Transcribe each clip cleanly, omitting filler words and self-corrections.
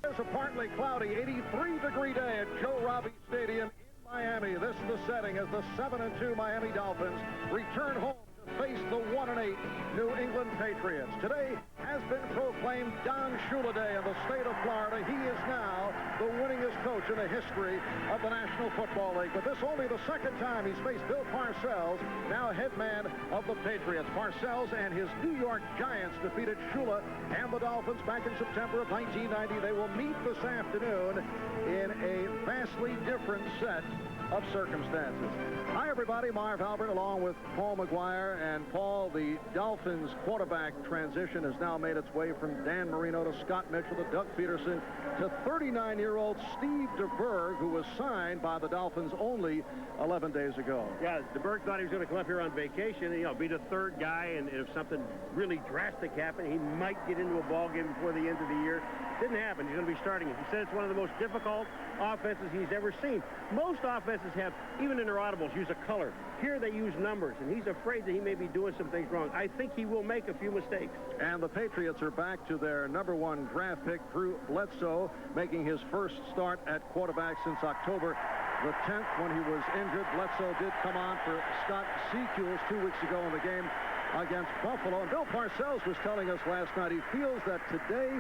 It's a partly cloudy 83-degree day at Joe Robbie Stadium in Miami. This is the setting as the 7-2 Miami Dolphins return home to face the 1-8 New England Patriots. Today has been proclaimed Don Shula Day in the state of Florida. He is now the winningest coach in the history of the National Football League. But this only the second time he's faced Bill Parcells, now head man of the Patriots. Parcells and his New York Giants defeated Shula and the Dolphins back in September of 1990. They will meet this afternoon in a vastly different set of circumstances. Hi, everybody. Marv Albert along with Paul McGuire. And Paul, the Dolphins quarterback transition has now made its way from Dan Marino to Scott Mitchell to Doug Peterson to 39-year-old Steve DeBerg, who was signed by the Dolphins only 11 days ago. Yeah, DeBerg thought he was going to come up here on vacation and, be the third guy, and if something really drastic happened, he might get into a ball game before the end of the year. Didn't happen. He's going to be starting it. He said it's one of the most difficult offenses he's ever seen. Most offenses have, even in their audibles, use a color. Here they use numbers, and he's afraid that he may be doing some things wrong. I think he will make a few mistakes. And the Patriots are back to their #1 draft pick, Drew Bledsoe, making his first start at quarterback since October the 10th when he was injured. Bledsoe did come on for Scott Secules 2 weeks ago in the game against Buffalo. And Bill Parcells was telling us last night he feels that today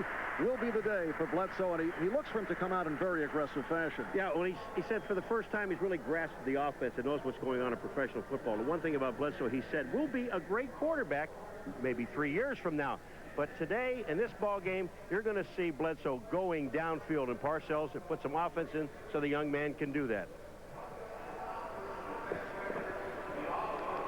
will be the day for Bledsoe, and he looks for him to come out in very aggressive fashion. Yeah, well, he said for the first time he's really grasped the offense and knows what's going on in professional football. The one thing about Bledsoe, he said, will be a great quarterback maybe 3 years from now. But today, in this ball game, you're going to see Bledsoe going downfield, and Parcells have put some offense in so the young man can do that.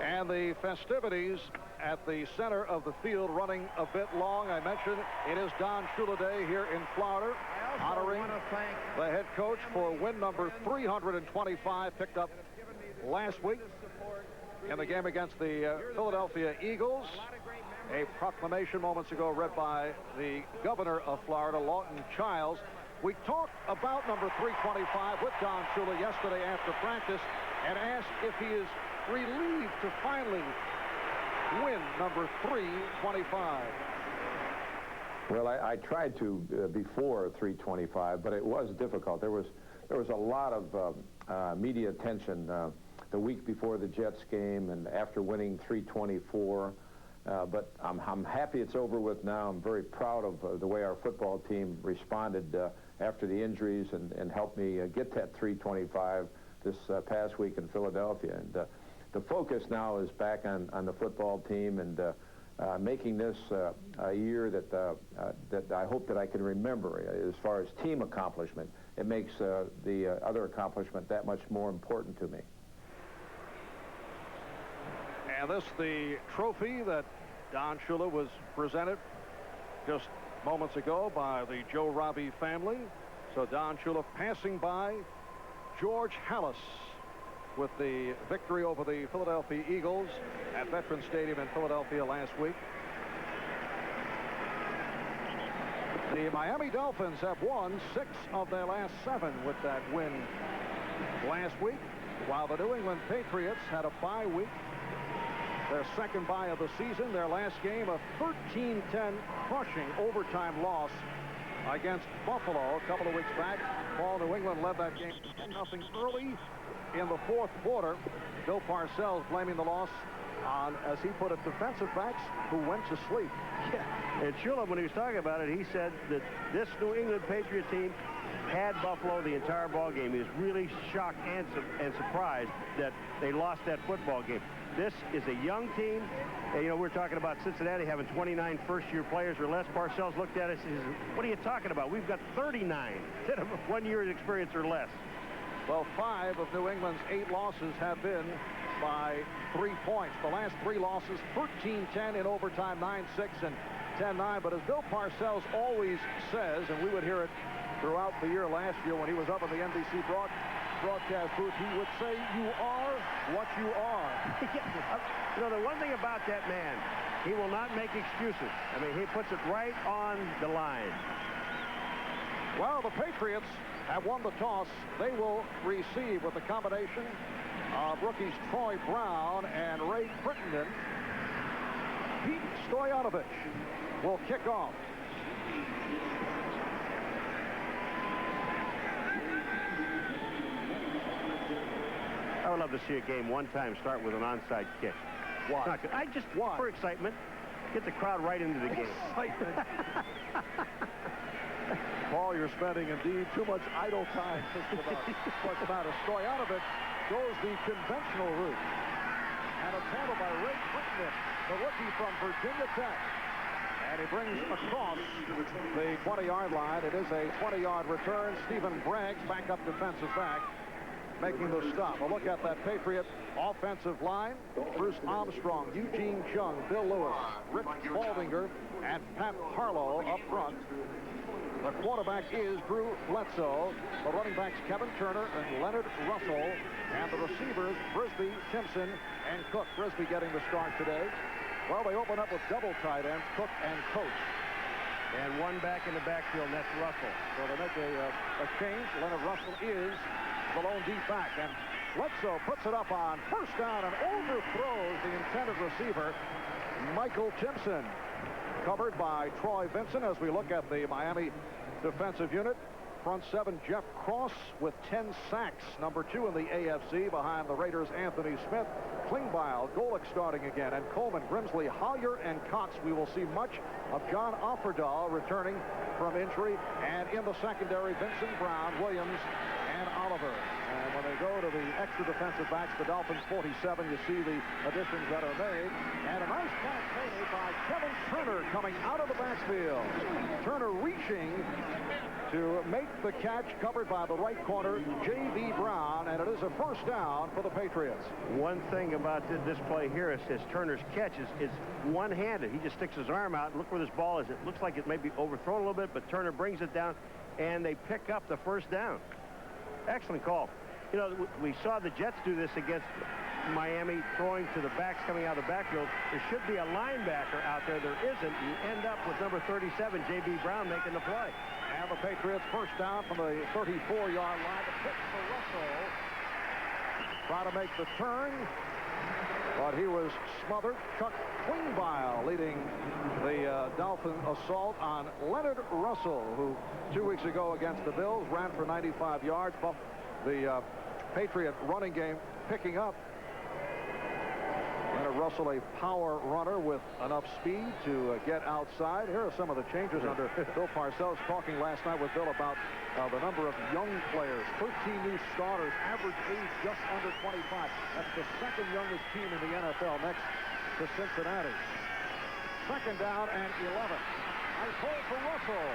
And the festivities at the center of the field running a bit long. I mentioned it is Don Shula Day here in Florida, honoring the head coach for win number 325, picked up last week in the game against the Philadelphia Eagles. A proclamation moments ago read by the governor of Florida, Lawton Childs. We talked about number 325 with Don Shula yesterday after practice and asked if he is relieved to finally win number 325. Well, I tried to before 325, but it was difficult. There was a lot of media attention the week before the Jets game and after winning 324. But I'm happy it's over with now. I'm very proud of the way our football team responded after the injuries and helped me get that 325 this past week in Philadelphia. And the focus now is back on the football team and making this a year that I hope that I can remember as far as team accomplishment. It makes the other accomplishment that much more important to me. And this the trophy that Don Shula was presented just moments ago by the Joe Robbie family. So Don Shula passing by George Halas with the victory over the Philadelphia Eagles at Veterans Stadium in Philadelphia last week. The Miami Dolphins have won 6 of their last 7 with that win last week, while the New England Patriots had a bye week. Their second bye of the season, their last game, a 13-10 crushing overtime loss against Buffalo a couple of weeks back. Paul, New England led that game 10-0 early in the fourth quarter. Bill Parcells blaming the loss on, as he put it, defensive backs who went to sleep. Yeah, and Shula, when he was talking about it, he said that this New England Patriot team had Buffalo the entire ball game. He was really shocked and surprised that they lost that football game. This is a young team. And, we're talking about Cincinnati having 29 first-year players or less. Parcells looked at us and says, what are you talking about? We've got 39 that have 1 year's experience or less. Well, 5 of New England's 8 losses have been by 3 points. The last 3 losses, 13-10 in overtime, 9-6 and 10-9. But as Bill Parcells always says, and we would hear it throughout the year last year when he was up in the NBC broadcast booth, he would say, you are what you are. The one thing about that man, he will not make excuses. I mean, he puts it right on the line. Well, the Patriots have won the toss. They will receive with a combination of rookies Troy Brown and Ray Crittenden. Pete Stoyanovich will kick off. would love to see a game one time start with an onside kick. Why? Not good. Why? For excitement. Get the crowd right into the game. Excitement. Paul, you're spending indeed too much idle time thinking about what's about a story. Out of it goes the conventional route. And it's handled by Ray Quicknip, the rookie from Virginia Tech. And he brings across the 20-yard line. It is a 20-yard return. Stephen Bragg's backup defensive back making the stop. A look at that Patriot offensive line. Bruce Armstrong, Eugene Chung, Bill Lewis, Rich Baldinger, and Pat Harlow up front. The quarterback is Drew Bledsoe. The running backs Kevin Turner and Leonard Russell. And the receivers Brisby, Timpson, and Cook. Brisby getting the start today. Well, they open up with double tight ends, Cook and Coates. And one back in the backfield, and that's Russell. So they make a change. Leonard Russell is the lone deep back. And Bledsoe puts it up on first down and overthrows the intended receiver, Michael Timpson. Covered by Troy Vincent as we look at the Miami defensive unit. Front seven, Jeff Cross with 10 sacks. Number 2 in the AFC behind the Raiders' Anthony Smith. Klingbeil, Golick starting again. And Coleman, Grimsley, Hollier, and Cox. We will see much of John Offerdahl returning from injury. And in the secondary, Vincent Brown, Williams, and Oliver. And when they go to the extra defensive backs, the Dolphins 47, you see the additions that are made. And a nice catch made by Kevin Turner coming out of the backfield. Turner reaching to make the catch, covered by the right corner, J.B. Brown, and it is a first down for the Patriots. One thing about this play here is Turner's catch is one-handed. He just sticks his arm out, and look where this ball is. It looks like it may be overthrown a little bit, but Turner brings it down, and they pick up the first down. Excellent call. You know, we saw the Jets do this against Miami, throwing to the backs coming out of the backfield. There should be a linebacker out there. There isn't. You end up with number 37, J.B. Brown, making the play. And the Patriots first down from the 34-yard line. The pitch for Russell. Trying to make the turn, but he was smothered. Chuck Klingbeil leading the Dolphin assault on Leonard Russell, who 2 weeks ago against the Bills ran for 95 yards. But the Patriot running game picking up. Leonard Russell, a power runner with enough speed to get outside. Here are some of the changes under Bill Parcells, talking last night with Bill about the number of young players. 13 new starters, average age just under 25. That's the second youngest team in the NFL, next to Cincinnati. Second down and 11. Nice hold for Russell.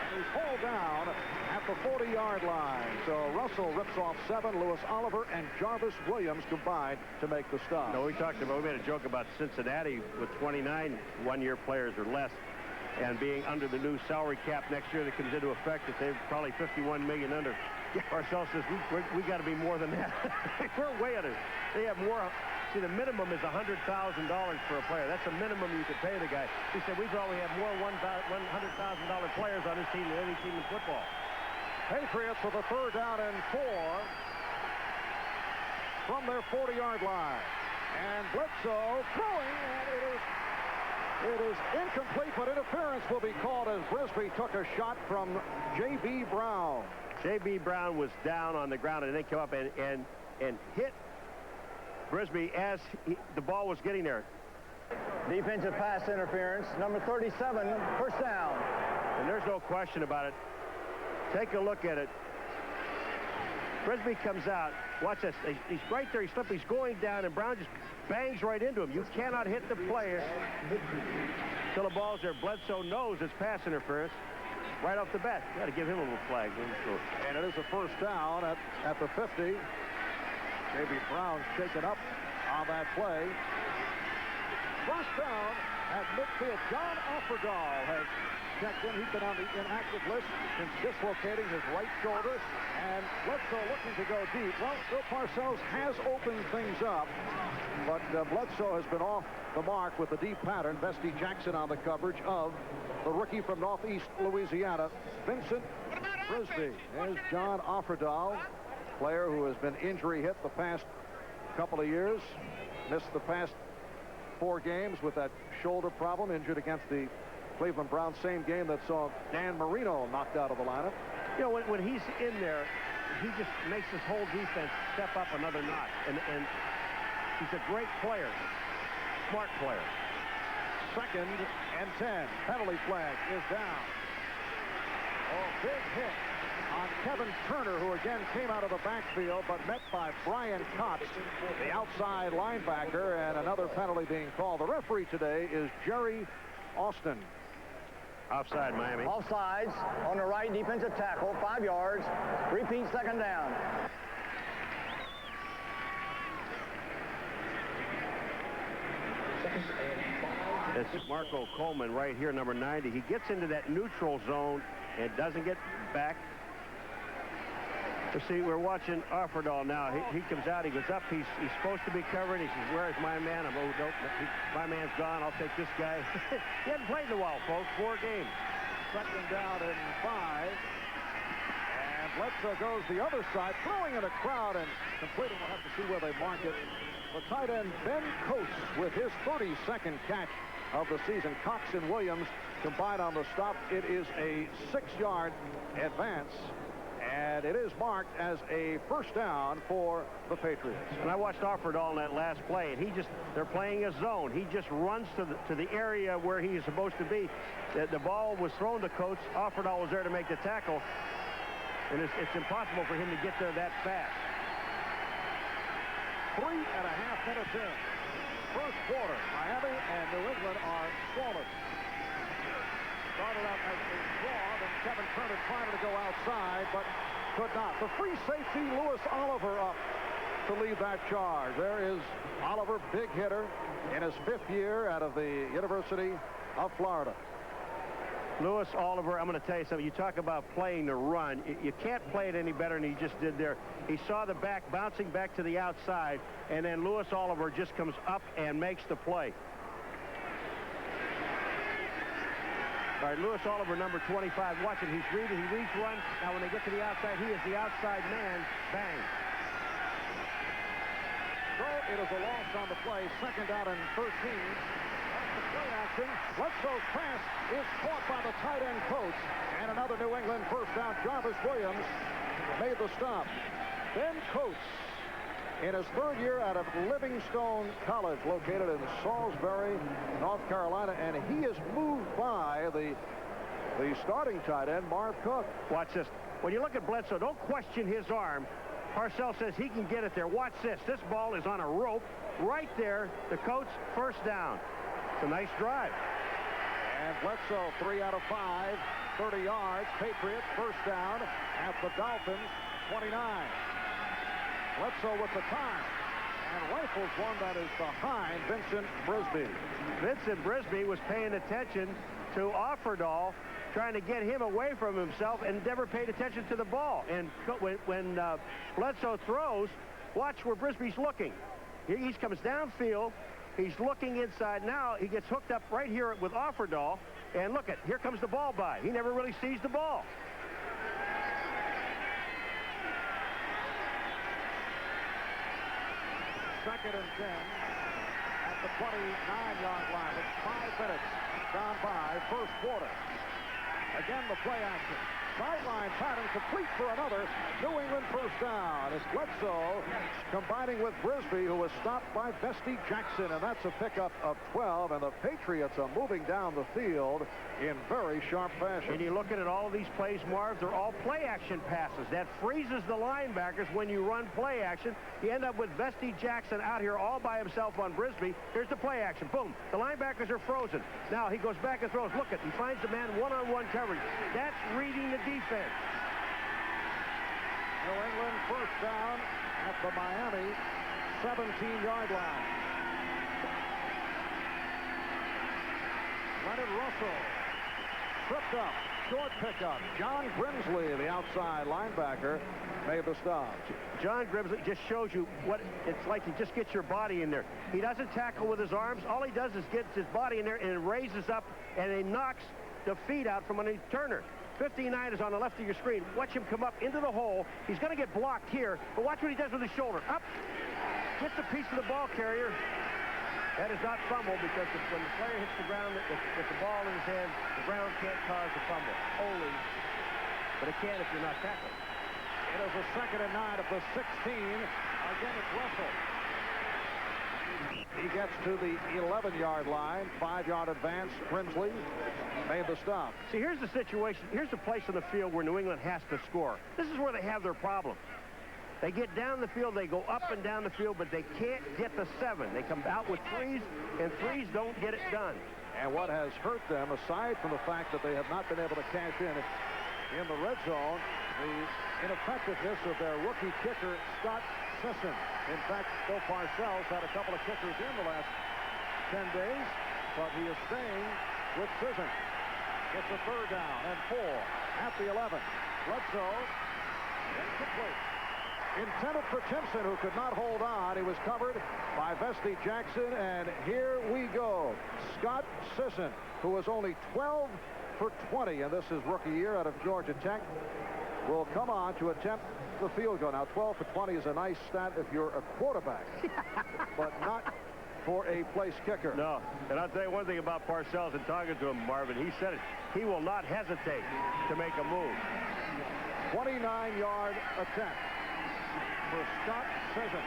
And he's hauled down at the 40-yard line. So Russell rips off 7. Lewis Oliver and Jarvis Williams combined to make the stop. No, we made a joke about Cincinnati with 29 one-year players or less, and being under the new salary cap next year that comes into effect, that they're probably $51 million under. Parcells says we got to be more than that. We're way under. They have more. See, the minimum is $100,000 for a player. That's the minimum you could pay the guy. He said we probably have more $100,000 players on this team than any team in football. Patriots with a third down and 4 from their 40-yard line. And Bledsoe throwing, and it is incomplete, but interference will be called as Brisby took a shot from J.B. Brown. J.B. Brown was down on the ground, and they came up and hit Brisby as the ball was getting there. Defensive pass interference, number 37, first down. And there's no question about it. Take a look at it. Brisby comes out. Watch this. He's right there. He's going down, and Brown just bangs right into him. You cannot hit the player till the ball's there. Bledsoe knows it's pass interference right off the bat. You got to give him a little flag. And it is a first down at the 50. J.B. Brown shaken up on that play. First down at midfield. John Offerdahl has checked in. He's been on the inactive list since dislocating his right shoulder. And Bledsoe looking to go deep. Well, Bill Parcells has opened things up, but Bledsoe has been off the mark with the deep pattern. Bestie Jackson on the coverage of the rookie from Northeast Louisiana, Vincent Brisby. There's John Offerdahl, player who has been injury hit the past couple of years. Missed the past 4 games with that shoulder problem, injured against the Cleveland Browns, same game that saw Dan Marino knocked out of the lineup. You know, when he's in there, he just makes his whole defense step up another notch. And he's a great player, smart player. 2nd and 10. Penalty flag is down. Oh, big hit on Kevin Turner, who again came out of the backfield, but met by Brian Cox, the outside linebacker, and another penalty being called. The referee today is Jerry Austin. Offside, Miami. Offsides on the right defensive tackle, 5 yards. Repeat, 2nd down. It's Marco Coleman right here, number 90. He gets into that neutral zone and doesn't get back. See, we're watching Offerdahl now. He comes out, he goes up, he's supposed to be covering. He says, "Where is my man?" I'm, "Oh, nope, my man's gone. I'll take this guy." He hasn't played in a while, folks. 4 games. 2nd down and 5. And Bledsoe goes the other side, throwing in a crowd and completing. We'll have to see where they mark it. The tight end, Ben Coates, with his 32nd catch of the season. Cox and Williams combined on the stop. It is a 6-yard advance. And it is marked as a 1st down for the Patriots. And I watched Offerdahl in that last play, and they're playing a zone. He just runs to the area where he is supposed to be. The ball was thrown to Coates. Offerdahl was there to make the tackle, and it's impossible for him to get there that fast. 3.5 minutes in. 1st quarter. Miami and New England are scoreless. Started out as a draw, then Kevin Turner trying to go outside, but could not. The free safety, Lewis Oliver, up to lead that charge. There is Oliver, big hitter, in his 5th year out of the University of Florida. Lewis Oliver, I'm going to tell you something. You talk about playing the run. You can't play it any better than he just did there. He saw the back bouncing back to the outside, and then Lewis Oliver just comes up and makes the play. All right, Lewis Oliver, number 25. Watch it. He's reading. He reads one. Now, when they get to the outside, he is the outside man. Bang. So it is a loss on the play. 2nd down and 13. That's the play action. Bledsoe's pass is caught by the tight end Coates. And another New England 1st down. Jarvis Williams made the stop. Ben Coates, in his 3rd year out of Livingstone College, located in Salisbury, North Carolina, and he is moved by the starting tight end, Marv Cook. Watch this. When you look at Bledsoe, don't question his arm. Parcells says he can get it there. Watch this. This ball is on a rope right there. The Coates 1st down. It's a nice drive. And Bledsoe, 3 out of 5, 30 yards. Patriots 1st down at the Dolphins 29. Bledsoe with the time, and rifles one that is behind Vincent Brisby. Vincent Brisby was paying attention to Offerdahl, trying to get him away from himself, and never paid attention to the ball. And when Bledsoe throws, watch where Brisby's looking. He comes downfield. He's looking inside. Now he gets hooked up right here with Offerdahl, and look at, here comes the ball by. He never really sees the ball. 2nd and 10 at the 29-yard line. It's 5 minutes gone by, 1st quarter. Again, the play action. Sideline pattern complete for another New England 1st down. It's Bledsoe combining with Brisby, who was stopped by Bestie Jackson, and that's a pickup of 12, and the Patriots are moving down the field in very sharp fashion. And you're looking at all of these plays, Marv, they're all play action passes. That freezes the linebackers when you run play action. You end up with Bestie Jackson out here all by himself on Brisby. Here's the play action. Boom. The linebackers are frozen. Now he goes back and throws. Look at, he finds the man one-on-one coverage. That's reading the defense. New England 1st down at the Miami 17-yard line. Leonard Russell tripped up, short pickup. John Grimsley, the outside linebacker, made the stop. John Grimsley just shows you what it's like to just get your body in there. He doesn't tackle with his arms. All he does is gets his body in there and it raises up and he knocks the feet out from underneath Turner. 59 is on the left of your screen. Watch him come up into the hole. He's going to get blocked here, but watch what he does with his shoulder. Up, gets a piece of the ball carrier. That is not fumble because when the player hits the ground with the ball in his hand, the ground can't cause a fumble. Only, but it can if you're not tackling. It is a 2nd and 9 at the 16. Again, it's Russell. He gets to the 11-yard line. 5-yard advance. Grimsley made the stop. See, here's the situation. Here's the place on the field where New England has to score. This is where they have their problem. They get down the field, they go up and down the field, but they can't get the 7. They come out with 3s, and 3s don't get it done. And what has hurt them, aside from the fact that they have not been able to cash in the red zone, the ineffectiveness of their rookie kicker, Scott Sisson. In fact, Bill Parcells had a couple of kickers in the last 10 days, but he is staying with Sisson. It's a 3rd down and 4 at the 11. Bledsoe, incomplete. Intended for Timpson, who could not hold on. He was covered by Vesty Jackson, and here we go. Scott Sisson, who was only 12 for 20, and this is rookie year out of Georgia Tech, will come on to attempt the field goal. Now, 12 for 20 is a nice stat if you're a quarterback, but not for a place kicker. No, and I'll tell you one thing about Parcells and talking to him, Marvin. He said it. He will not hesitate to make a move. 29-yard attempt for Scott Sisson.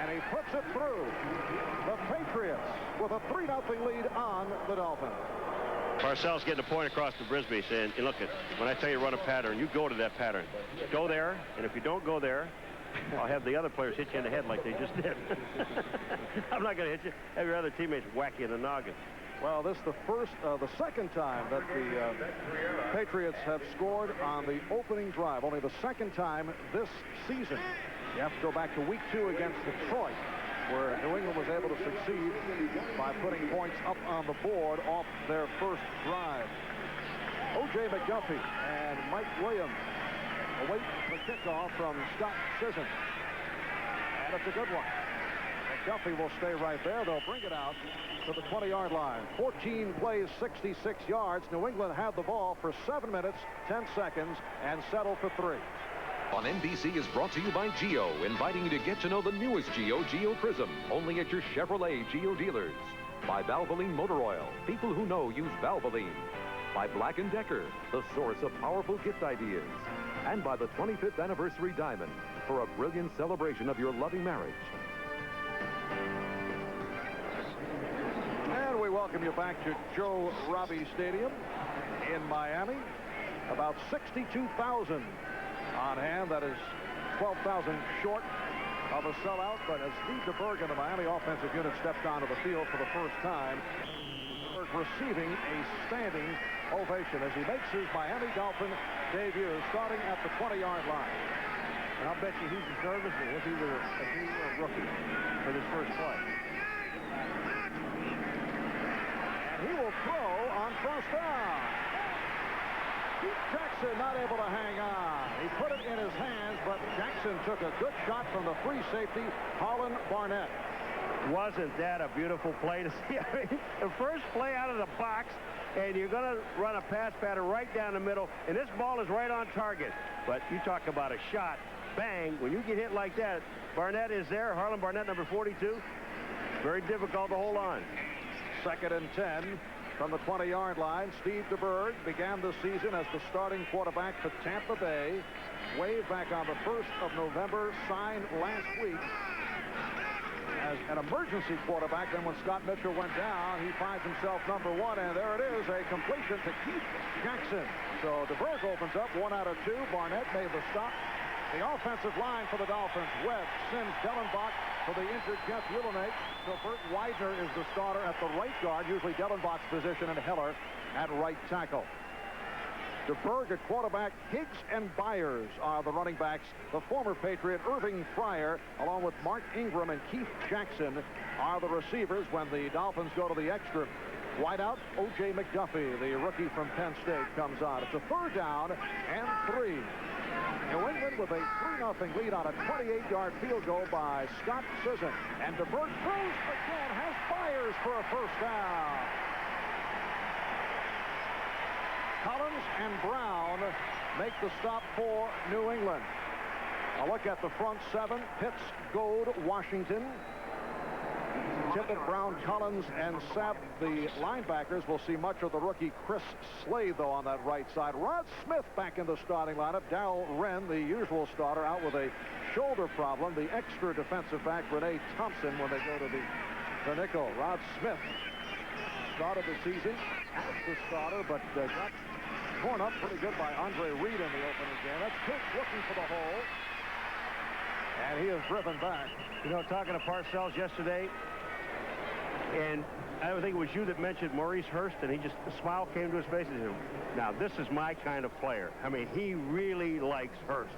And he puts it through. The Patriots with a 3-0 lead on the Dolphins. Parcells getting a point across to Brisbane saying, look, when I tell you to run a pattern, you go to that pattern. Go there, and if you don't go there, I'll have the other players hit you in the head like they just did. I'm not going to hit you. Have your other teammates whack you in the noggin. Well, this is the second time that the Patriots have scored on the opening drive. Only the second time this season. You have to go back to week 2 against Detroit, where New England was able to succeed by putting points up on the board off their first drive. O.J. McDuffie and Mike Williams await the kickoff from Scott Sisson. And it's a good one. McDuffie will stay right there. They'll bring it out to the 20-yard line. 14 plays, 66 yards. New England had the ball for 7 minutes, 10 seconds, and settled for 3. On NBC is brought to you by Geo, inviting you to get to know the newest Geo Prism, only at your Chevrolet Geo dealers. By Valvoline Motor Oil, people who know use Valvoline. By Black & Decker, the source of powerful gift ideas. And by the 25th Anniversary Diamond, for a brilliant celebration of your loving marriage. And we welcome you back to Joe Robbie Stadium in Miami. About 62,000 on hand. That is 12,000 short of a sellout. But as Steve DeBerg and the Miami offensive unit stepped onto the field for the first time, receiving a standing ovation as he makes his Miami Dolphin debut, starting at the 20-yard line. And I'll bet you he's as nervous as if he were a rookie for this first play. And he will throw on first down. Jackson not able to hang on. He put it in his hands, but Jackson took a good shot from the free safety, Holland Barnett. Wasn't that a beautiful play to see? I mean, the first play out of the box, and you're going to run a pass pattern right down the middle, and this ball is right on target. But you talk about a shot, bang, when you get hit like that, Barnett is there, Harlan Barnett, number 42. Very difficult to hold on. 2nd and 10 from the 20-yard line. Steve DeBerg began the season as the starting quarterback for Tampa Bay. Waived back on the 1st of November, signed last week as an emergency quarterback. Then when Scott Mitchell went down, he finds himself number 1, and there it is, a completion to Keith Jackson. So DeBerg opens up 1 out of 2. Barnett made the stop. The offensive line for the Dolphins: Webb, Sims, Dellenbach for the injured Jeff Ulanate. So Bert Widener is the starter at the right guard, usually Dellenbach's position, and Heller at right tackle. DeBerg at quarterback. Higgs and Byers are the running backs. The former Patriot Irving Fryer, along with Mark Ingram and Keith Jackson, are the receivers when the Dolphins go to the extra. Wideout, O.J. McDuffie, the rookie from Penn State, comes on. It's a 3rd down and 3. New England with a 3-0 lead on a 28-yard field goal by Scott Sisson. And DeBerg throws again, has Byers for a first down. Collins and Brown make the stop for New England. A look at the front 7. Pitts, Gold, Washington. Tippett, Brown, Collins, and Sapp, the linebackers. Will see much of the rookie Chris Slade, though, on that right side. Rod Smith back in the starting lineup. Darrell Wren, the usual starter, out with a shoulder problem. The extra defensive back, Renee Thompson, when they go to the nickel. Rod Smith started the season as the starter, but got torn up pretty good by Andre Reed in the opening game. That's Pitts looking for the hole. And he is driven back. You know, talking to Parcells yesterday, and I think it was you that mentioned Maurice Hurst, and a smile came to his face and he said, now, this is my kind of player. I mean, he really likes Hurst.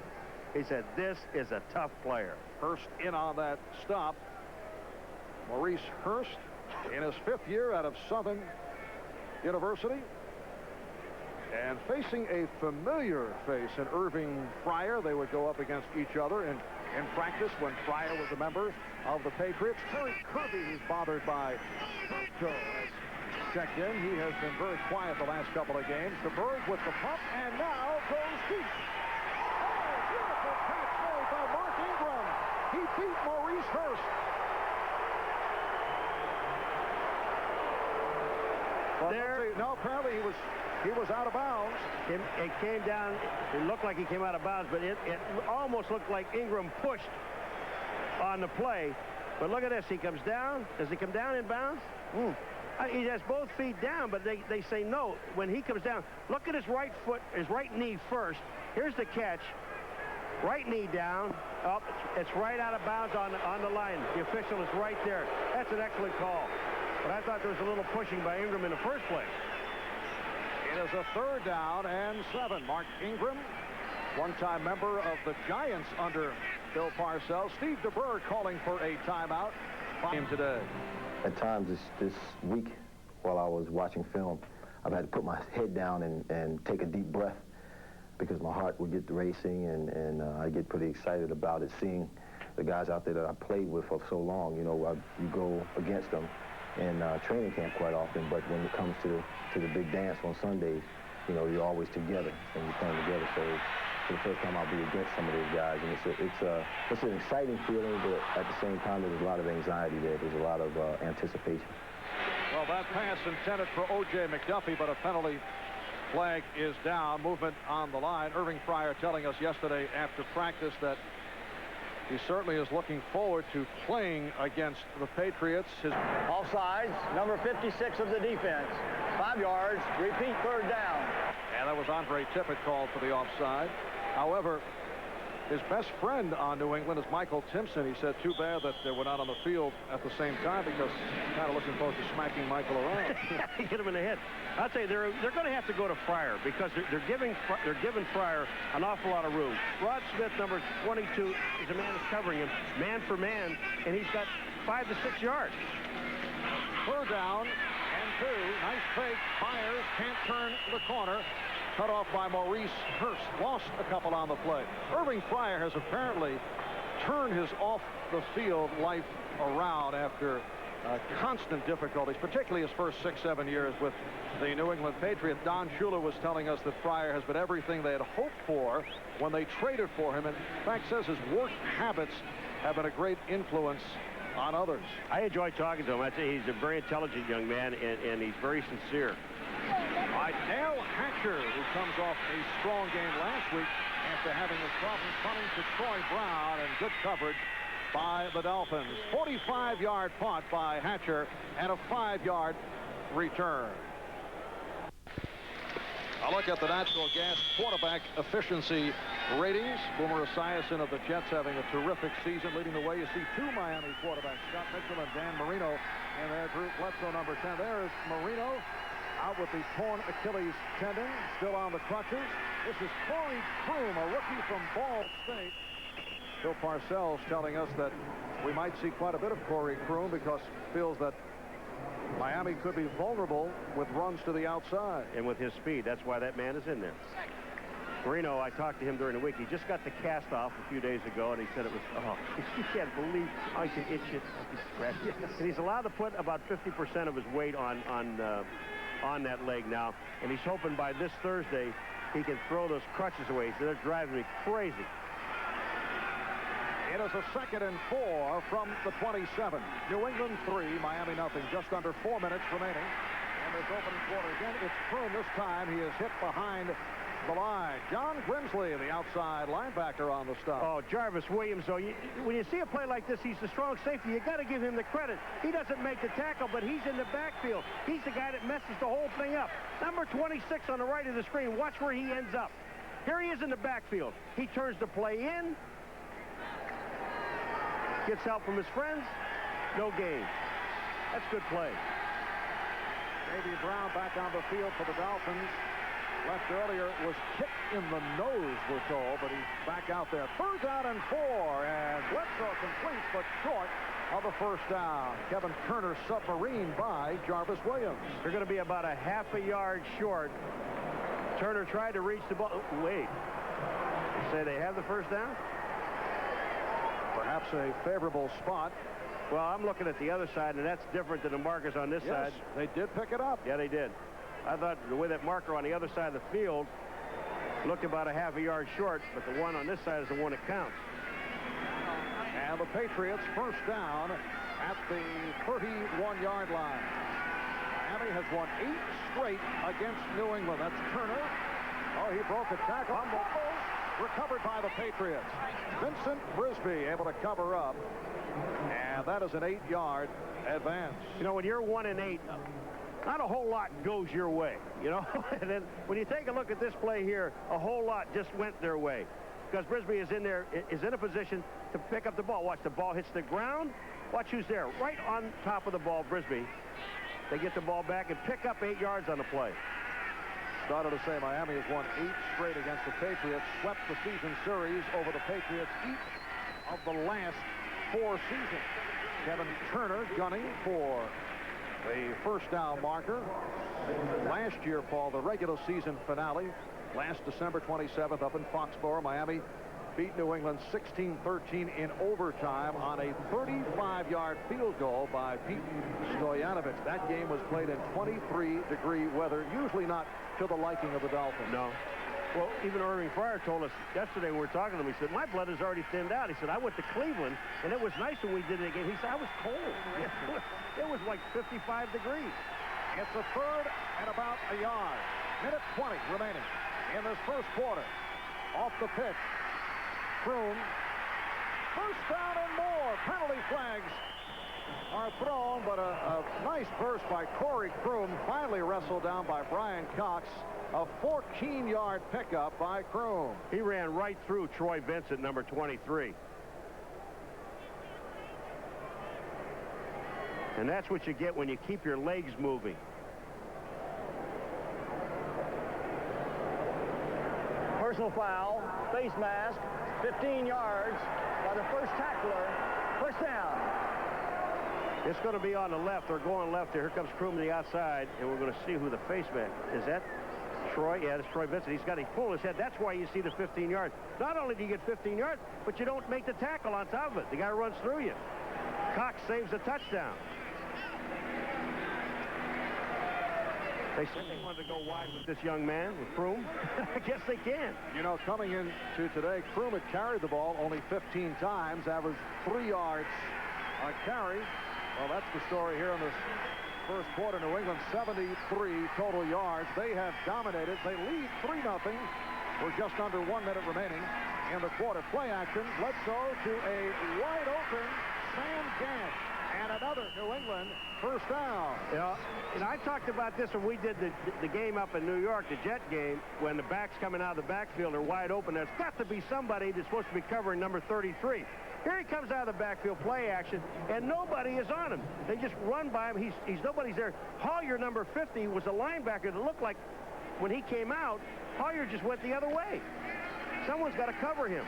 He said, this is a tough player. Hurst in on that stop. Maurice Hurst in his 5th year out of Southern University. And facing a familiar face in Irving Fryer. They would go up against each other in practice when Fryer was a member of the Patriots. Terry Kirby is bothered by Burko has checked in. He has been very quiet the last couple of games. DeBerg with the pump, and now goes deep. Oh, beautiful catch made by Mark Ingram. He beat Maurice Hurst. No, apparently he was out of bounds. It came down. It looked like he came out of bounds, but it almost looked like Ingram pushed on the play. But look at this. He comes down. Does he come down in bounds? He has both feet down, but they say no. When he comes down, look at his right foot, his right knee first. Here's the catch. Right knee down. Oh, it's right out of bounds on the line. The official is right there. That's an excellent call. But I thought there was a little pushing by Ingram in the first place. It is a 3rd down and 7. Mark Ingram, one-time member of the Giants under Bill Parcells. Steve DeBerg calling for a timeout. Game today. At times this week, while I was watching film, I've had to put my head down and take a deep breath because my heart would get racing, and I get pretty excited about it, seeing the guys out there that I played with for so long. You know, you go against them in training camp quite often, but when it comes to the big dance on Sundays, you know, you're always together and you're playing together. So for the first time, I'll be against some of those guys, and it's an exciting feeling, but at the same time, there's a lot of anxiety there. There's a lot of anticipation. Well, that pass intended for O.J. McDuffie, but a penalty flag is down. Movement on the line. Irving Fryer telling us yesterday after practice that he certainly is looking forward to playing against the Patriots. Offsides, number 56 of the defense. 5 yards, repeat 3rd down. And that was Andre Tippett called for the offside. However, his best friend on New England is Michael Timpson. He said, too bad that they were not on the field at the same time because he's kind of looking forward to smacking Michael around. Hit him in the head. I'll tell you, they're going to have to go to Fryer because they're giving Fryer an awful lot of room. Rod Smith, number 22, is a man who's covering him, man for man, and he's got 5 to 6 yards. 3rd down and 2. Nice fake. Fires. Can't turn the corner. Cut off by Maurice Hurst. Lost a couple on the play. Irving Fryer has apparently turned his off-the-field life around after constant difficulties, particularly his first 6-7 years with the New England Patriots. Don Shula was telling us that Fryer has been everything they had hoped for when they traded for him, and in fact says his work habits have been a great influence on others. I enjoy talking to him. I'd say he's a very intelligent young man, and he's very sincere. All right, Dale Hatcher, who comes off a strong game last week after having his problems punting to Troy Brown, and good coverage by the Dolphins. 45-yard punt by Hatcher and a 5-yard return. A look at the natural gas quarterback efficiency ratings. Boomer Esiason of the Jets having a terrific season, leading the way. You see 2 Miami quarterbacks, Scott Mitchell and Dan Marino, and their Drew Bledsoe, number 10. There is Marino, out with the torn Achilles tendon, still on the crutches. This is Corey Kroom, a rookie from Ball State. Bill Parcells telling us that we might see quite a bit of Corey Kroom because he feels that Miami could be vulnerable with runs to the outside. And with his speed, that's why that man is in there. Marino, I talked to him during the week. He just got the cast off a few days ago, and he said it was, you can't believe I can itch it, I can scratch it. And he's allowed to put about 50% of his weight on that leg now, and he's hoping by this Thursday he can throw those crutches away. So they're driving me crazy. It is a 2nd and 4 from the 27. New England 3, Miami nothing. Just under 4 minutes remaining in this opening quarter. Again, it's Kroom this time. He is hit behind the line. John Grimsley, the outside linebacker on the stop. Oh, Jarvis Williams, though, when you see a play like this, he's the strong safety. You got to give him the credit. He doesn't make the tackle, but he's in the backfield. He's the guy that messes the whole thing up. Number 26 on the right of the screen. Watch where he ends up. Here he is in the backfield. He turns the play in. Gets help from his friends. No gain. That's good play. Davy Brown back on the field for the Dolphins. Left earlier, was kicked in the nose, we're told, but he's back out there. 3rd down and 4, and Bledsoe completes, but short of the 1st down. Kevin Turner submarine by Jarvis Williams. They're going to be about a half a yard short. Turner tried to reach the ball. Oh, wait. You say they have the 1st down? Perhaps a favorable spot. Well, I'm looking at the other side, and that's different than the markers on this side. They did pick it up. Yeah, they did. I thought the way that marker on the other side of the field looked about a half a yard short, but the one on this side is the one that counts. And the Patriots 1st down at the 31-yard line. Miami has won 8 straight against New England. That's Turner. Oh, he broke a tackle. Recovered by the Patriots. Vincent Brisby able to cover up. And that is an 8-yard advance. You know, when you're 1 and 8, not a whole lot goes your way, you know. And then when you take a look at this play here, a whole lot just went their way because Brisby is in there, is in a position to pick up the ball. Watch, the ball hits the ground. Watch who's there, right on top of the ball, Brisby. They get the ball back and pick up 8 yards on the play. Started to say Miami has won 8 straight against the Patriots, swept the season series over the Patriots each of the last 4 seasons. Kevin Turner gunning for the 1st down marker. Last year, Paul, the regular season finale, last December 27th up in Foxborough, Miami beat New England 16-13 in overtime on a 35-yard field goal by Pete Stoyanovich. That game was played in 23-degree weather, usually not to the liking of the Dolphins. No. Well, even Irving Fryer told us yesterday when we were talking to him, he said, my blood has already thinned out. He said, I went to Cleveland, and it was nice when we did it again. He said, I was cold. It was like 55 degrees. It's a 3rd and about a yard. Minute 20 remaining in this 1st quarter. Off the pitch. Kroom. 1st down and more. Penalty flags are thrown, but a nice burst by Corey Kroom, finally wrestled down by Brian Cox. A 14-yard pickup by Kroom. He ran right through Troy Vincent, number 23. And that's what you get when you keep your legs moving. Personal foul, face mask, 15 yards by the 1st tackler. 1st down. It's going to be on the left. They're going left there. Here comes Kroom to the outside, and we're going to see who the face mask is. That Troy? Yeah, it's Troy Vincent. He's got to pull his head. That's why you see the 15 yards. Not only do you get 15 yards, but you don't make the tackle on top of it. The guy runs through you. Cox saves the touchdown. They said they wanted to go wide with this young man, with Kroom. I guess they can. You know, coming into today, Kroom had carried the ball only 15 times, averaged 3 yards a carry. Well, that's the story here in this 1st quarter. New England 73 total yards. They have dominated. They lead 3-0. We're just under 1 minute remaining in the quarter. Play action. Bledsoe to a wide open Sam Gant. And another New England 1st down. Yeah, and I talked about this when we did the game up in New York, the Jet game, when the backs coming out of the backfield are wide open. There's got to be somebody that's supposed to be covering number 33. Here he comes out of the backfield, play action, and nobody is on him. They just run by him. Nobody's there. Hollier, number 50, was a linebacker that looked like when he came out, Hollier just went the other way. Someone's got to cover him.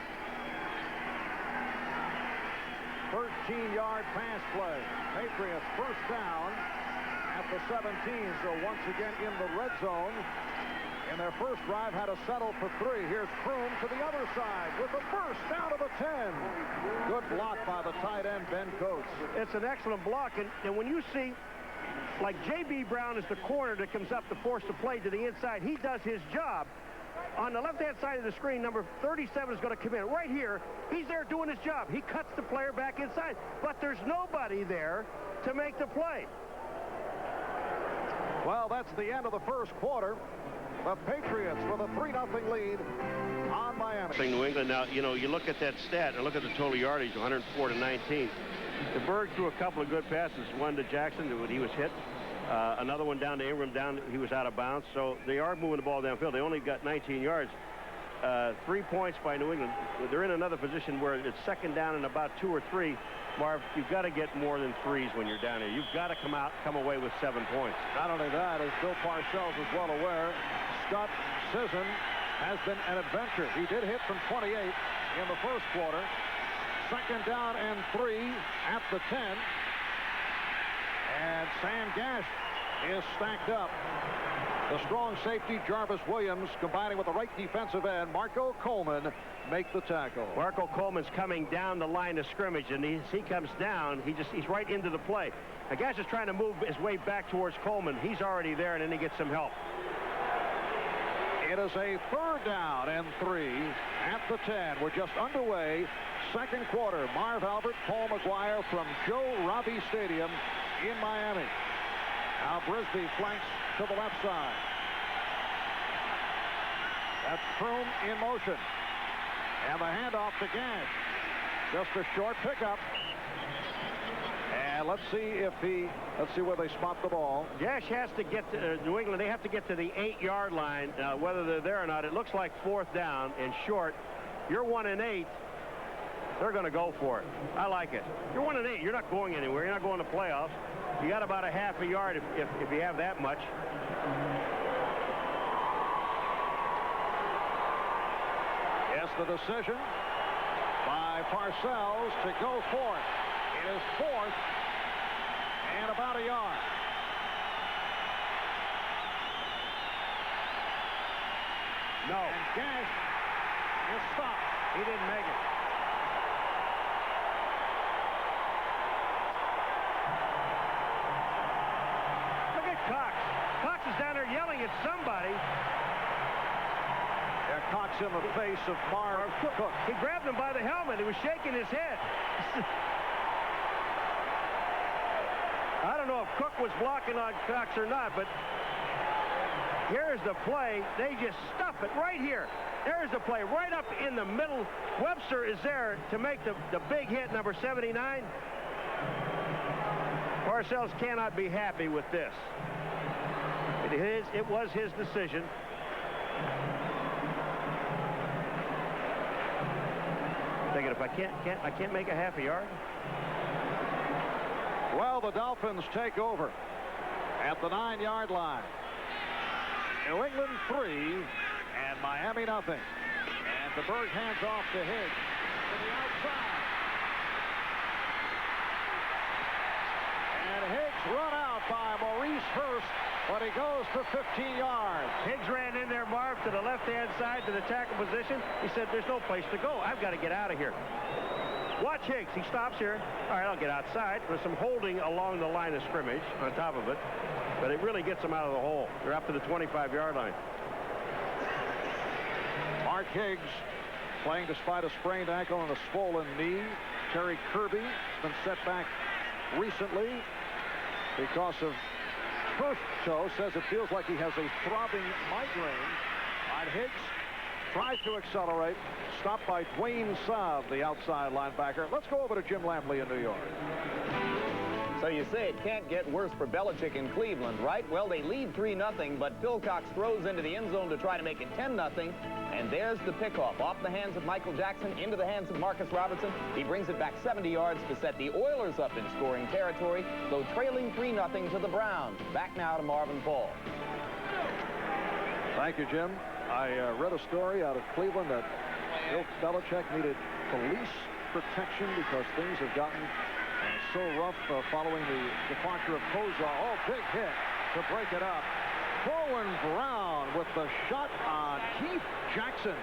13-yard pass play. Patriots 1st down at the 17. So once again in the red zone. In their first drive had to settle for 3. Here's Kroom to the other side with the 1st down to the 10. Good block by the tight end, Ben Coates. It's an excellent block. And when you see, like J.B. Brown is the corner that comes up to force the play to the inside, he does his job. On the left-hand side of the screen, number 37 is going to come in. Right here, he's there doing his job. He cuts the player back inside. But there's nobody there to make the play. Well, that's the end of the first quarter. The Patriots with a 3-0 lead on Miami. New England, now, you know, you look at that stat and look at the total yardage, 104-19. The Berg threw a couple of good passes. One to Jackson when he was hit. Another one down to Ingram, he was out of bounds. So they are moving the ball downfield. They only got 19 yards. 3 points by New England. They're in another position where it's second down and about 2 or 3. Marv, you've got to get more than 3s when you're down here. You've got to come away with 7 points. Not only that, as Bill Parcells is well aware, Scott Sisson has been an adventure. He did hit from 28 in the first quarter. Second down and 3 at the 10. And Sam Gash is stacked up. The strong safety, Jarvis Williams, combining with the right defensive end, Marco Coleman, make the tackle. Marco Coleman's coming down the line of scrimmage, and as he comes down, he's right into the play. Now, Gash is trying to move his way back towards Coleman. He's already there, and then he gets some help. It is a 3rd down and 3 at the 10. We're just underway. Second quarter. Marv Albert, Paul McGuire from Joe Robbie Stadium in Miami. Now Brisbee flanks to the left side. That's Froome in motion. And the handoff to Gash. Just a short pickup. And let's see where they spot the ball. Gash has to get to New England. They have to get to the 8-yard line. Whether they're there or not, it looks like 4th down and short. You're 1 and 8. They're going to go for it. I like it. You're 1 and 8. You're not going anywhere. You're not going to playoffs. You got about a half a yard if you have that much. Yes, the decision by Parcells to go for it. It is 4th and about a yard. No. And Gash is stopped. He didn't make it. Look at Cox. Cox is down there yelling at somebody. Yeah, Cox in the face of Marv Cook. He grabbed him by the helmet. He was shaking his head. I don't know if Cook was blocking on Cox or not, but here's the play. They just stuff it right here. There's the play right up in the middle. Webster is there to make the big hit, number 79. Parcells cannot be happy with this. It was his decision. Thinking if I can't make a half a yard. Well, the Dolphins take over at the 9-yard line. New England 3 and Miami nothing. And the Berg hands off to Higgs to the outside. And Higgs run out by Maurice Hurst, but he goes to 15 yards. Higgs ran in there, Marv, to the left-hand side to the tackle position. He said, there's no place to go. I've got to get out of here. Watch Higgs. He stops here. All right, I'll get outside. There's some holding along the line of scrimmage on top of it, but it really gets them out of the hole. They're up to the 25-yard line. Mark Higgs playing despite a sprained ankle and a swollen knee. Terry Kirby has been set back recently because of turf toe. Says it feels like he has a throbbing migraine. On Higgs, tries to accelerate. Stopped by Dwayne Saab, the outside linebacker. Let's go over to Jim Lampley in New York. So you say it can't get worse for Belichick in Cleveland, right? Well, they lead 3-0, but Phil Cox throws into the end zone to try to make it 10-0. And there's the pickoff off the hands of Michael Jackson into the hands of Marcus Robertson. He brings it back 70 yards to set the Oilers up in scoring territory, though trailing 3-0 to the Browns. Back now to Marvin Paul. Thank you, Jim. I read a story out of Cleveland that Bill Belichick needed police protection because things have gotten so rough following the departure of Kozar. Oh, big hit to break it up. Bowen Brown with the shot on Keith Jackson.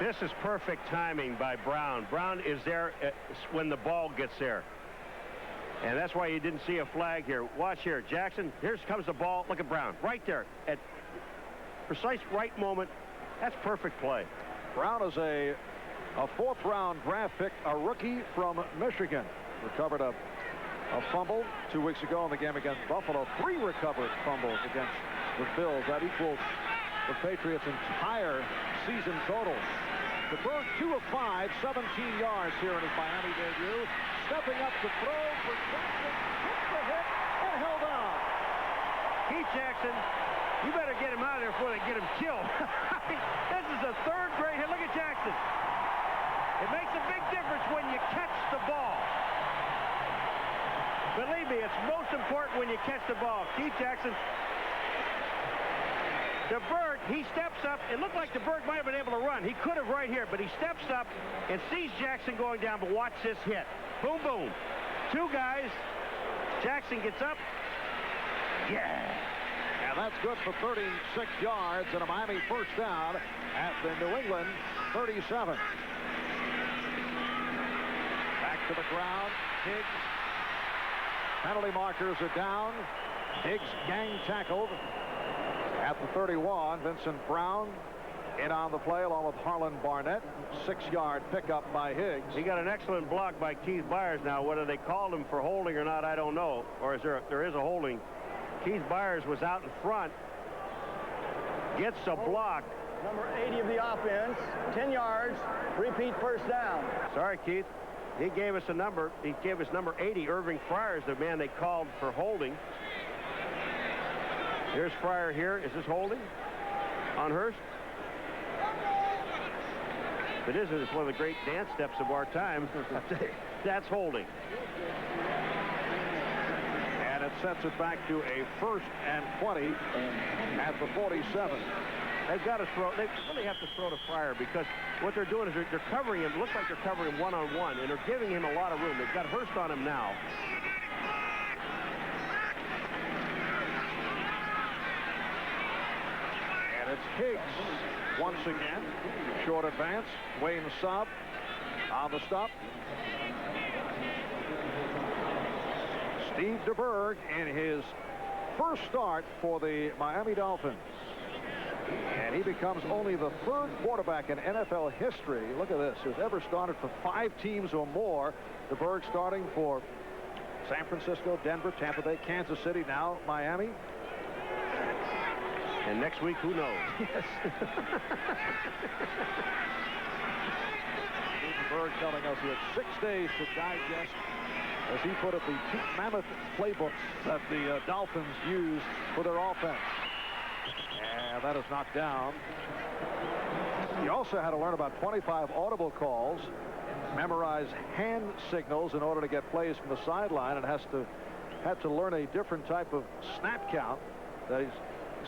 This is perfect timing by Brown. Brown is there when the ball gets there. And that's why you didn't see a flag here. Watch here. Jackson, here comes the ball. Look at Brown. Right there. precise right moment. That's perfect play. Brown is a fourth-round draft pick, a rookie from Michigan. Recovered a fumble 2 weeks ago in the game against Buffalo. 3 recovered fumbles against the Bills. That equals the Patriots' entire season total. DeBerg 2 of 5, 17 yards here in his Miami debut. Stepping up to throw for Jackson. Took the hit and held on. Keith Jackson, you better get him out of there before they get him killed. This is a third grade hit. Look at Jackson. It makes a big difference when you catch the ball. Believe me, it's most important when you catch the ball. Keith Jackson. DeBerg, he steps up. It looked like DeBerg might have been able to run. He could have right here, but he steps up and sees Jackson going down. But watch this hit. Boom, boom. 2 guys. Jackson gets up. Yeah. And that's good for 36 yards and a Miami first down at the New England 37. Back to the ground. Higgs. Penalty markers are down. Higgs gang tackled at the 31. Vincent Brown in on the play along with Harlan Barnett. 6-yard pickup by Higgs. He got an excellent block by Keith Byers. Now, whether they called him for holding or not, I don't know. Or is there is a holding. Keith Byers was out in front. Gets a block. Number 80 of the offense, 10 yards, repeat first down. Sorry, Keith. He gave us a number. He gave us number 80, Irving Fryers, the man they called for holding. Here's Fryer here. Is this holding on Hurst? If it isn't, it's one of the great dance steps of our time. That's holding. And it sets it back to a 1st and 20 at the 47. They've got to throw. They really have to throw to Fryer because what they're doing is they're covering him. It looks like they're covering him one-on-one, and they're giving him a lot of room. They've got Hurst on him now. And it's Higgs once again. Short advance. Wayne Saab on the stop. Steve DeBerg in his first start for the Miami Dolphins. And he becomes only the 3rd quarterback in NFL history, look at this, who's ever started for 5 teams or more. DeBerg starting for San Francisco, Denver, Tampa Bay, Kansas City, now Miami. And next week, who knows? Yes. DeBerg telling us he had 6 days to digest, as he put it, the 2 mammoth playbooks that the Dolphins use for their offense. And that is knocked down. He also had to learn about 25 audible calls, memorize hand signals in order to get plays from the sideline, and had to learn a different type of snap count that he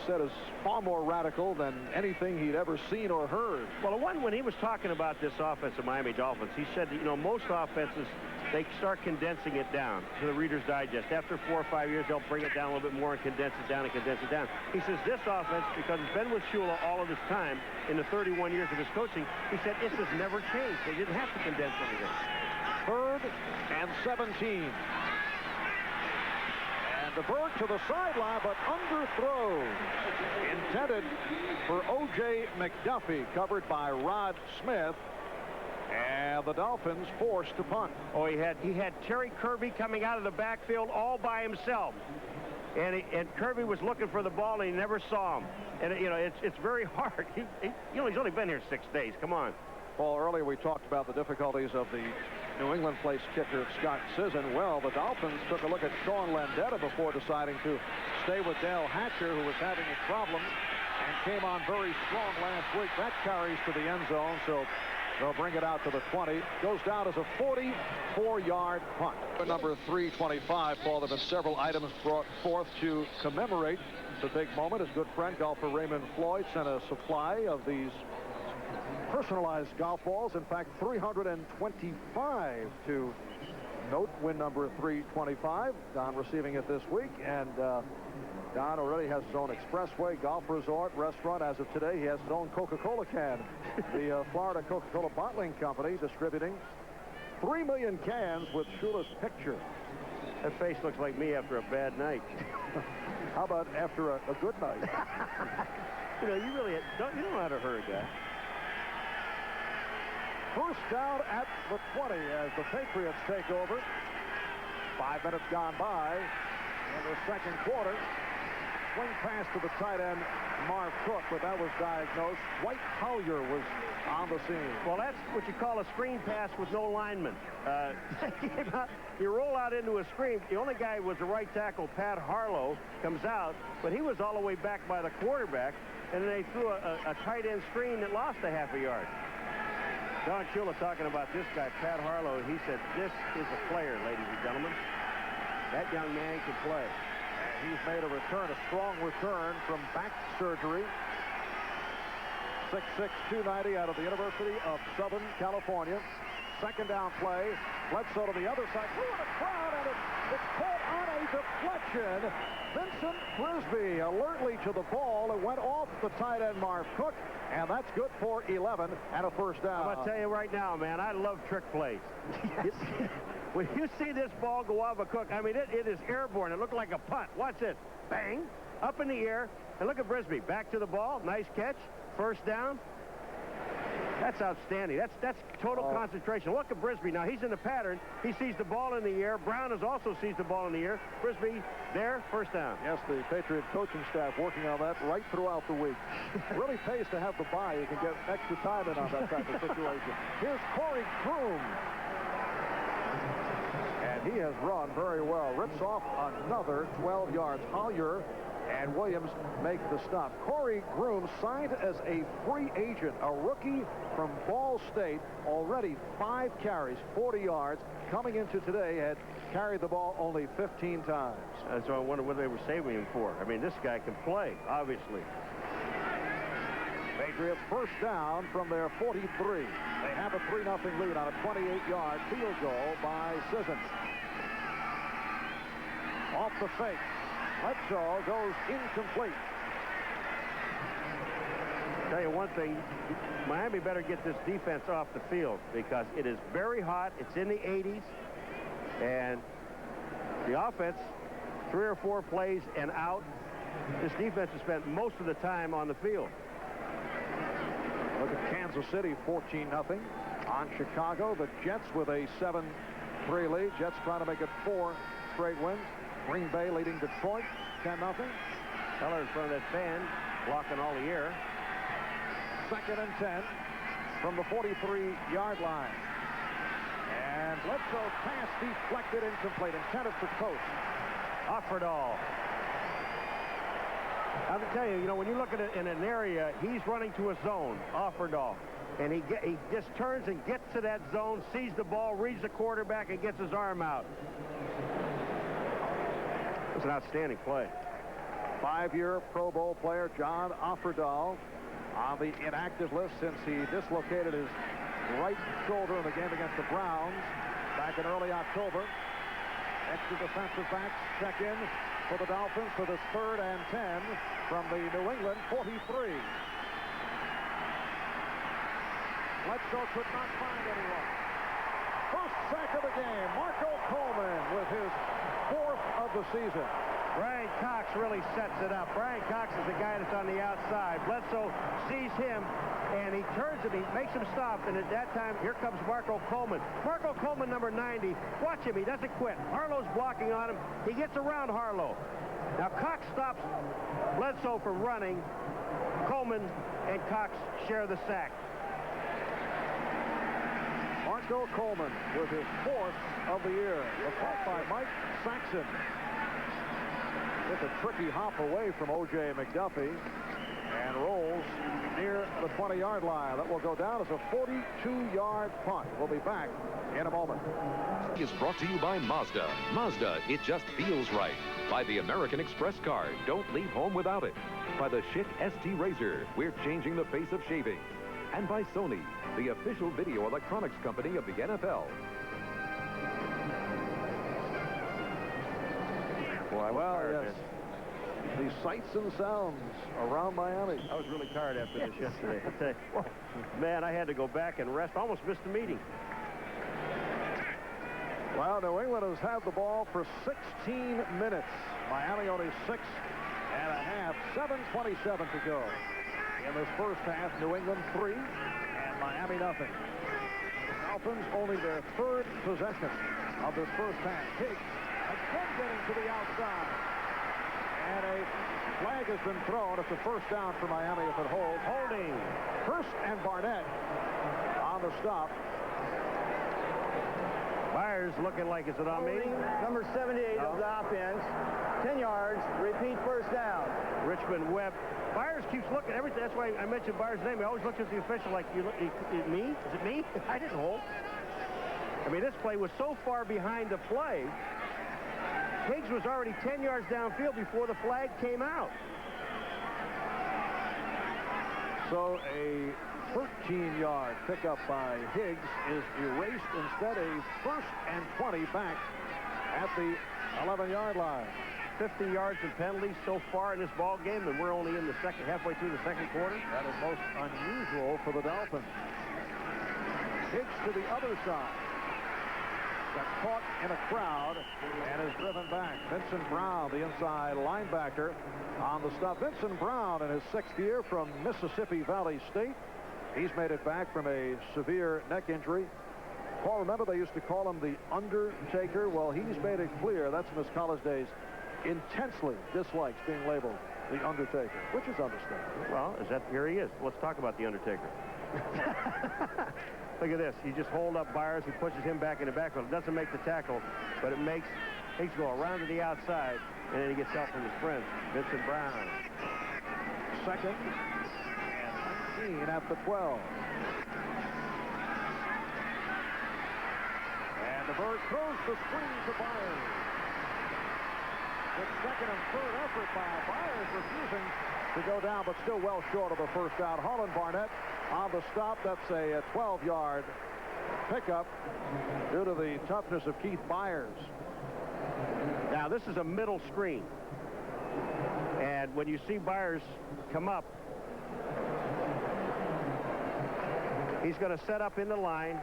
said is far more radical than anything he'd ever seen or heard. Well, the one when he was talking about this offense of Miami Dolphins, he said that, you know, most offenses, they start condensing it down to the Reader's Digest. After 4 or 5 years, they'll bring it down a little bit more and condense it down and condense it down. He says this offense, because it's been with Shula all of this time, in the 31 years of his coaching, he said it has never changed. They didn't have to condense anything. 3rd and 17. DeBerg to the sideline, but underthrown. Intended for O.J. McDuffie, covered by Rod Smith. And the Dolphins forced to punt. Oh, he had Terry Kirby coming out of the backfield all by himself. And Kirby was looking for the ball, and he never saw him. And, you know, it's very hard. You know, he's only been here 6 days. Come on. Paul, earlier we talked about the difficulties of the New England place kicker Scott Sisson. Well, the Dolphins took a look at Sean Landeta before deciding to stay with Dale Hatcher, who was having his problems, and came on very strong last week. That carries to the end zone, so they'll bring it out to the 20. Goes down as a 44-yard punt. Number 325, Paul. There have been several items brought forth to commemorate the big moment. His good friend, golfer Raymond Floyd, sent a supply of these personalized golf balls. In fact, 325 to note win number 325. Don receiving it this week, and Don already has his own expressway, golf resort, restaurant. As of today, he has his own Coca-Cola can. The Florida Coca-Cola Bottling Company distributing 3 million cans with Shula's picture. That face looks like me after a bad night. How about after a good night? You know, you don't know how to hurt a guy. First down at the 20 as the Patriots take over. 5 minutes gone by in the second quarter. Swing pass to the tight end, Marv Cook, but that was diagnosed. Dwight Collier was on the scene. Well, that's what you call a screen pass with no lineman. You roll out into a screen. The only guy was the right tackle, Pat Harlow, comes out, but he was all the way back by the quarterback, and then they threw a tight end screen that lost a half a yard. Don Shula talking about this guy, Pat Harlow. He said, this is a player, ladies and gentlemen. That young man can play. And he's made a return, a strong return from back surgery. 6'6", 290 out of the University of Southern California. Second down play. Bledsoe to the other side. Through in the crowd, and it's caught on a deflection. Vincent Frisbee alertly to the ball. It went off the tight end, Marv Cook, and that's good for 11 and a first down. I'm going to tell you right now, man, I love trick plays. When you see this ball go off a Cook, I mean, it is airborne. It looked like a punt. Watch this. Bang. Up in the air. And look at Frisbee. Back to the ball. Nice catch. First down. That's outstanding. That's total concentration. Look at Frisbee. Now, he's in the pattern. He sees the ball in the air. Brown has also sees the ball in the air. Frisbee there. First down. Yes, the Patriot coaching staff working on that right throughout the week. Really pays to have the bye. You can get extra time in on that type of situation. Here's Corey Groom. And he has run very well. Rips off another 12 yards. Collier and Williams make the stop. Corey Groom signed as a free agent, a rookie from Ball State. Already 5 carries, 40 yards. Coming into today, had carried the ball only 15 times. So I wonder what they were saving him for. I mean, this guy can play, obviously. Patriots first down from their 43. They have a 3-0 lead on a 28-yard field goal by Sissons. Off the fake. Bledsoe goes incomplete. Tell you one thing, Miami better get this defense off the field because it is very hot. It's in the 80s. And the offense, 3 or 4 plays and out. This defense has spent most of the time on the field. Look at Kansas City, 14-0 on Chicago. The Jets with a 7-3 lead. Jets trying to make it 4 straight wins. Green Bay leading Detroit 10-0. Teller in front of that fan, blocking all the air. 2nd and 10 from the 43-yard line. And Bledsoe pass deflected, incomplete, intended for Coast. Offerdahl. I have to tell you, when you look at it in an area, he's running to a zone, Offerdahl. And he just turns and gets to that zone, sees the ball, reads the quarterback, and gets his arm out. It's an outstanding play. 5-year Pro Bowl player John Offerdahl on the inactive list since he dislocated his right shoulder in the game against the Browns back in early October. Extra defensive backs check in for the Dolphins for this 3rd and 10 from the New England 43. Bledsoe could not find anyone. First sack of the game, Marco Coleman with his 4th of the season. Brian Cox really sets it up. Brian Cox is the guy that's on the outside. Bledsoe sees him, and he turns him. He makes him stop, and at that time, here comes Marco Coleman. Marco Coleman, number 90. Watch him. He doesn't quit. Harlow's blocking on him. He gets around Harlow. Now, Cox stops Bledsoe from running. Coleman and Cox share the sack. Marco Coleman with his 4th of the year. The punt by Mike Saxon. Gets a tricky hop away from O.J. McDuffie and rolls near the 20-yard line. That will go down as a 42-yard punt. We'll be back in a moment. Is brought to you by Mazda. Mazda, it just feels right. By the American Express card. Don't leave home without it. By the Schick ST Razor. We're changing the face of shaving. And by Sony, the official video electronics company of the NFL. Well, yes. The sights and sounds around Miami. I was really tired after this yesterday. I tell you, man, I had to go back and rest. I almost missed the meeting. Well, New England has had the ball for 16 minutes. Miami only 6 and a half. 7:27 to go. In this first half, New England 3 and Miami nothing. The Dolphins only their third possession of this first half. Higgs again getting to the outside. And a flag has been thrown. It's a first down for Miami if it holds. Holding Hurst and Barnett on the stop. Byers looking like, is it on me? Number 78 of the offense. 10 yards. Repeat first down. Richmond Webb. Byers keeps looking. Everything. That's why I mentioned Byers' name. He always looks at the official like, me? Is it me? I didn't hold. I mean, this play was so far behind the play. Higgs was already 10 yards downfield before the flag came out. So a 13-yard pickup by Higgs is erased. Instead, a 1st and 20 back at the 11-yard line. 50 yards of penalties so far in this ball game, and we're only in the halfway through the second quarter. That is most unusual for the Dolphins. Higgs to the other side. Got caught in a crowd and is driven back. Vincent Brown, the inside linebacker, on the stop. Vincent Brown in his 6th year from Mississippi Valley State. He's made it back from a severe neck injury. Paul, remember they used to call him the Undertaker? Well, he's made it clear, that's in his college days, intensely dislikes being labeled the Undertaker, which is understandable. Well, here he is. Let's talk about the Undertaker. Look at this. He just hold up Byers. He pushes him back in the backfield. It doesn't make the tackle, but it makes Higgs go around to the outside, and then he gets help from his friend, Vincent Brown. 2nd and 19 at the 12. And the Bird throws the screen to Byers. It's 2nd and 3rd effort by Byers, refusing to go down, but still well short of the first down. Holland Barnett on the stop. That's a 12-yard pickup due to the toughness of Keith Byers. Now, this is a middle screen. And when you see Byers come up, he's going to set up in the line.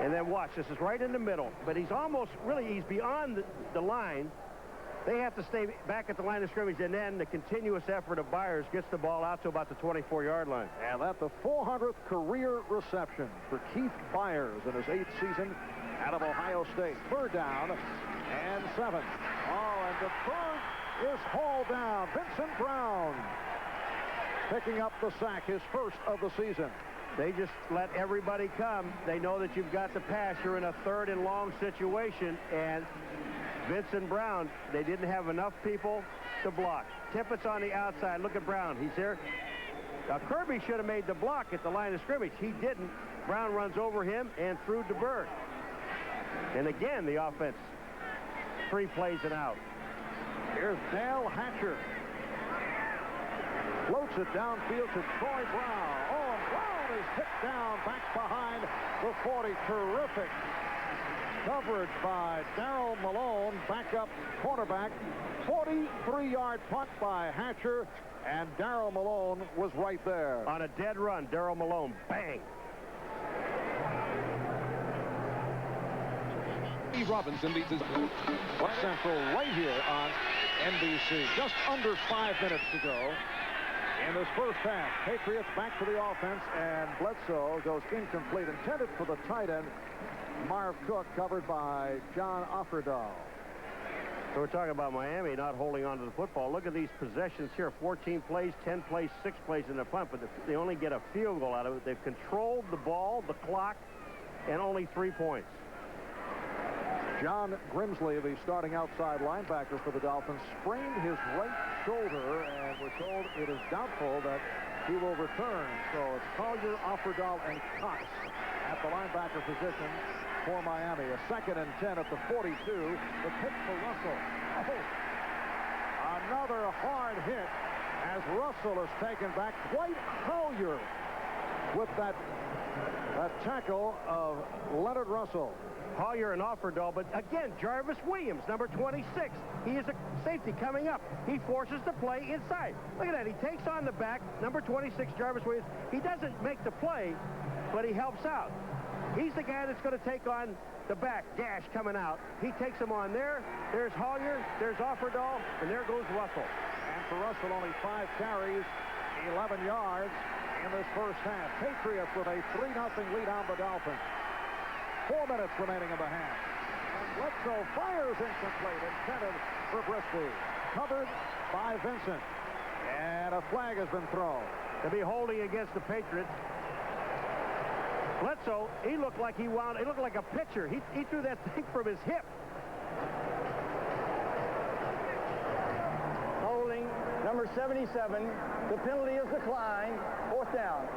And then watch. This is right in the middle. But he's almost, really, he's beyond the line. They have to stay back at the line of scrimmage, and then the continuous effort of Byers gets the ball out to about the 24-yard line. And that's the 400th career reception for Keith Byers in his 8th season out of Ohio State. 3rd down and 7. Oh, and the Bird is hauled down. Vincent Brown picking up the sack, his 1st of the season. They just let everybody come. They know that you've got the pass. You're in a 3rd and long situation, and Vincent Brown, they didn't have enough people to block. Tippett's on the outside. Look at Brown. He's there. Now, Kirby should have made the block at the line of scrimmage. He didn't. Brown runs over him and through to Bird. And again, the offense 3 plays and out. Here's Dale Hatcher. Floats it downfield to Troy Brown. Oh, and Brown is hit down back behind the 40. Terrific coverage by Darrell Malone, backup cornerback. 43-yard punt by Hatcher, and Darrell Malone was right there. On a dead run, Darrell Malone, bang. Steve Robinson leads his West Central right here on NBC. Just under 5 minutes to go in this first half. Patriots back to the offense, and Bledsoe goes incomplete, intended for the tight end, Marv Cook, covered by John Offerdahl. So we're talking about Miami not holding on to the football. Look at these possessions here. 14 plays, 10 plays, 6 plays in the punt, but they only get a field goal out of it. They've controlled the ball, the clock, and only 3 points. John Grimsley, the starting outside linebacker for the Dolphins, sprained his right shoulder, and we're told it is doubtful that he will return. So it's Collier, Offerdahl, and Cox at the linebacker position for Miami. A 2nd and 10 at the 42. The pitch for Russell. Oh, another hard hit as Russell is taken back. Dwight Collier with that tackle of Leonard Russell. Collier and Offerdahl, but again, Jarvis Williams, number 26. He is a safety coming up. He forces the play inside. Look at that. He takes on the back, number 26, Jarvis Williams. He doesn't make the play, but he helps out. He's the guy that's going to take on the back, Dash coming out. He takes him on there. There's Collier, there's Offerdahl, and there goes Russell. And for Russell, only 5 carries, 11 yards in this first half. Patriots with a 3-0 lead on the Dolphins. 4 minutes remaining in the half. And Bledsoe fires incomplete, intended for Brisby. Covered by Vincent. And a flag has been thrown. To be holding against the Patriots. Bledsoe, he looked like he looked like a pitcher. He threw that thing from his hip. Holding, number 77. The penalty is declined. 4th down.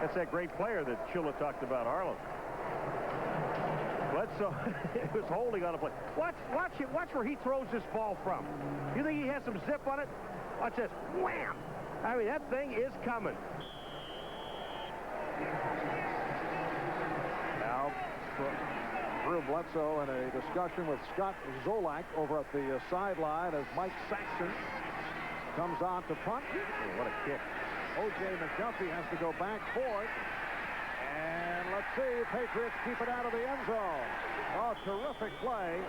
That's that great player that Chula talked about, Harlan. Bledsoe was holding on a play. Watch where he throws this ball from. You think he has some zip on it? Watch this. Wham! I mean, that thing is coming. Now, Drew Bledsoe in a discussion with Scott Zolak over at the sideline as Mike Saxon comes on to punt. Oh, what a kick. O.J. McDuffie has to go back for it. And let's see, Patriots keep it out of the end zone. Oh, terrific play.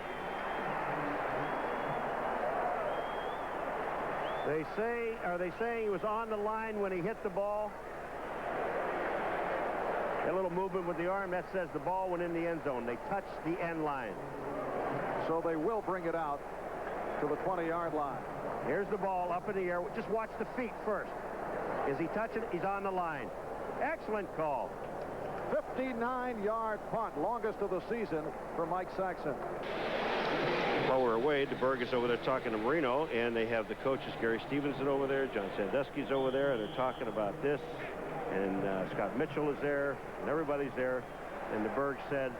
Are they saying he was on the line when he hit the ball? A little movement with the arm, that says the ball went in the end zone. They touched the end line. So they will bring it out to the 20-yard line. Here's the ball up in the air. Just watch the feet first. Is he touching it? He's on the line. Excellent call. 59-yard punt, longest of the season for Mike Saxon. While we're away, DeBerg is over there talking to Marino, and they have the coaches, Gary Stevenson over there, John Sandusky's over there, and they're talking about this, and Scott Mitchell is there, and everybody's there, and DeBerg said,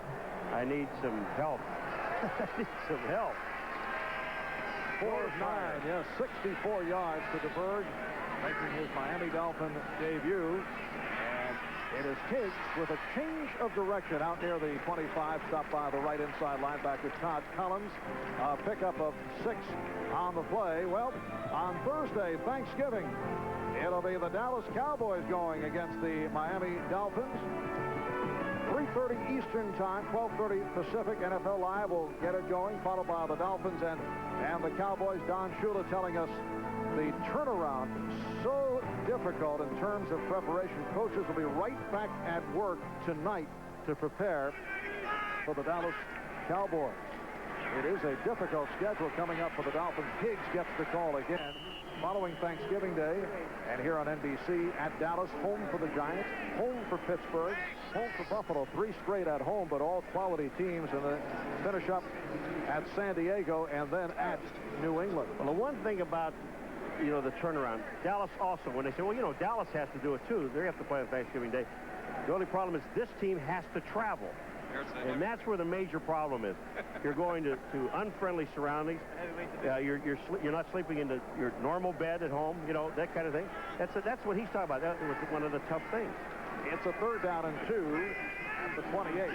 I need some help. I need some help. 4 of 9, yes, 64 yards to DeBerg, making his Miami Dolphin debut. It is Higgs with a change of direction out near the 25, stopped by the right inside linebacker Todd Collins. Pickup of 6 on the play. Well, on Thursday, Thanksgiving, it'll be the Dallas Cowboys going against the Miami Dolphins. 3:30 Eastern time, 12:30 Pacific. NFL Live will get it going, followed by the Dolphins and the Cowboys. Don Shula telling us the turnaround so difficult in terms of preparation. Coaches will be right back at work tonight to prepare for the Dallas Cowboys. It is a difficult schedule coming up for the Dolphins. Higgs gets the call again following Thanksgiving Day, and here on NBC at Dallas, home for the Giants, home for Pittsburgh, home for Buffalo. 3 straight at home, but all quality teams, and then finish up at San Diego and then at New England. Well, the one thing about the turnaround, Dallas also, when they say, well, Dallas has to do it too. They have to play on Thanksgiving Day. The only problem is this team has to travel. And that's where the major problem is. You're going to unfriendly surroundings. You're not sleeping in your normal bed at home, that kind of thing. That's what he's talking about. That was one of the tough things. It's a 3rd down and 2 at the 28.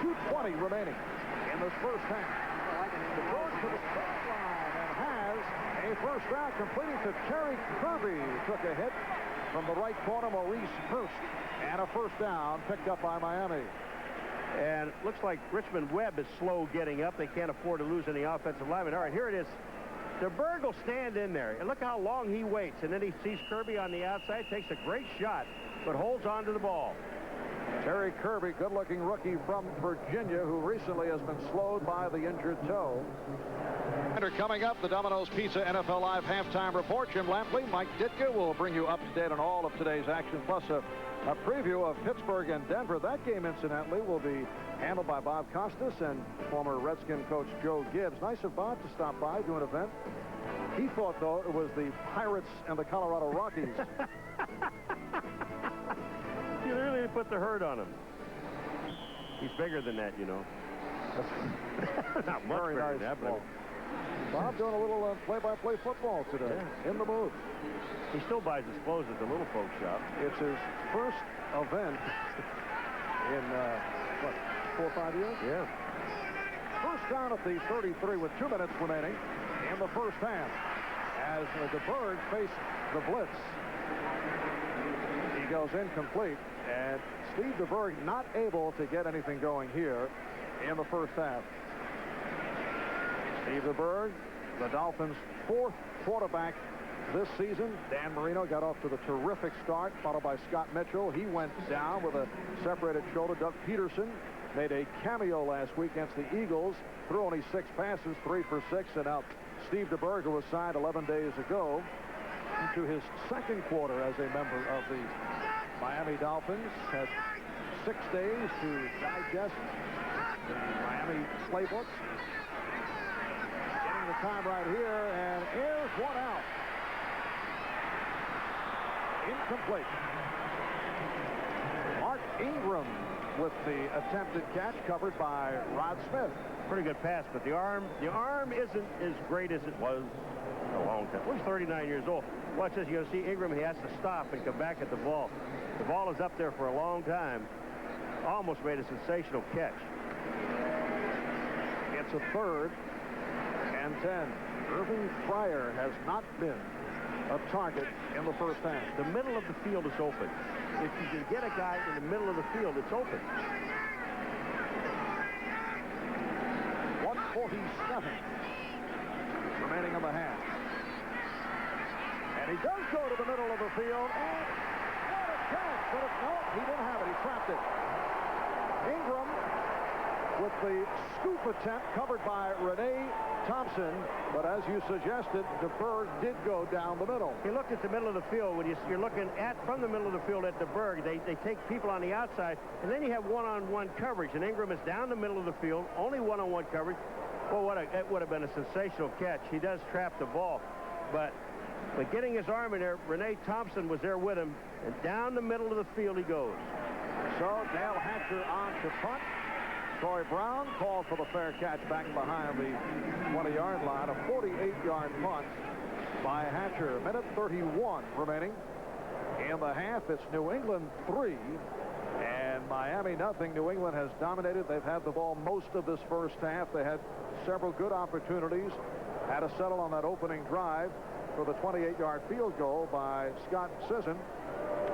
2:20 remaining in this first half. The Birds to the sideline and has a first down completing to Terry Kirby. Took a hit from the right corner, Maurice Hurst, and a first down picked up by Miami. And it looks like Richmond Webb is slow getting up. They can't afford to lose any offensive linemen. All right, here it is. DeBerg will stand in there, and look how long he waits. And then he sees Kirby on the outside, takes a great shot, but holds on to the ball. Terry Kirby, good-looking rookie from Virginia, who recently has been slowed by the injured toe. And coming up, the Domino's Pizza NFL Live halftime report. Jim Lampley, Mike Ditka will bring you up to date on all of today's action, plus a preview of Pittsburgh and Denver. That game, incidentally, will be handled by Bob Costas and former Redskin coach Joe Gibbs. Nice of Bob to stop by, do an event. He thought, though, it was the Pirates and the Colorado Rockies. You really put the hurt on him. He's bigger than that, Not much Very nice that, ball. Bob doing a little play-by-play football today. Yeah. In the booth. He still buys his clothes at the little folks shop. It's his first event in, 4 or 5 years? Yeah. First down at the 33 with 2 minutes remaining in the first half as the Birds face the blitz. He goes incomplete, and Steve DeBerg not able to get anything going here in the first half. Steve DeBerg, the Dolphins' 4th quarterback this season. Dan Marino got off to the terrific start, followed by Scott Mitchell. He went down with a separated shoulder. Doug Peterson made a cameo last week against the Eagles, threw only 6 passes, 3 for 6, and now Steve DeBerg, who was signed 11 days ago, into his second quarter as a member of the Miami Dolphins, had 6 days to digest the Miami playbook. Getting the time right here, and here's one out. Incomplete. Mark Ingram with the attempted catch, covered by Rod Smith. Pretty good pass, but the arm isn't as great as it was a long time. Well, he's 39 years old. Watch this. You'll see Ingram. He has to stop and come back at the ball. The ball is up there for a long time. Almost made a sensational catch. It's a 3rd and 10. Irving Fryer has not been a target in the first half. The middle of the field is open. If you can get a guy in the middle of the field, it's open. 1:47 remaining in the half. And he does go to the middle of the field, and what a catch! But no, he didn't have it. He trapped it. Ingram with the scoop attempt, covered by Renee Thompson, but as you suggested, DeBerg did go down the middle. He looked at the middle of the field. When you're looking at from the middle of the field at DeBerg, they take people on the outside, and then you have one-on-one coverage, and Ingram is down the middle of the field, only one-on-one coverage. Well, it would have been a sensational catch. He does trap the ball, but getting his arm in there, Renee Thompson was there with him, and down the middle of the field he goes. So Dale Hatcher on to punt. Troy Brown called for the fair catch back behind the 20-yard line. A 48-yard punt by Hatcher. Minute 31 remaining in the half. It's New England 3 and Miami nothing. New England has dominated. They've had the ball most of this first half. They had several good opportunities. Had to settle on that opening drive for the 28-yard field goal by Scott Sisson,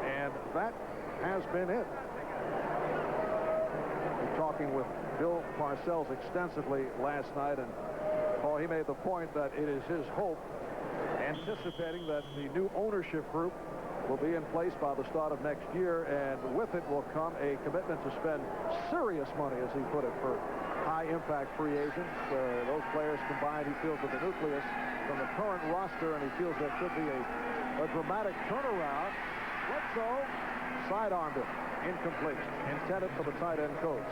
and that has been it. Talking with Bill Parcells extensively last night, and Paul, he made the point that it is his hope, anticipating that the new ownership group will be in place by the start of next year, and with it will come a commitment to spend serious money, as he put it, for high-impact free agents. Those players combined, he feels, with the nucleus from the current roster, and he feels there could be a dramatic turnaround. Bledsoe sidearmed it. Incomplete. Intended for the tight end coach.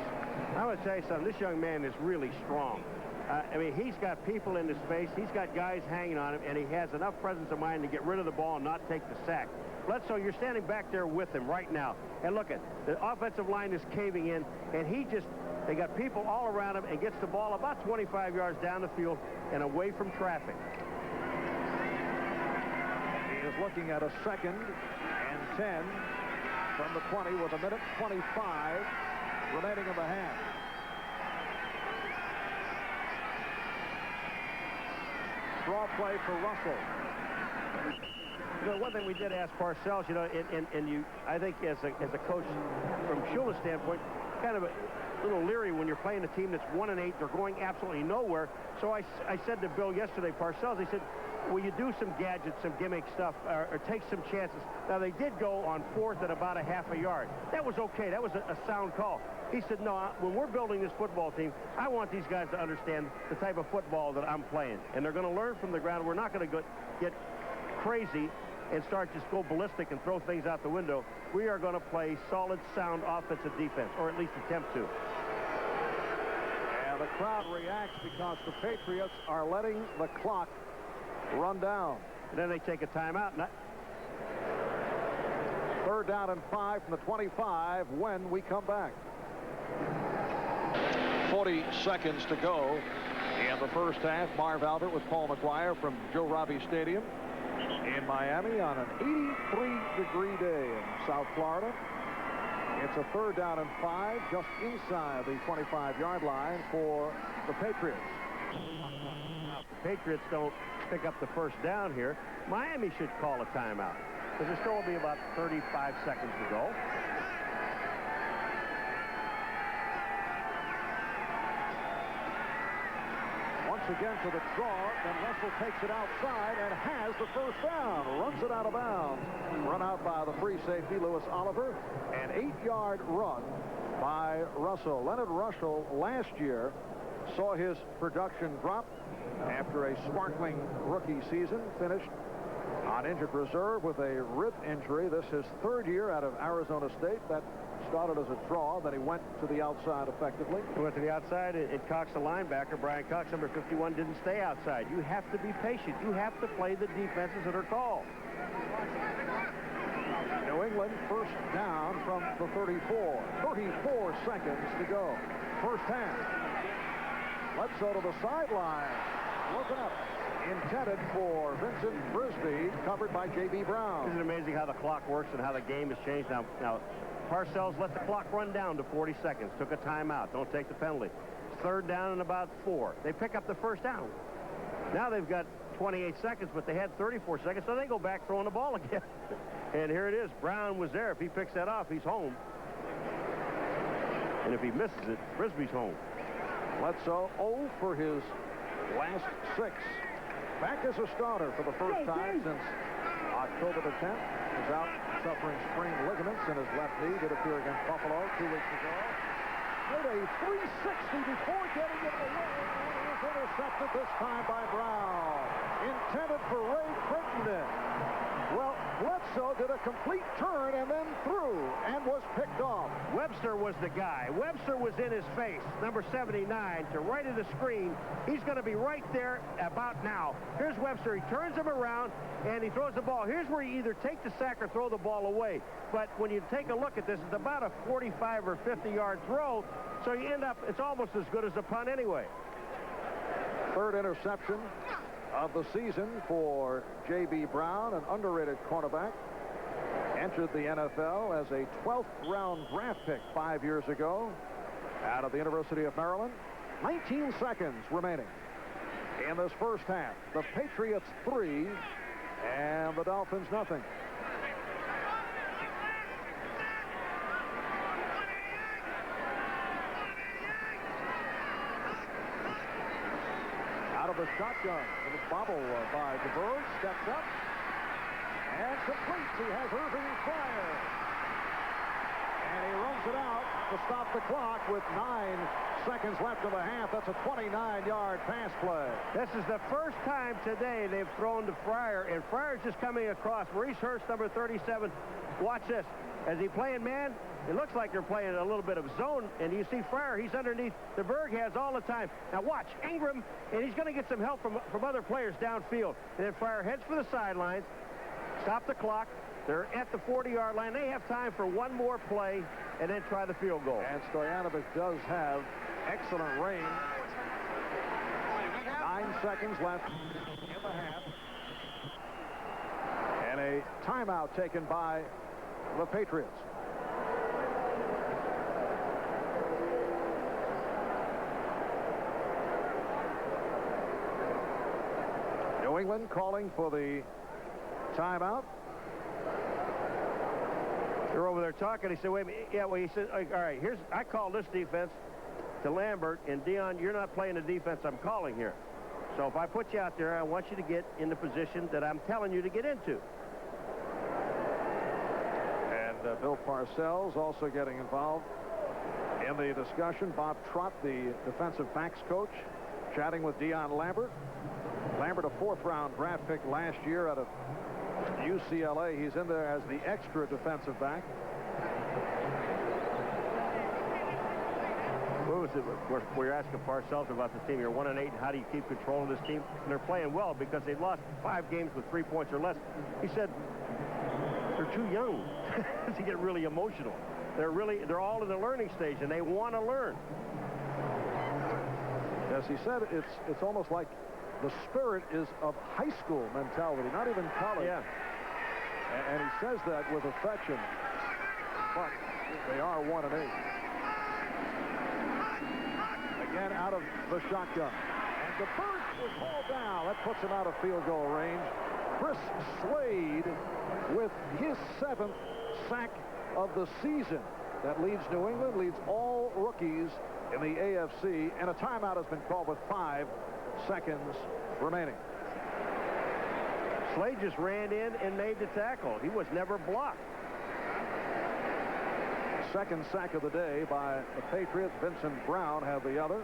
I would say something. This young man is really strong. I mean, he's got people in his face. He's got guys hanging on him, and he has enough presence of mind to get rid of the ball and not take the sack. Bledsoe, you're standing back there with him right now. And look at the offensive line is caving in, and they got people all around him, and gets the ball about 25 yards down the field and away from traffic. He is looking at a 2nd and 10 from the 20 with a minute 25 remaining in the half. Draw play for Russell. You know, one thing we did ask Parcells, you know, and I think as a coach from Shula's standpoint, kind of a little leery when you're playing a team that's 1-8. They're going absolutely nowhere. So I said to Bill yesterday, Parcells, I said, will you do some gadgets, some gimmick stuff, or take some chances? Now, they did go on 4th at about a half a yard. That was okay. That was a sound call. He said, no, when we're building this football team, I want these guys to understand the type of football that I'm playing. And they're going to learn from the ground. We're not going to get crazy and start just go ballistic and throw things out the window. We are going to play solid, sound offensive defense, or at least attempt to. And the crowd reacts because the Patriots are letting the clock run down. And then they take a timeout. 3rd down and 5 from the 25 when we come back. 40 seconds to go in the first half. Marv Albert with Paul McGuire from Joe Robbie Stadium in Miami on an 83-degree day in South Florida. It's a 3rd down and 5 just inside the 25-yard line for the Patriots. The Patriots don't pick up the first down here. Miami should call a timeout, because there still will be about 35 seconds to go. Once again to the draw. Then Russell takes it outside and has the first down. Runs it out of bounds. Run out by the free safety, Lewis Oliver. An 8-yard run by Russell. Leonard Russell last year saw his production drop after a sparkling rookie season. Finished on injured reserve with a rib injury. This is his 3rd year out of Arizona State. That started as a draw, then he went to the outside effectively. He went to the outside. It Cox, the linebacker, Brian Cox, number 51, didn't stay outside. You have to be patient. You have to play the defenses that are called. New England first down from the 34. 34 seconds to go. First half. Bledsoe to the sideline. Looking up. Intended for Vincent Brisby, covered by J.B. Brown. Isn't it amazing how the clock works and how the game has changed? Now Parcells let the clock run down to 40 seconds. Took a timeout. Don't take the penalty. 3rd down and about 4. They pick up the first down. Now they've got 28 seconds, but they had 34 seconds, so they go back throwing the ball again. And here it is. Brown was there. If he picks that off, he's home. And if he misses it, Brisby's home. Bledsoe 0 for his last 6. Back as a starter for the first time since October the 10th. He's out suffering sprained ligaments in his left knee. Did appear against Buffalo 2 weeks ago. Made a 360 before getting it away. And it was intercepted this time by Brown. Intended for Ray Crittenden. Well, Bledsoe did a complete turn and then threw and was picked off. Webster was the guy. Webster was in his face, number 79, to right of the screen. He's going to be right there about now. Here's Webster. He turns him around, and he throws the ball. Here's where you either take the sack or throw the ball away. But when you take a look at this, it's about a 45 or 50-yard throw, so you end up, it's almost as good as a punt anyway. 3rd interception of the season for J.B. Brown, an underrated cornerback. Entered the NFL as a 12th round draft pick 5 years ago out of the University of Maryland. 19 seconds remaining in this first half. The Patriots 3 and the Dolphins nothing. Out of the shotgun, with a bobble by DeBerg, steps up and completes. He has Irving Fryar, and he runs it out to stop the clock with 9 seconds left in the half. That's a 29-yard pass play. This is the first time today they've thrown to Fryar, and Fryar's just coming across. Maurice Hurst, number 37. Watch this. As he playing man, it looks like they're playing a little bit of zone, and you see Fryar, he's underneath. DeBerg has all the time. Now watch, Ingram, and he's going to get some help from other players downfield. And then Fryar heads for the sidelines, stop the clock. They're at the 40-yard line. They have time for one more play and then try the field goal. And Stojanovic does have excellent range. 9 seconds left in the half. And a timeout taken by the Patriots. New England calling for the timeout. They're over there talking. He said, wait a minute. Yeah, well, he said, all right, I call this defense to Lambert, and Dion, you're not playing the defense I'm calling here. So if I put you out there, I want you to get in the position that I'm telling you to get into. And Bill Parcells also getting involved in the discussion. Bob Trott, the defensive backs coach, chatting with Dion Lambert. Lambert, a 4th-round draft pick last year out of UCLA. He's in there as the extra defensive back. What was it? We're asking Parcells about this team. You're 1-8, and how do you keep control of this team? And they're playing well because they've lost 5 games with 3 points or less. He said they're too young to get really emotional. They're all in the learning stage, and they want to learn. As he said, it's almost like the spirit is of high school mentality, not even college. Yeah. And he says that with affection. But they are 1-8. Again, out of the shotgun. And the first is hauled down. That puts him out of field goal range. Chris Slade with his 7th sack of the season. That leads New England, leads all rookies in the AFC. And a timeout has been called with 5 seconds remaining. Slade just ran in and made the tackle. He was never blocked. Second sack of the day by the Patriots. Vincent Brown had the other.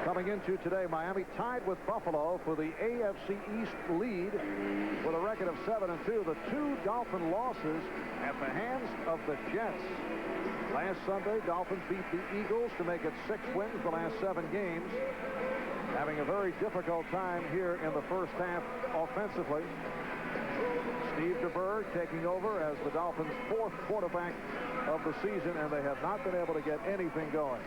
Coming into today, Miami tied with Buffalo for the AFC East lead with a record of 7-2. The two Dolphin losses at the hands of the Jets. Last Sunday, Dolphins beat the Eagles to make it 6 wins the last 7 games. Having a very difficult time here in the first half offensively. Steve DeBerg taking over as the Dolphins' 4th quarterback of the season, and they have not been able to get anything going.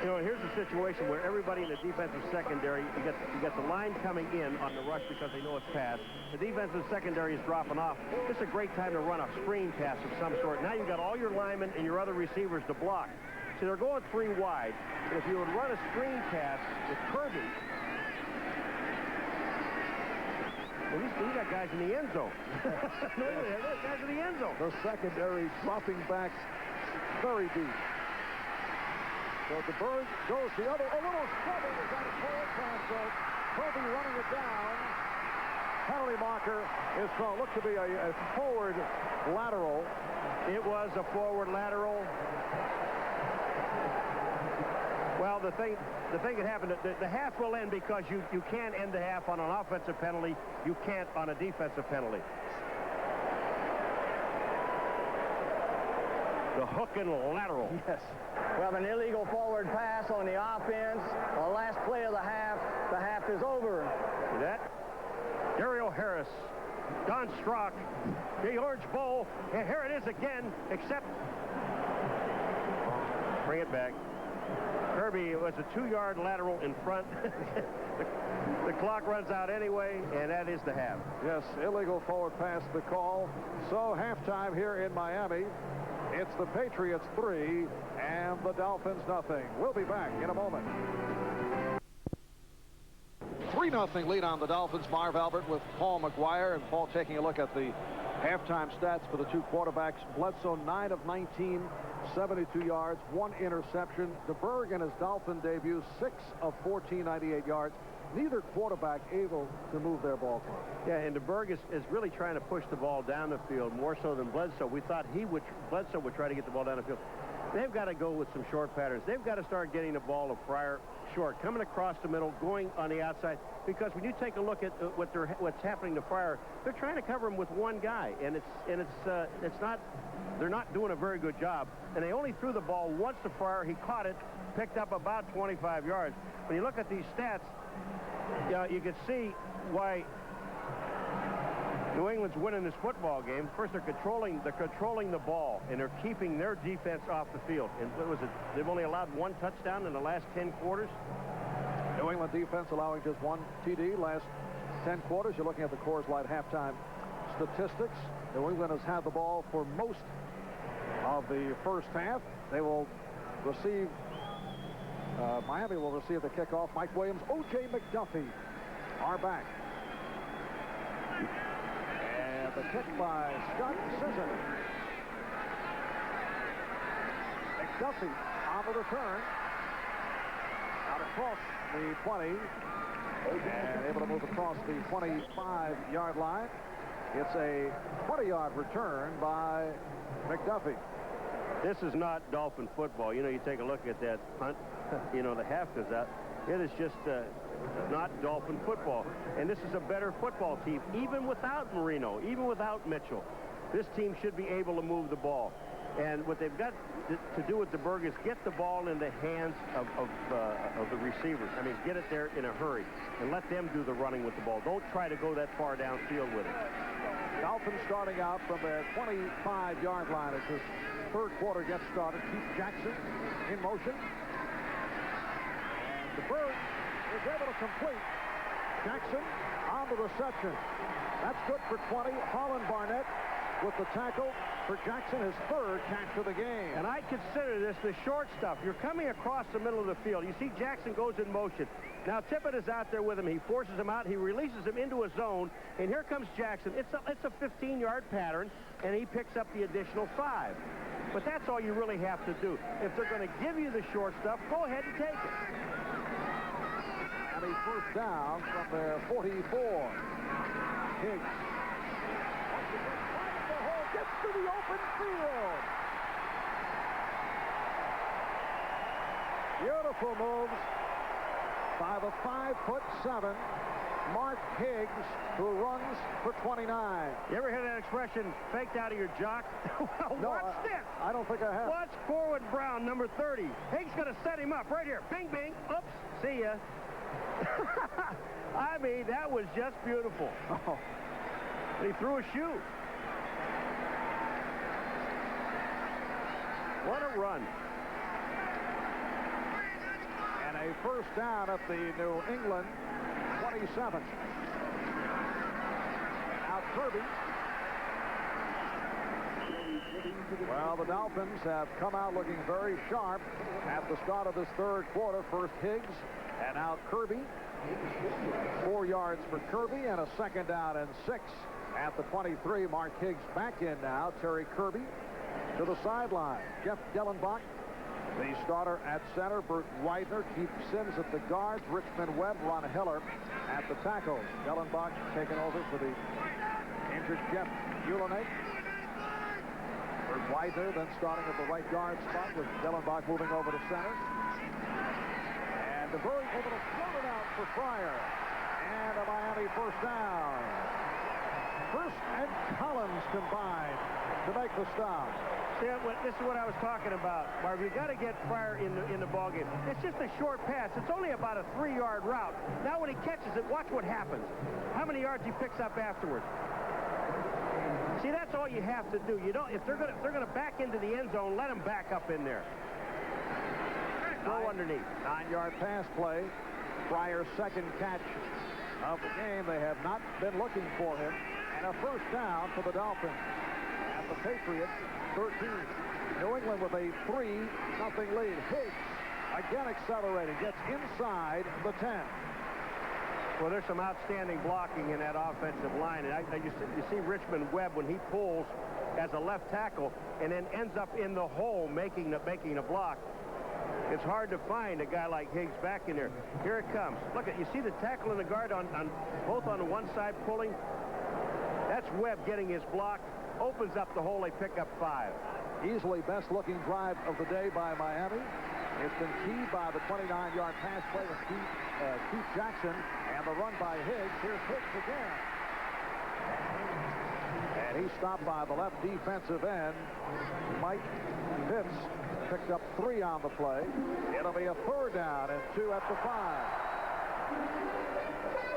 You know, here's a situation where everybody in the defensive secondary, you got the line coming in on the rush because they know it's pass. The defensive secondary is dropping off. This is a great time to run a screen pass of some sort. Now you've got all your linemen and your other receivers to block. So they're going 3 wide. And if you would run a screen pass with Kirby, well, he's got guys in the end zone. Guys in the end zone. The secondary dropping back very deep. So DeBerg goes the other. A little trouble is on a forward transfer. Kirby running it down. Penalty marker is called. Looked to be a forward lateral. It was a forward lateral. Well, the thing that happened, the half will end because you can't end the half on an offensive penalty. You can't on a defensive penalty. The hook and lateral. Yes. We have an illegal forward pass on the offense. The last play of the half is over. See that? Dario Harris, Don Strock, the Orange Bowl, and here it is again, except bring it back. Kirby, it was a 2-yard lateral in front. The clock runs out anyway, and that is the half. Yes, illegal forward pass the call. So halftime here in Miami. It's the Patriots 3 and the Dolphins nothing. We'll be back in a moment. 3-0 lead on the Dolphins. Marv Albert with Paul McGuire, and Paul taking a look at the halftime stats for the two quarterbacks. Bledsoe 9 of 19, 72 yards, 1 interception. DeBerg in his Dolphin debut 6 of 14, 98 yards. Neither quarterback able to move their ball club. Yeah, and DeBerg is really trying to push the ball down the field more so than Bledsoe. We thought Bledsoe would try to get the ball down the field. They've got to go with some short patterns. They've got to start getting the ball to Fryer short, coming across the middle, going on the outside. Because when you take a look at what's happening to Fryer, they're trying to cover him with one guy, and they're not doing a very good job. And they only threw the ball once to Fryer. He caught it, picked up about 25 yards. When you look at these stats, you can see why New England's winning this football game. First, they're controlling the ball, and they're keeping their defense off the field. And what was it? They've only allowed 1 touchdown in the last 10 quarters. New England defense allowing just 1 TD last 10 quarters. You're looking at the Coors Light halftime statistics. New England has had the ball for most of the first half. They will receive. Miami will receive the kickoff. Mike Williams, O.J. McDuffie are back. And the kick by Scott Sisson. McDuffie on the return. Out across the 20. And able to move across the 25-yard line. It's a 20-yard return by McDuffie. This is not Dolphin football. You know, you take a look at that punt. You know, the half goes out. It is just not Dolphin football. And this is a better football team, even without Marino, even without Mitchell. This team should be able to move the ball. And what they've got to do with DeBerg is get the ball in the hands of the receivers. I mean, get it there in a hurry and let them do the running with the ball. Don't try to go that far downfield with it. Dolphins starting out from their 25-yard line as this third quarter gets started. Keith Jackson in motion. And DeBerg is able to complete. Jackson on the reception. That's good for 20. Holland Barnett with the tackle for Jackson, his third catch of the game. And I consider this the short stuff. You're coming across the middle of the field. You see Jackson goes in motion. Now Tippett is out there with him. He forces him out. He releases him into a zone. And here comes Jackson. It's a 15-yard pattern, and he picks up the additional 5. But that's all you really have to do. If they're going to give you the short stuff, go ahead and take it. a first down from their 44. Higgs. The hole gets to the open field. Beautiful moves by the 5'7" Mark Higgs, who runs for 29. You ever hear that expression, faked out of your jock? Well, No, watch this. I don't think I have. Watch forward Brown, number 30. Higgs going to set him up right here. Bing, bing. Oops. See ya. I mean, that was just beautiful. Oh. He threw a shoe. What a run. And a first down at the New England 27. Now Kirby. Well, the Dolphins have come out looking very sharp at the start of this third quarter. First Higgs, and now Kirby. 4 yards for Kirby, and a second down and 6 at the 23. Mark Higgs back in now. Terry Kirby to the sideline. Jeff Dellenbach, the starter at center. Bert Widener, Keith Sims at the guards. Richmond Webb, Ron Heller at the tackles. Dellenbach taking over for the injured Jeff Ulenek. Bert Widener then starting at the right guard spot with Dellenbach moving over to center. And DeBurry able to float it out for Fryer. And a Miami first down. Hurst and Collins combined to make the stop. See, this is what I was talking about, Marv. You got to get Fryer in the ballgame. It's just a short pass. It's only about a 3-yard route. Now when he catches it, watch what happens. How many yards he picks up afterwards. See, that's all you have to do. You don't. If they're gonna back into the end zone, let them back up in there. Go underneath. 9-yard pass play. Fryer's second catch of the game. They have not been looking for him. And a first down for the Dolphins at the Patriots 13. New England with a 3-0 lead. Higgs again accelerating. Gets inside the 10. Well, there's some outstanding blocking in that offensive line. And you see Richmond Webb when he pulls as a left tackle and then ends up in the hole making a block. It's hard to find a guy like Higgs back in there. Here it comes. Look at, you see the tackle and the guard on both on the one side pulling. That's Webb getting his block. Opens up the hole. They pick up 5. Easily best looking drive of the day by Miami. It's been keyed by the 29-yard pass play with Keith Jackson and the run by Higgs. Here's Higgs again. And he's stopped by the left defensive end. Mike Pitts picked up 3 on the play. It'll be a 3rd down and 2 at the 5.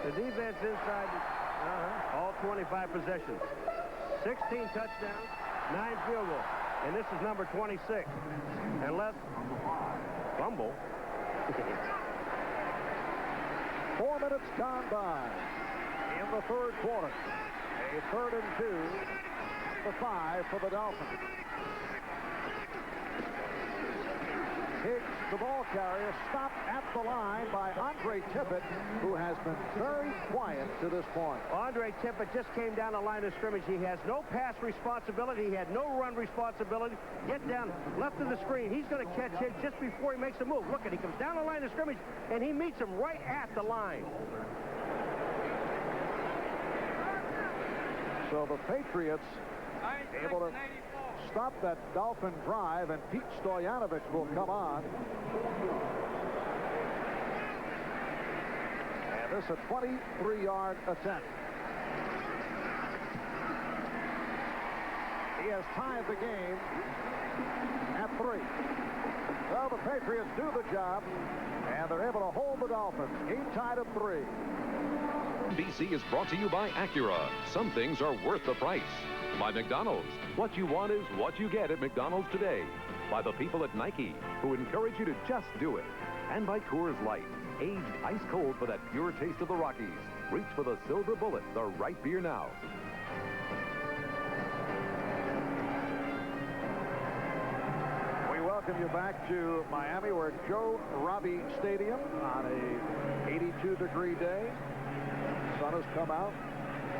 The defense inside all 25 possessions. 16 touchdowns, 9 field goals. And this is number 26. And left fumble. 4 minutes gone by in the third quarter. A 3rd and 2, the 5 for the Dolphins. Higgs, the ball carrier, stopped at the line by Andre Tippett, who has been very quiet to this point. Andre Tippett just came down the line of scrimmage. He has no pass responsibility. He had no run responsibility. Get down left of the screen. He's going to catch Higgs just before he makes a move. Look at, he comes down the line of scrimmage, and he meets him right at the line. So the Patriots able to stop that Dolphin drive, and Pete Stoyanovich will come on. And this is a 23-yard attempt. He has tied the game at 3. Well, the Patriots do the job, and they're able to hold the Dolphins. Game tied at 3. NBC is brought to you by Acura. Some things are worth the price. By McDonald's. What you want is what you get at McDonald's today. By the people at Nike, who encourage you to just do it. And by Coors Light, aged ice cold for that pure taste of the Rockies. Reach for the silver bullet, the right beer now. We welcome you back to Miami. We're at Joe Robbie Stadium on a 82-degree day. Sun has come out.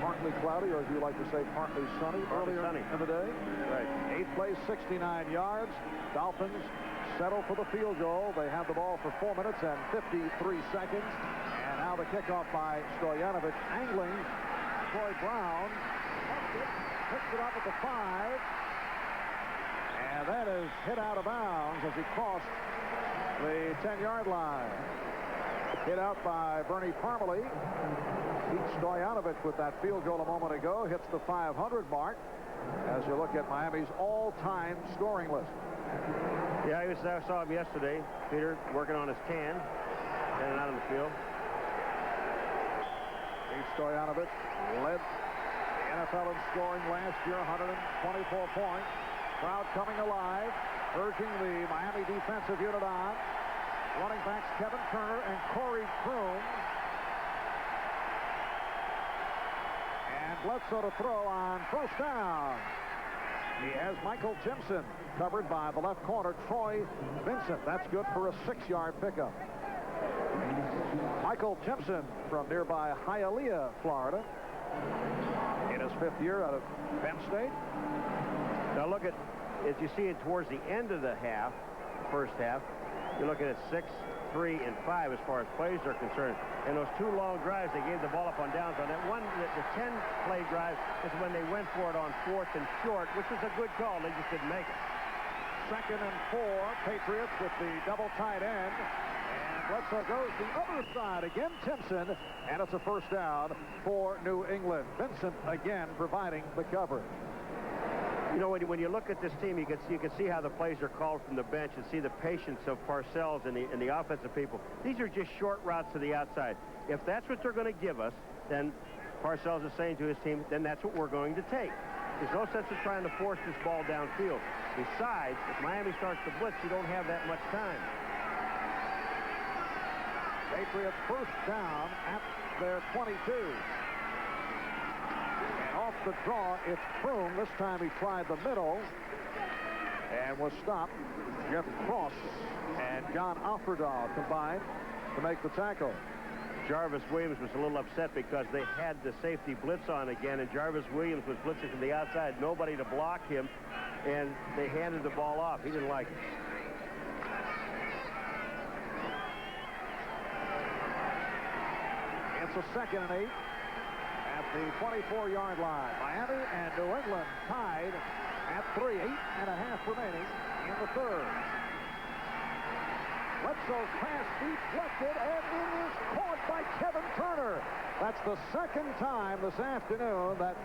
Partly cloudy, or as you like to say, partly sunny earlier in the day. Right. 8th place, 69 yards. Dolphins settle for the field goal. They have the ball for 4 minutes and 53 seconds. And the kickoff by Stoyanovich. Angling. Troy Brown picks it up at the 5. And that is hit out of bounds as he crossed the 10-yard line. Hit out by Bernie Parmalee. Pete Stoyanovich with that field goal a moment ago hits the 500 mark as you look at Miami's all-time scoring list. Yeah, I saw him yesterday, Peter, working on his can, standing out on the field. Pete Stoyanovich led the NFL in scoring last year, 124 points. Crowd coming alive, urging the Miami defensive unit on. Running backs Kevin Turner and Corey Kroom. And Bledsoe to throw on first down. He has Michael Timpson covered by the left corner, Troy Vincent. That's good for a 6-yard pickup. Michael Timpson from nearby Hialeah, Florida, in his 5th year out of Penn State. Now look at, as you see it towards the end of the half, first half, you're looking at 6, 3, and 5 as far as plays are concerned. And those 2 long drives, they gave the ball up on downs. On that one, the 10-play drive is when they went for it on 4th and short, which was a good call. They just didn't make it. 2nd and 4, Patriots with the double tight end. And Bledsoe goes the other side. Again, Timpson. And it's a first down for New England. Vincent again providing the cover. You know, when you look at this team, you can see how the plays are called from the bench and see the patience of Parcells and the offensive people. These are just short routes to the outside. If that's what they're going to give us, then Parcells is saying to his team, then that's what we're going to take. There's no sense of trying to force this ball downfield. Besides, if Miami starts to blitz, you don't have that much time. Patriots first down at their 22. Off the draw, it's Kroom. This time he tried the middle and was stopped. Jeff Cross and John Offerdahl combined to make the tackle. Jarvis Williams was a little upset because they had the safety blitz on again, and Jarvis Williams was blitzing from the outside. Nobody to block him, and they handed the ball off. He didn't like it. It's a 2nd and 8. At the 24-yard line. Miami and New England tied at 3. 8.5 remaining in the 3rd. Bledsoe's pass deflected, and it is caught by Kevin Turner. That's the 2nd time this afternoon that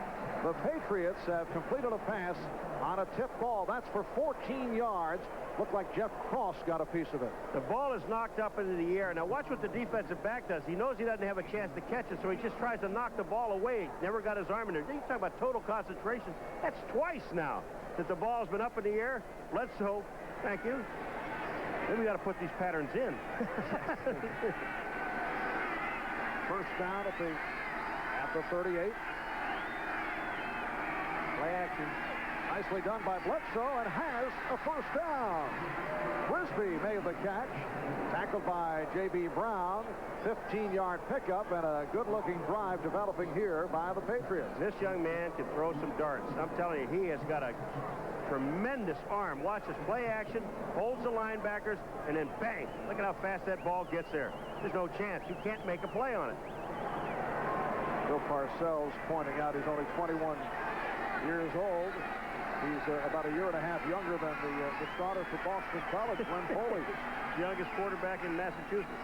the Patriots have completed a pass on a tip ball. That's for 14 yards. Looked like Jeff Cross got a piece of it. The ball is knocked up into the air. Now watch what the defensive back does. He knows he doesn't have a chance to catch it, so he just tries to knock the ball away. Never got his arm in there. You talk about total concentration. That's twice now that the ball's been up in the air. Bledsoe, thank you. Maybe we got to put these patterns in. First down at the 38. Play action. Nicely done by Bledsoe, and has a first down. Frisbee made the catch. Tackled by J.B. Brown. 15-yard pickup and a good-looking drive developing here by the Patriots. This young man can throw some darts. I'm telling you, he has got a tremendous arm. Watch this play action, holds the linebackers, and then bang. Look at how fast that ball gets there. There's no chance. You can't make a play on it. Bill Parcells pointing out he's only 21 years old. He's about a year and a half younger than the starter for Boston College, Glenn Foley. Youngest quarterback in Massachusetts.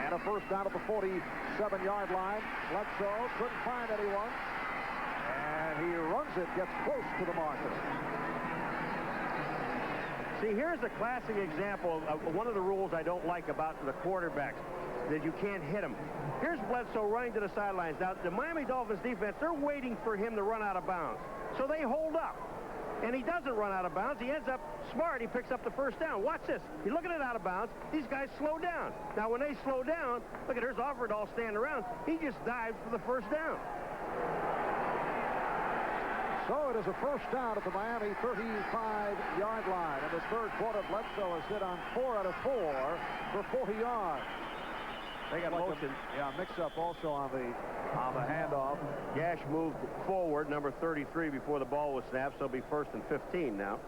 And a first down at the 47-yard line. Bledsoe couldn't find anyone. And he runs it, gets close to the marker. See, here's a classic example of one of the rules I don't like about the quarterbacks, that you can't hit them. Here's Bledsoe running to the sidelines. Now, the Miami Dolphins defense, they're waiting for him to run out of bounds. So they hold up. And he doesn't run out of bounds. He ends up smart. He picks up the first down. Watch this. He's looking at out of bounds. These guys slow down. Now, when they slow down, look at, there's Offerdahl standing around. He just dives for the first down. So it is a first down at the Miami 35-yard line. In this 3rd quarter, Bledsoe has hit on 4 out of 4 for 40 yards. They got motion. Mix-up also on the handoff. Gash moved forward, number 33, before the ball was snapped, so it'll be 1st and 15 now.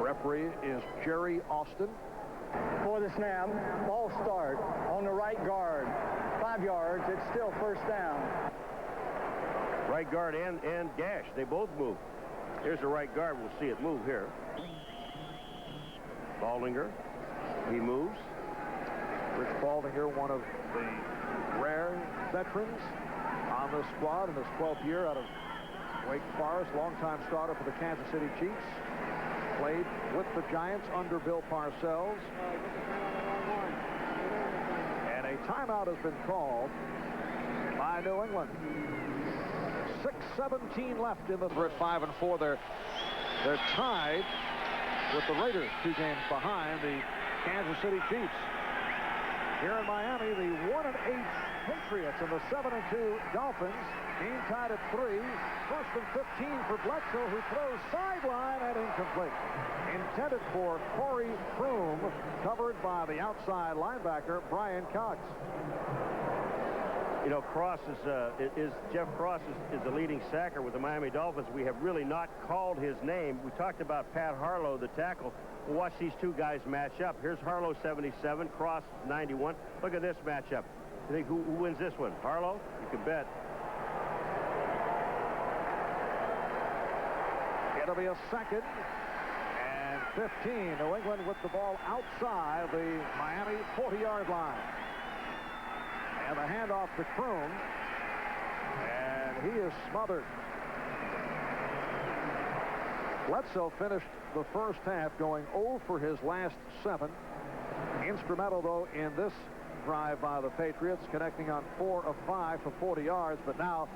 Referee is Jerry Austin. For the snap, false start on the right guard. 5 yards, it's still first down. Right guard and Gash, they both move. Here's the right guard. We'll see it move here. Baldinger, he moves. Rich Baldinger, one of the rare veterans on the squad in his 12th year out of Wake Forest, longtime starter for the Kansas City Chiefs. Played with the Giants under Bill Parcells. And a timeout has been called by New England. 6:17 left in the third. 5-4. They're tied with the Raiders, 2 games behind the Kansas City Chiefs. Here in Miami, the 1-8 Patriots and the 7-2 Dolphins. Game tied at 3. First and 15 for Bledsoe, who throws sideline and incomplete. Intended for Corey Kroom, covered by the outside linebacker, Brian Cox. You know, Jeff Cross is the leading sacker with the Miami Dolphins. We have really not called his name. We talked about Pat Harlow, the tackle. We'll watch these two guys match up. Here's Harlow, 77, Cross, 91. Look at this matchup. You think who wins this one? Harlow? You can bet. It'll be a second and 15. New England with the ball outside the Miami 40-yard line. And the handoff to Kroom. And he is smothered. Bledsoe finished the first half going 0 for his last 7. Instrumental, though, in this drive by the Patriots, connecting on 4 of 5 for 40 yards. But now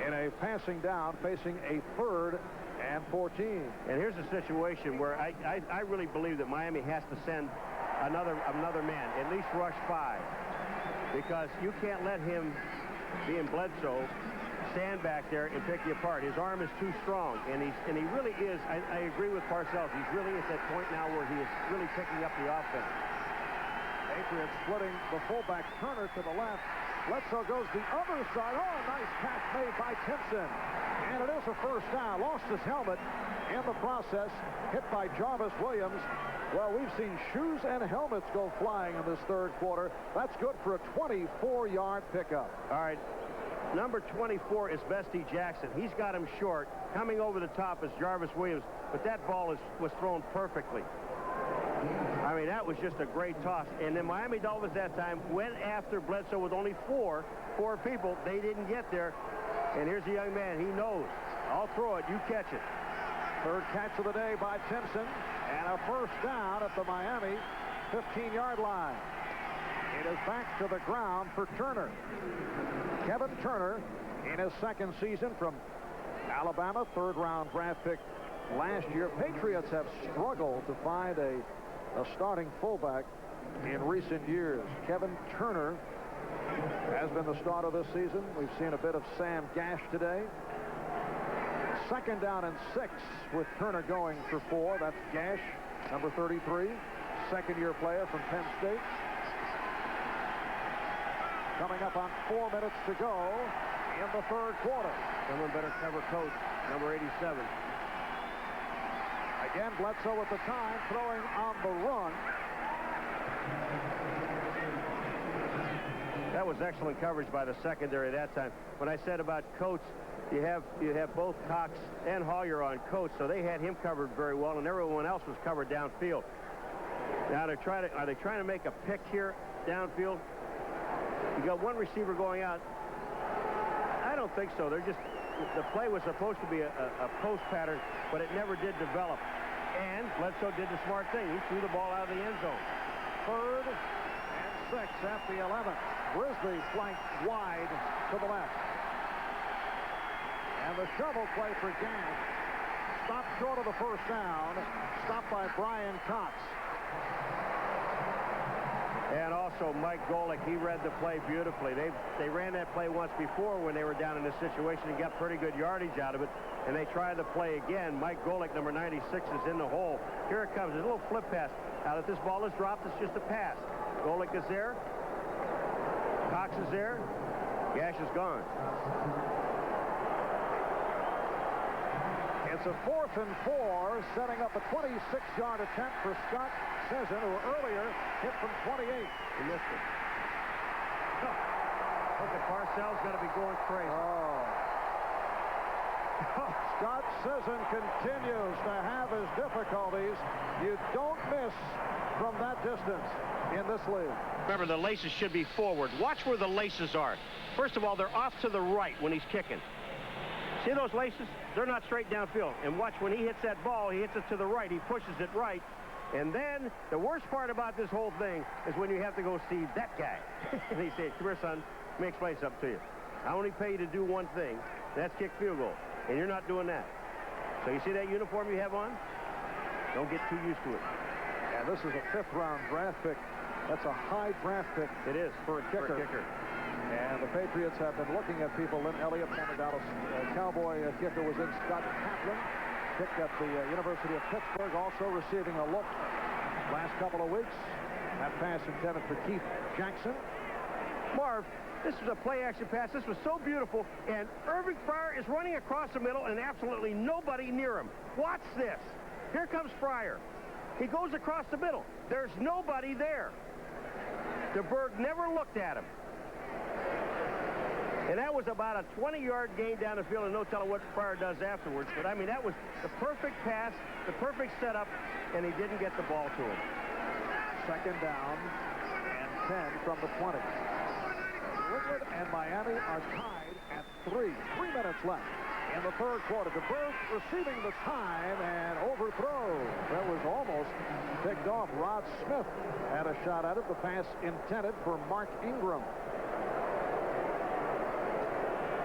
in a passing down, facing a 3rd and 14. And here's a situation where I really believe that Miami has to send another man, at least rush 5. Because you can't let him, being Bledsoe, stand back there and pick you apart. His arm is too strong, and he really is. I agree with Parcells. He's really at that point now where he is really picking up the offense. Patriots splitting the fullback Turner to the left. Bledsoe goes the other side. Oh, nice catch made by Timpson. And it is a first down. Lost his helmet in the process. Hit by Jarvis Williams. Well, we've seen shoes and helmets go flying in this third quarter. That's good for a 24-yard pickup. All right. Number 24 is Bestie Jackson. He's got him short. Coming over the top is Jarvis Williams. But that ball was thrown perfectly. I mean, that was just a great toss. And the Miami Dolphins that time went after Bledsoe with only four people. They didn't get there. And here's a young man. He knows. I'll throw it. You catch it. Third catch of the day by Timpson. And a first down at the Miami 15-yard line. It is back to the ground for Turner. Kevin Turner in his second season from Alabama, third-round draft pick last year. Patriots have struggled to find a starting fullback in recent years. Kevin Turner has been the starter this season. We've seen a bit of Sam Gash today. Second down and 6 with Turner going for 4. That's Gash, number 33, second-year player from Penn State. Coming up on 4 minutes to go in the third quarter. Someone better cover coach, number 87. Again, Bledsoe at the time, throwing on the run. That was excellent coverage by the secondary that time. When I said about Coates, you have both Cox and Hollier on Coates, so they had him covered very well, and everyone else was covered downfield. Now are they trying to make a pick here downfield? You got one receiver going out. I don't think so. The play was supposed to be a post pattern, but it never did develop. And Bledsoe did the smart thing. He threw the ball out of the end zone. Third and 6 at the 11th. Grizzlies flanked wide to the left. And the shovel play for Gash. Stopped short of the first down. Stopped by Brian Cox. And also Mike Golick, he read the play beautifully. They ran that play once before when they were down in this situation and got pretty good yardage out of it. And they tried the play again. Mike Golick, number 96, is in the hole. Here it comes. There's a little flip pass. Now that this ball is dropped, it's just a pass. Golick is there. Cox is there. Gash is gone. It's a 4th and 4, setting up a 26-yard attempt for Scott Sisson, who earlier hit from 28. He missed it. Look at Parcells got to be going crazy. Oh. Scott Sisson continues to have his difficulties. You don't miss from that distance in this league. Remember, the laces should be forward. Watch where the laces are. First of all, they're off to the right when he's kicking. See those laces? They're not straight downfield. And watch, when he hits that ball, he hits it to the right. He pushes it right. And then the worst part about this whole thing is when you have to go see that guy. And he says, come here, son, let me explain something to you. I only pay you to do one thing. That's kick field goal. And you're not doing that. So you see that uniform you have on? Don't get too used to it. And this is a 5th-round draft pick. That's a high draft pick. It is. For a kicker. And the Patriots have been looking at people. Lynn Elliott, former Dallas Cowboy kicker, was in. Scott Kaplan, picked at the University of Pittsburgh, also receiving a look last couple of weeks. That pass intended for Keith Jackson. Marv, this was a play-action pass. This was so beautiful. And Irving Fryer is running across the middle and absolutely nobody near him. Watch this. Here comes Fryer. He goes across the middle. There's nobody there. DeBerg never looked at him. And that was about a 20-yard gain down the field, and no telling what Fryer does afterwards. But, I mean, that was the perfect pass, the perfect setup, and he didn't get the ball to him. 2nd down and 10 from the 20. Woodward and Miami are tied at 3. 3 minutes left in the 3rd quarter. DeBerg receiving the time and overthrow. That was almost picked off. Rod Smith had a shot at it. The pass intended for Mark Ingram.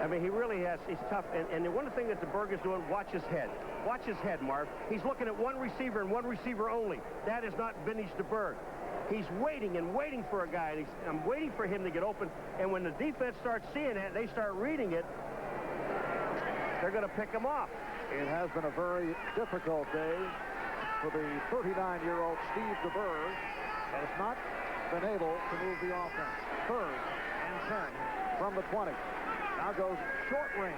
I mean, he really has. He's tough. And the one thing that DeBerg is doing, watch his head. Watch his head, Marv. He's looking at one receiver and one receiver only. That is not vintage DeBerg. He's waiting and waiting for a guy. And I'm waiting for him to get open. And when the defense starts seeing it, they start reading it, they're going to pick him off. It has been a very difficult day for the 39-year-old Steve DeBerg. Has not been able to move the offense. 3rd and 10 from the 20. Now goes short range.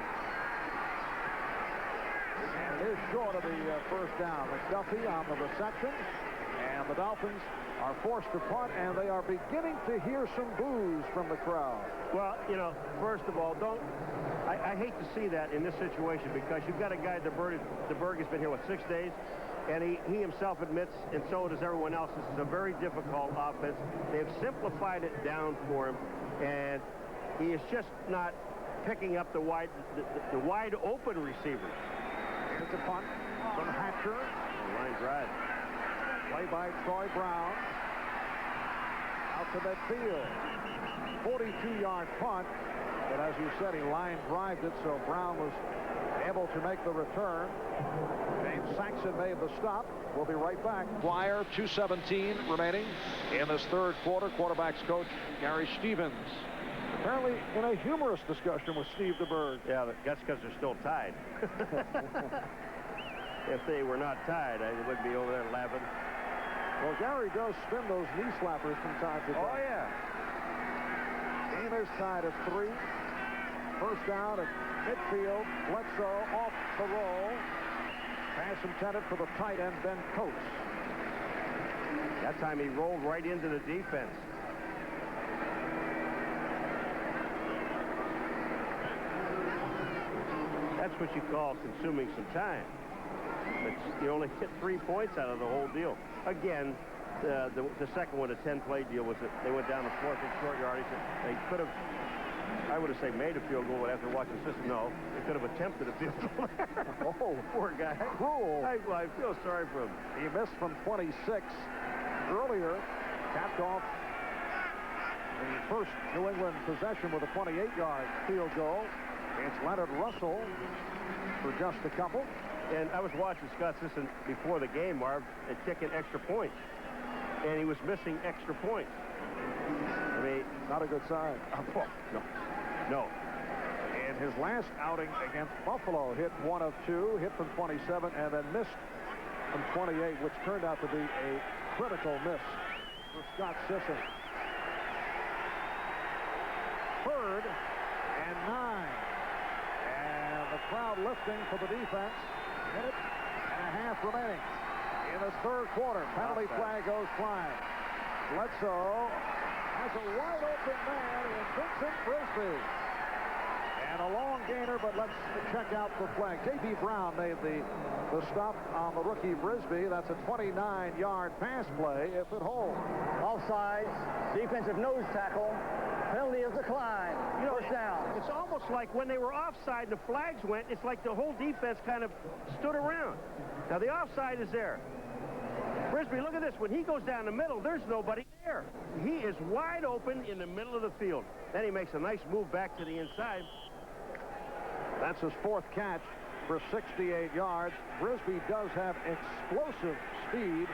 And it is short of the 1st down. McDuffie on the reception. And the Dolphins are forced to punt, and they are beginning to hear some boos from the crowd. Well, you know, first of all, I hate to see that in this situation, because you've got a guy, DeBerg has been here, 6 days? And he himself admits, and so does everyone else, this is a very difficult offense. They've simplified it down for him, and he is just not picking up the wide open receivers. It's a punt from Hatcher. Line drive. Play by Troy Brown. Out to midfield. 42-yard punt. But as you said, he line drived it, so Brown was able to make the return. James Saxon made the stop. We'll be right back. Flyer, 2:17 remaining in this 3rd quarter. Quarterback's coach, Gary Stevens. Apparently in a humorous discussion with Steve DeBerg. Yeah, that's because they're still tied. If they were not tied, they wouldn't be over there laughing. Well, Gary does spin those knee slappers from time to time. Oh, yeah. Game is tied at 3. 1st down at midfield. Bledsoe off the roll. Pass intended for the tight end, Ben Coates. That time he rolled right into the defense. That's what you call consuming some time. You only get 3 points out of the whole deal. Again, the second one, a 10-play deal, was that they went down the 4th and short yardage. They could have, I would have said, made a field goal, but after watching the system, no. They could have attempted a field goal. Oh, poor guy. Cruel. I feel sorry for him. He missed from 26 earlier. Capped off the first New England possession with a 28-yard field goal. It's Leonard Russell for just a couple. And I was watching Scott Sisson before the game, Marv, and kicking extra points. And he was missing extra points. I mean, not a good sign. No. And his last outing against Buffalo, hit 1 of 2, hit from 27, and then missed from 28, which turned out to be a critical miss for Scott Sisson. 3rd and 9. And the crowd lifting for the defense. Minute and a half remaining in the third quarter. Penalty flag goes flying. Bledsoe has a wide open man in Vincent Frisbee. And a long gainer, but let's check out the flag. J.B. Brown made the stop on the rookie Frisbee. That's a 29-yard pass play if it holds. Offsides, defensive nose tackle. Penalty is declined. First down. It's almost like when they were offside and the flags went, it's like the whole defense kind of stood around. Now the offside is there. Frisbee, look at this. When he goes down the middle, there's nobody there. He is wide open in the middle of the field. Then he makes a nice move back to the inside. That's his fourth catch for 68 yards. Frisbee does have explosive speed,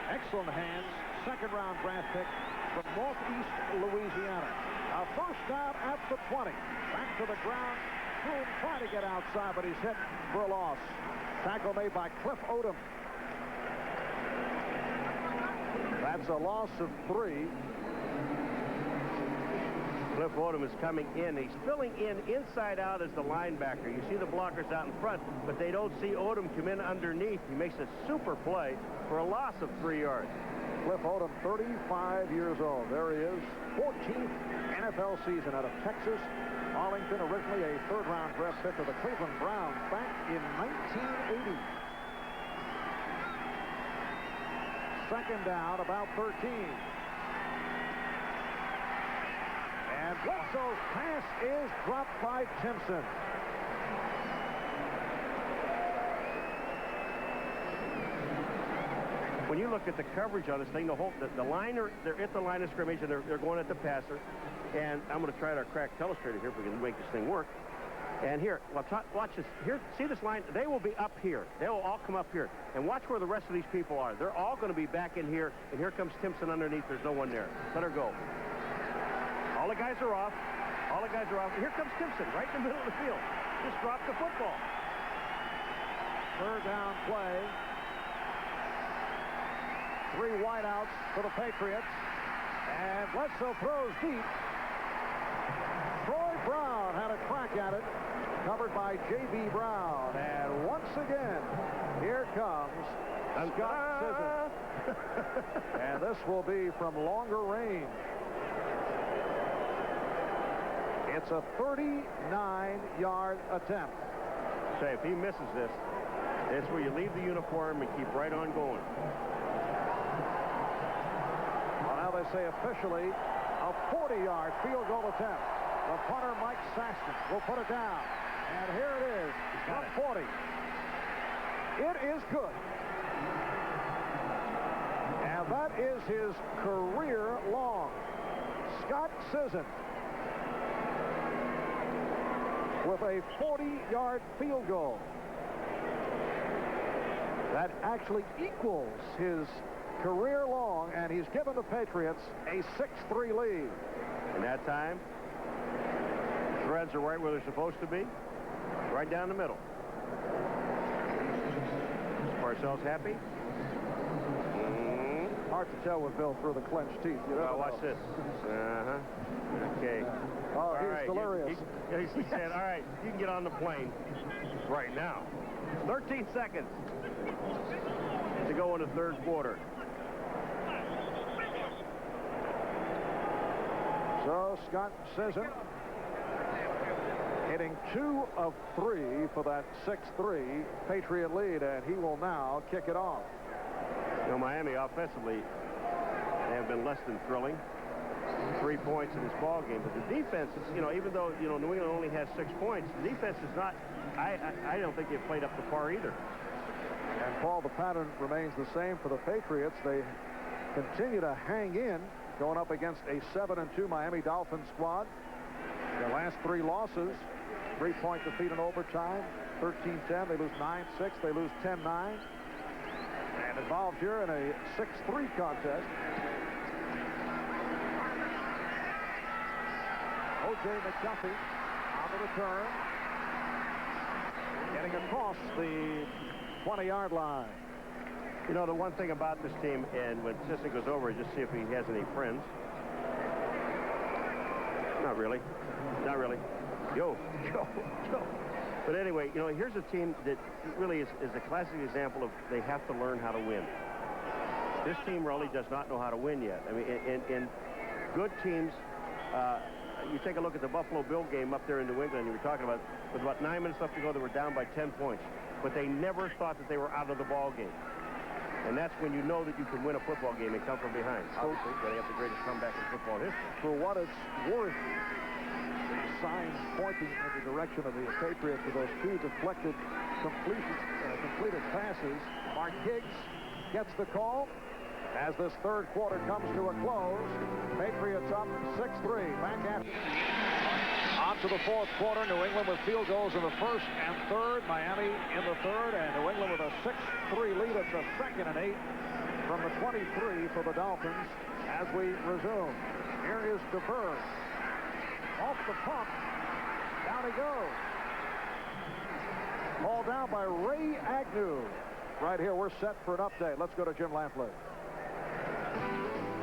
excellent hands, second-round draft pick from Northeast Louisiana. Now first down at the 20. Back to the ground. Boone trying to get outside, but he's hit for a loss. Tackle made by Cliff Odom. That's a loss of 3. Cliff Odom is coming in. He's filling in inside out as the linebacker. You see the blockers out in front, but they don't see Odom come in underneath. He makes a super play for a loss of 3 yards. Cliff Odom, 35 years old. There he is. 14th NFL season out of Texas. Arlington, originally a third-round draft pick of the Cleveland Browns back in 1980. Second down, about 13. And Bledsoe's pass is dropped by Timpson. When you look at the coverage on this thing, the liner, they're at the line of scrimmage and they're going at the passer. And I'm going to try our crack telestrator here if we can make this thing work. And here, watch this. Here, see this line? They will be up here. They will all come up here. And watch where the rest of these people are. They're all going to be back in here. And here comes Timpson underneath. There's no one there. Let her go. All the guys are off. All the guys are off. Here comes Timpson right in the middle of the field. Just dropped the football. Third down play. 3 wideouts for the Patriots. And Bledsoe throws deep. Troy Brown had a crack at it. Covered by J.B. Brown. And once again, here comes Scott Sisson. And this will be from longer range. It's a 39-yard attempt. Say, if he misses this, that's where you leave the uniform and keep right on going. Well, now they say officially a 40-yard field goal attempt. The punter, Mike Saxton, will put it down. And here it is from 40. It is good. And that is his career long. Scott Sisson with a 40-yard field goal. That actually equals his career long, and he's given the Patriots a 6-3 lead. And that time, threads are right where they're supposed to be, right down the middle. Is Parcells happy? Hard to tell with Bill through the clenched teeth. You know, watch this. Okay. Oh, he's delirious. He said, all right, you can get on the plane right now. 13 seconds to go in the third quarter. So Scott Sisson hitting 2 of 3 for that 6-3 Patriot lead, and he will now kick it off. You know, Miami offensively, they have been less than thrilling. 3 points in this ball game, but the defense is, you know, even though, you know, New England only has 6 points, the defense is not, I don't think they've played up to par either. And Paul, the pattern remains the same for the Patriots. They continue to hang in, going up against a 7-2 Miami Dolphins squad. Their last 3 losses, 3-point defeat in overtime, 13-10. They lose 9-6. They lose 10-9. And involved here in a 6-3 contest. O.J. McDuffie on the return. Getting across the 20-yard line. You know, the one thing about this team, and when Sisson goes over, just see if he has any friends. Not really. Not really. Yo. But anyway, you know, here's a team that really is a classic example of they have to learn how to win. This team really does not know how to win yet. I mean, in good teams, you take a look at the Buffalo Bill game up there in New England, you were talking about, with about 9 minutes left to go, they were down by 10 points. But they never thought that they were out of the ball game. And that's when you know that you can win a football game and come from behind. Obviously, they have the greatest comeback in football history. For what it's worth, the sign pointing in the direction of the Patriots with those two deflected completed passes. Mark Higgs gets the call as this third quarter comes to a close. Patriots up 6-3. Back after. On to the fourth quarter. New England with field goals in the first and third. Miami in the third. And New England with a 6-3 lead. It's a 2nd and 8 from the 23 for the Dolphins as we resume. Here is DeBerg. Off the pump. Down he goes. Ball down by Ray Agnew. Right here, we're set for an update. Let's go to Jim Lampley.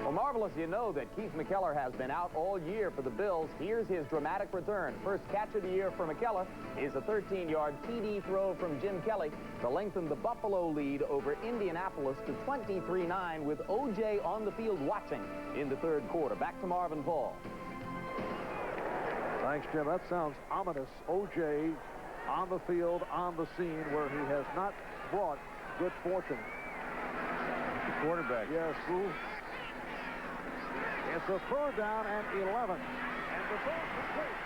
Well, marvelous, you know that Keith McKellar has been out all year for the Bills. Here's his dramatic return. First catch of the year for McKellar is a 13-yard TD throw from Jim Kelly to lengthen the Buffalo lead over Indianapolis to 23-9 with O.J. on the field watching in the third quarter. Back to Marvin Paul. Thanks, Jim. That sounds ominous. O.J. on the field, on the scene, where he has not brought good fortune. The quarterback. Yes. It's a third down and 11. And the ball complete.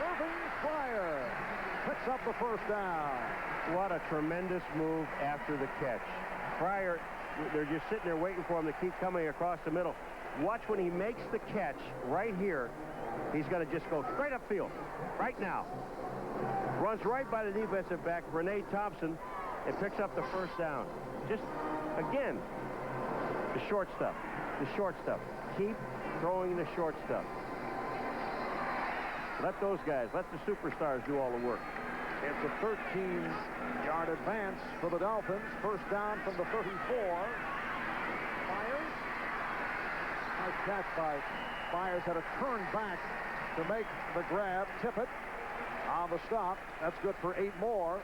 Irving Fryar picks up the first down. What a tremendous move after the catch. Fryar, they're just sitting there waiting for him to keep coming across the middle. Watch when he makes the catch right here. He's going to just go straight upfield right now. Runs right by the defensive back, Renee Thompson, and picks up the first down. Just, again, the short stuff. The short stuff. Keep throwing the short stuff. Let those guys, let the superstars do all the work. It's a 13-yard advance for the Dolphins. First down from the 34. Myers. Nice catch by Myers. Had to turn back to make the grab. Tippett on the stop. That's good for 8 more.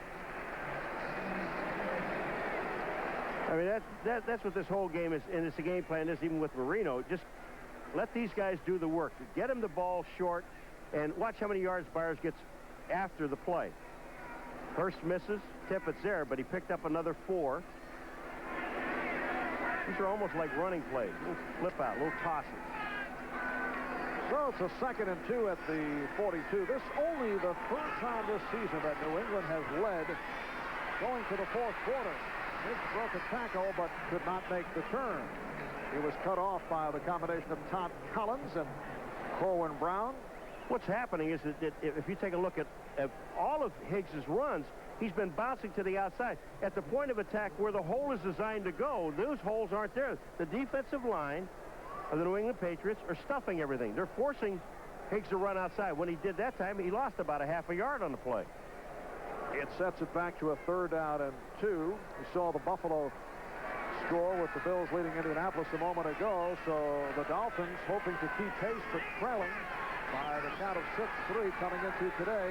I mean, that's what this whole game is, and it's a game plan is even with Marino. Just let these guys do the work. Get him the ball short, and watch how many yards Byers gets after the play. Hurst misses. Tippett's there, but he picked up another 4. These are almost like running plays. Little flip out, little tosses. So it's a 2nd and 2 at the 42. This only the third time this season that New England has led going to the fourth quarter. Higgs broke a tackle, but could not make the turn. He was cut off by the combination of Todd Collins and Corwin Brown. What's happening is that if you take a look at all of Higgs's runs, he's been bouncing to the outside. At the point of attack where the hole is designed to go, those holes aren't there. The defensive line of the New England Patriots are stuffing everything. They're forcing Higgs to run outside. When he did that time, he lost about a half a yard on the play. It sets it back to a 3rd down and 2. We saw the Buffalo score with the Bills leading Indianapolis a moment ago. So the Dolphins hoping to keep pace, but trailing by the count of 6-3 coming into today.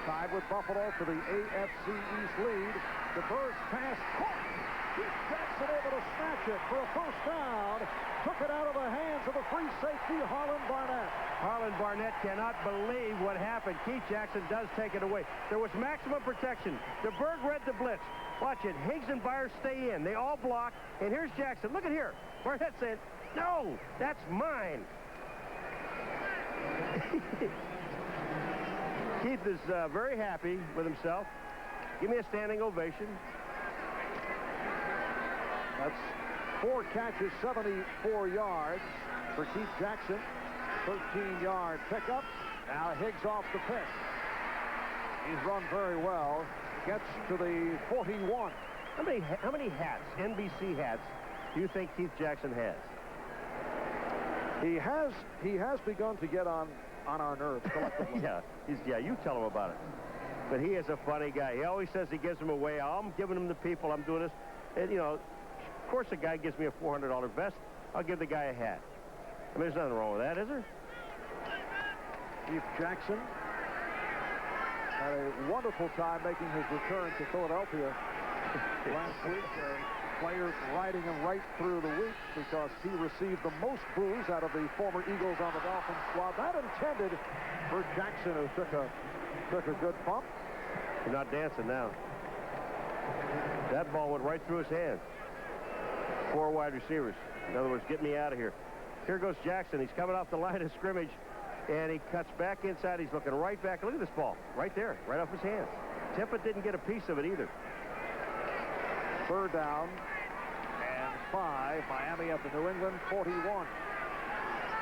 Tied with Buffalo for the AFC East lead. The first pass caught. Keith Jackson able to snatch it for a first down. Took it out of the hands of the free safety, Harlan Barnett. Harlan Barnett cannot believe what happened. Keith Jackson does take it away. There was maximum protection. DeBerg read the blitz. Watch it. Higgs and Byers stay in. They all block. And here's Jackson. Look at here. Barnett said, no, that's mine. Keith is very happy with himself. Give me a standing ovation. That's 4 catches, 74 yards for Keith Jackson. 13-yard pickup. Now Higgs off the pick. He's run very well. Gets to the 41. How many hats, NBC hats, do you think Keith Jackson has? He has begun to get on our nerves collectively. Yeah, you tell him about it. But he is a funny guy. He always says he gives them away. I'm giving them to people. I'm doing this. And, you know, of course a guy gives me a $400 vest. I'll give the guy a hat. I mean, there's nothing wrong with that, is there? Keith Jackson had a wonderful time making his return to Philadelphia last week. Players riding him right through the week because he received the most boos out of the former Eagles on the Dolphins squad. That intended for Jackson, who took a good bump. He's not dancing now. That ball went right through his hands. 4 wide receivers. In other words, get me out of here. Here goes Jackson. He's coming off the line of scrimmage, and he cuts back inside. He's looking right back. Look at this ball. Right there. Right off his hands. Tippett didn't get a piece of it either. 3rd down and 5. Miami at the New England 41.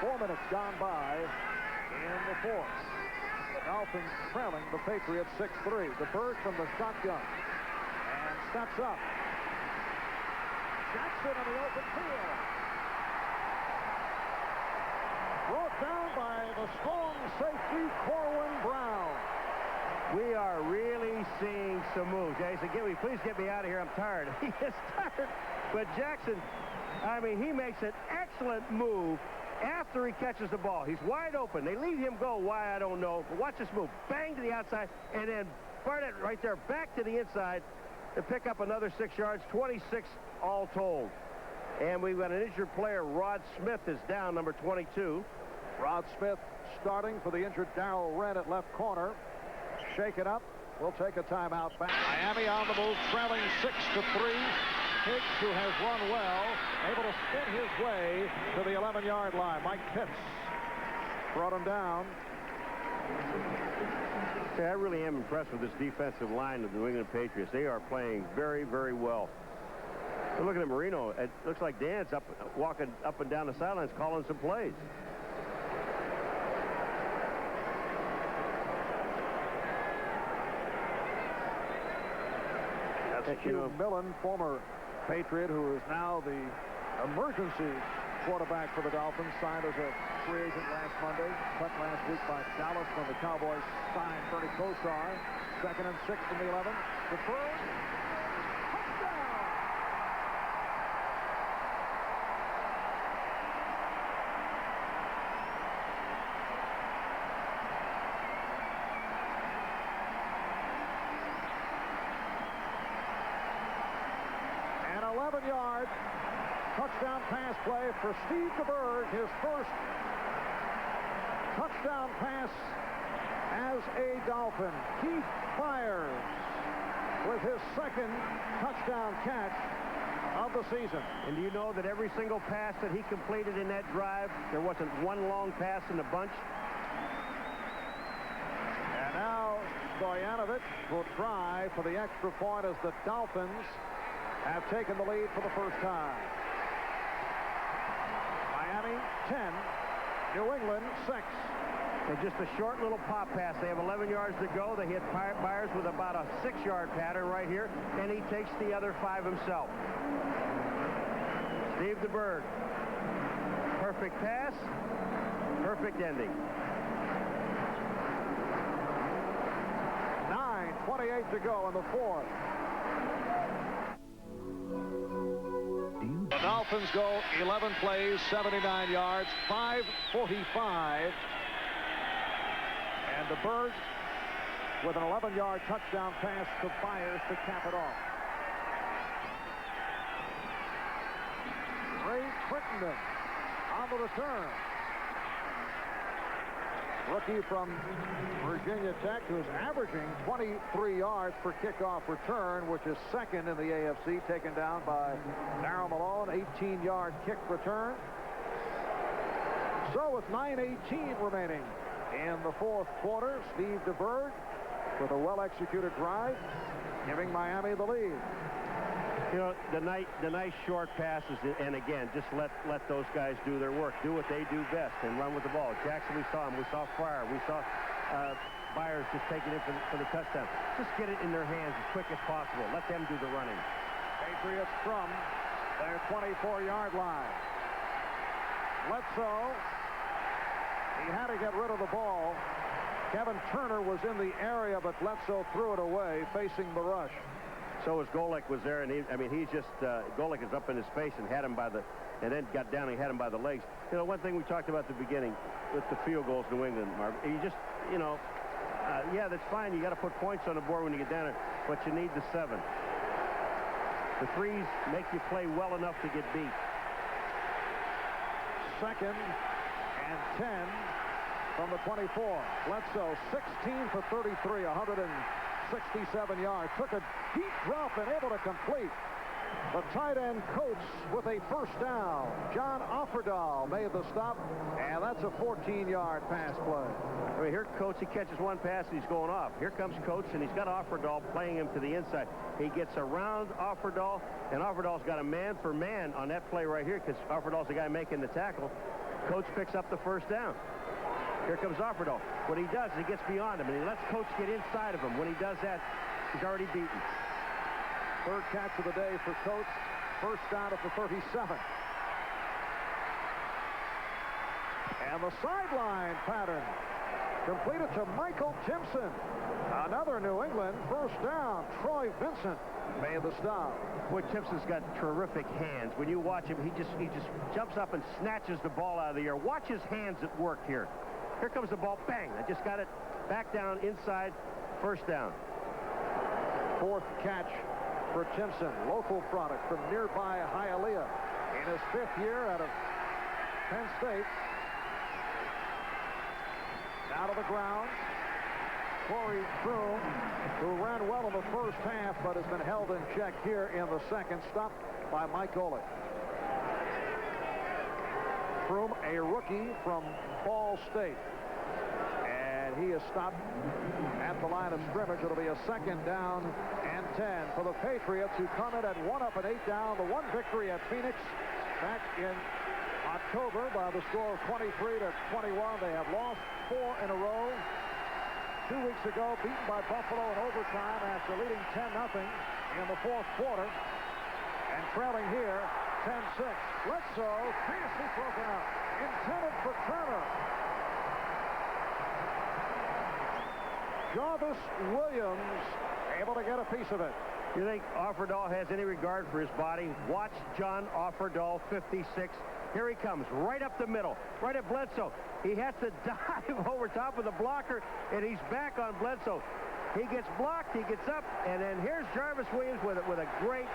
4 minutes gone by in the 4th. The Dolphins trailing the Patriots 6-3. The Bird from the shotgun and steps up. Jackson in the open field. Brought down by the strong safety Corwin Brown. We are really seeing some moves. Yeah, he said, please get me out of here. I'm tired. He is tired. But Jackson, I mean, he makes an excellent move after he catches the ball. He's wide open. They leave him go. Why, I don't know. But watch this move. Bang to the outside, and then Barnett right there back to the inside to pick up another 6 yards. 26 all told. And we've got an injured player. Rod Smith is down, number 22. Rod Smith starting for the injured Darrell Wren at left corner. Shake it up. We'll take a timeout back. Miami on the move, trailing 6-3. Higgs, who has run well, able to spin his way to the 11-yard line. Mike Pitts brought him down. I really am impressed with this defensive line of the New England Patriots. They are playing very, very well. But look at Marino. It looks like Dan's walking up and down the sidelines calling some plays. That's Hugh Millen, former Patriot, who is now the emergency quarterback for the Dolphins, signed as a free agent last Monday, cut last week by Dallas when the Cowboys signed Bernie Kosar. 2nd and 6 from the 11. The Bird. Touchdown! An 11-yard touchdown pass play for Steve DeBerg, his first touchdown pass as a Dolphin. Keith Myers with his 2nd touchdown catch of the season. And do you know that every single pass that he completed in that drive, there wasn't one long pass in the bunch? And now Stoyanovich will try for the extra point as the Dolphins have taken the lead for the first time. Miami 10, New England 6. And just a short little pop pass. They have 11 yards to go. They hit Myers with about a 6-yard pattern right here, and he takes the other 5 himself. Steve DeBerg. Perfect pass, perfect ending. 9:28 to go in the 4th. The Dolphins go 11 plays, 79 yards, 5:45. And DeBerg with an 11-yard touchdown pass to Myers to cap it off. Ray Crittenden on the return. Rookie from Virginia Tech, who's averaging 23 yards per kickoff return, which is 2nd in the AFC, taken down by Darryl Malone, 18-yard kick return. So with 9:18 remaining in the 4th quarter, Steve DeBerg with a well-executed drive, giving Miami the lead. You know, the nice short passes, and again, just let those guys do their work, do what they do best, and run with the ball. Jackson, we saw him. We saw Fryer. We saw Myers just taking it for the touchdown. Just get it in their hands as quick as possible. Let them do the running. Patriots from their 24-yard line. Bledsoe. He had to get rid of the ball. Kevin Turner was in the area, but Bledsoe threw it away, facing the rush. So as Golick was there, and he's just Golick is up in his face and had him by and then got down and had him by the legs. You know, one thing we talked about at the beginning with the field goals, New England, Marv, you just, you know, Yeah, that's fine. You got to put points on the board when you get down there, but you need the 7. The 3s make you play well enough to get beat. 2nd and 10 from the 24. Bledsoe, 16 for 33, 167 yards. Took a deep drop and able to complete. The tight end Coates with a first down. John Offerdahl made the stop, and that's a 14-yard pass play. I mean, here Coates, he catches one pass and he's going off. Here comes Coates, and he's got Offerdahl playing him to the inside. He gets around Offerdahl, and Offerdahl's got a man for man on that play right here because Offerdahl's the guy making the tackle. Coates picks up the first down. Here comes Offerdahl. What he does is he gets beyond him, and he lets Coates get inside of him. When he does that, he's already beaten. Third catch of the day for Coates. First down at the 37. And the sideline pattern completed to Michael Timpson. Another New England first down. Troy Vincent made the stop. Boy, Timpson's got terrific hands. When you watch him, he just jumps up and snatches the ball out of the air. Watch his hands at work here. Here comes the ball. Bang! I just got it back down inside. First down. Fourth catch for Timpson, local product from nearby Hialeah in his 5th year out of Penn State. Down to the ground. Corey Froome, who ran well in the first half but has been held in check here in the second, stopped by Mike Golick. Froome, a rookie from Ball State. And he is stopped at the line of scrimmage. It'll be a 2nd down and 10 for the Patriots, who come in at 1 up and 8 down. The one victory at Phoenix back in October by the score of 23-21. They have lost 4 in a row. 2 weeks ago, beaten by Buffalo in overtime after leading 10-0 in the 4th quarter. And trailing here, 10-6. Bledsoe, pass is broken up. Intended for Turner. Jarvis Williams able to get a piece of it. You think Offerdahl has any regard for his body? Watch John Offerdahl, 56. Here he comes, right up the middle, right at Bledsoe. He has to dive over top of the blocker, and he's back on Bledsoe. He gets blocked, he gets up, and then here's Jarvis Williams with a great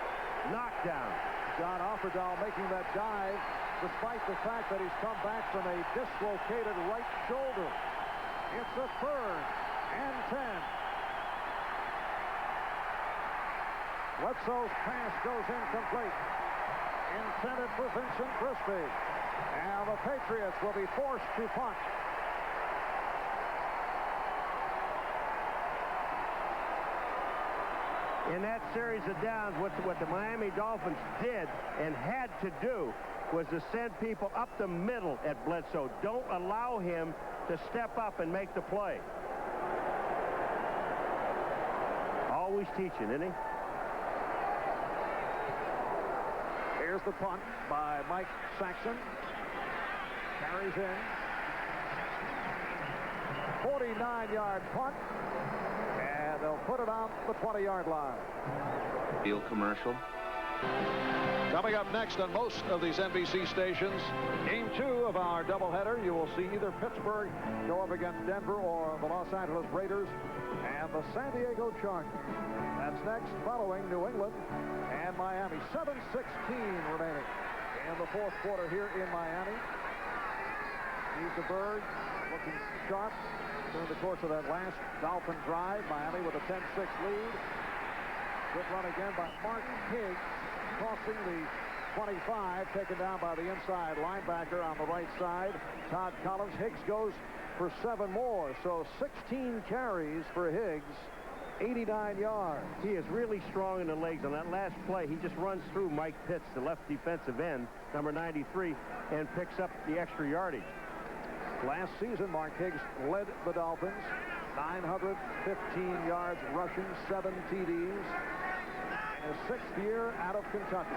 knockdown. John Offerdahl making that dive despite the fact that he's come back from a dislocated right shoulder. It's a 3rd and 10. Bledsoe's pass goes incomplete. Intended for Vincent Crispy. And the Patriots will be forced to punt. In that series of downs, what the Miami Dolphins did and had to do was to send people up the middle at Bledsoe. Don't allow him to step up and make the play. Always teaching, isn't he? Here's the punt by Mike Saxon. Carries in. 49-yard punt. And they'll put it on the 20-yard line. Field commercial. Coming up next on most of these NBC stations, Game 2 of our doubleheader. You will see either Pittsburgh go up against Denver or the Los Angeles Raiders and the San Diego Chargers. That's next, following New England and Miami. 7:16 remaining in the 4th quarter here in Miami. Steve DeBerg looking sharp during the course of that last Dolphin drive. Miami with a 10-6 lead. Good run again by Mark Higgs, crossing the 25, taken down by the inside linebacker on the right side, Todd Collins. Higgs goes for 7 more, so 16 carries for Higgs. 89 yards. He is really strong in the legs. On that last play, he just runs through Mike Pitts, the left defensive end, number 93, and picks up the extra yardage. Last season, Mark Higgs led the Dolphins. 915 yards rushing, 7 TDs. In his 6th year out of Kentucky.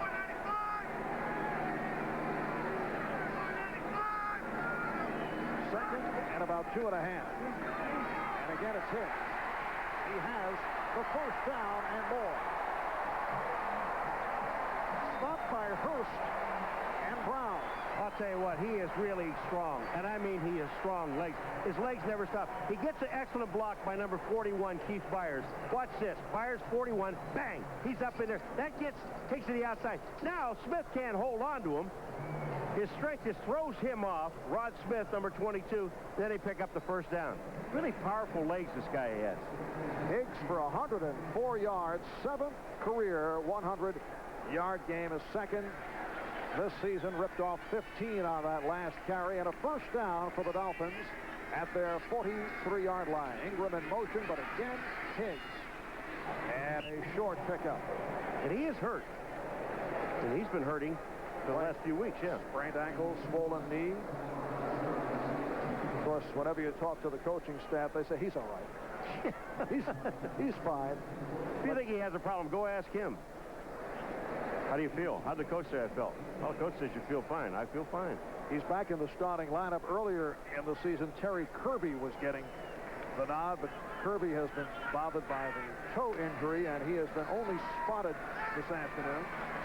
Second and about 2.5. And again, it's Higgs. He has the first down and more. Stopped by Hurst and Brown. I'll tell you what, he is really strong. And I mean, he is strong legs. His legs never stop. He gets an excellent block by number 41, Keith Byers. Watch this. Byers, 41, bang. He's up in there. That takes to the outside. Now, Smith can't hold on to him. His strength just throws him off. Rod Smith, number 22. Then they pick up the first down. Really powerful legs this guy has. Higgs for 104 yards, 7th career 100-yard game, his second this season. Ripped off 15 on that last carry, and a first down for the Dolphins at their 43-yard line. Ingram in motion, but again, Higgs. And a short pickup. And he is hurt. And he's been hurting the last few weeks, yeah. Sprained ankle, swollen knee. Of course, whenever you talk to the coaching staff, they say he's all right. he's fine. If you think he has a problem, go ask him. How do you feel? How'd the coach say I felt? Well, the coach says you feel fine. I feel fine. He's back in the starting lineup. Earlier in the season, Terry Kirby was getting the nod, but Kirby has been bothered by the toe injury, and he has been only spotted this afternoon.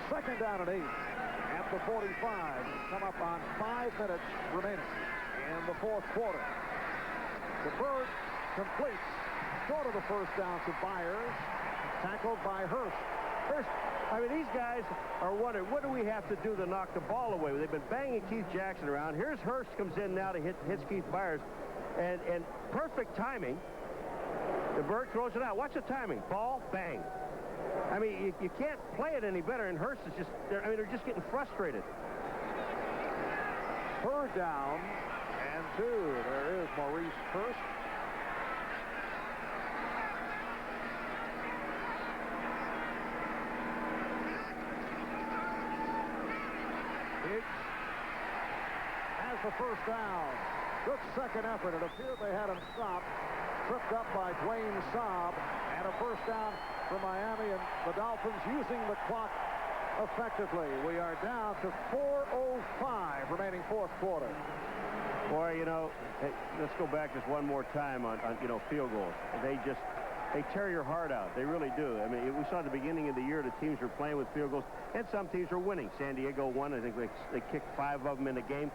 Second down and 8 at the 45. Come up on 5 minutes remaining in the fourth quarter. The Bird completes short of the first down to Byers, tackled by Hurst. I mean, these guys are wondering, what do we have to do to knock the ball away? They've been banging Keith Jackson around. Here's Hurst comes in now to hits Keith Byers, and perfect timing. The Bird throws it out. Watch the timing. Ball, bang. I mean, you can't play it any better, and Hurst is just, they're just getting frustrated. Third down and 2. There is Maurice Hurst. Higgs has the first down. Good second effort. It appeared they had him stopped. Tripped up by Dwayne Saab. And a first down for Miami, and the Dolphins using the clock effectively. We are down to 4:05 remaining fourth quarter. Boy, you know, hey, let's go back just one more time on field goals. They tear your heart out. They really do. I mean, we saw at the beginning of the year the teams were playing with field goals, and some teams were winning. San Diego won. I think they kicked 5 of them in a game.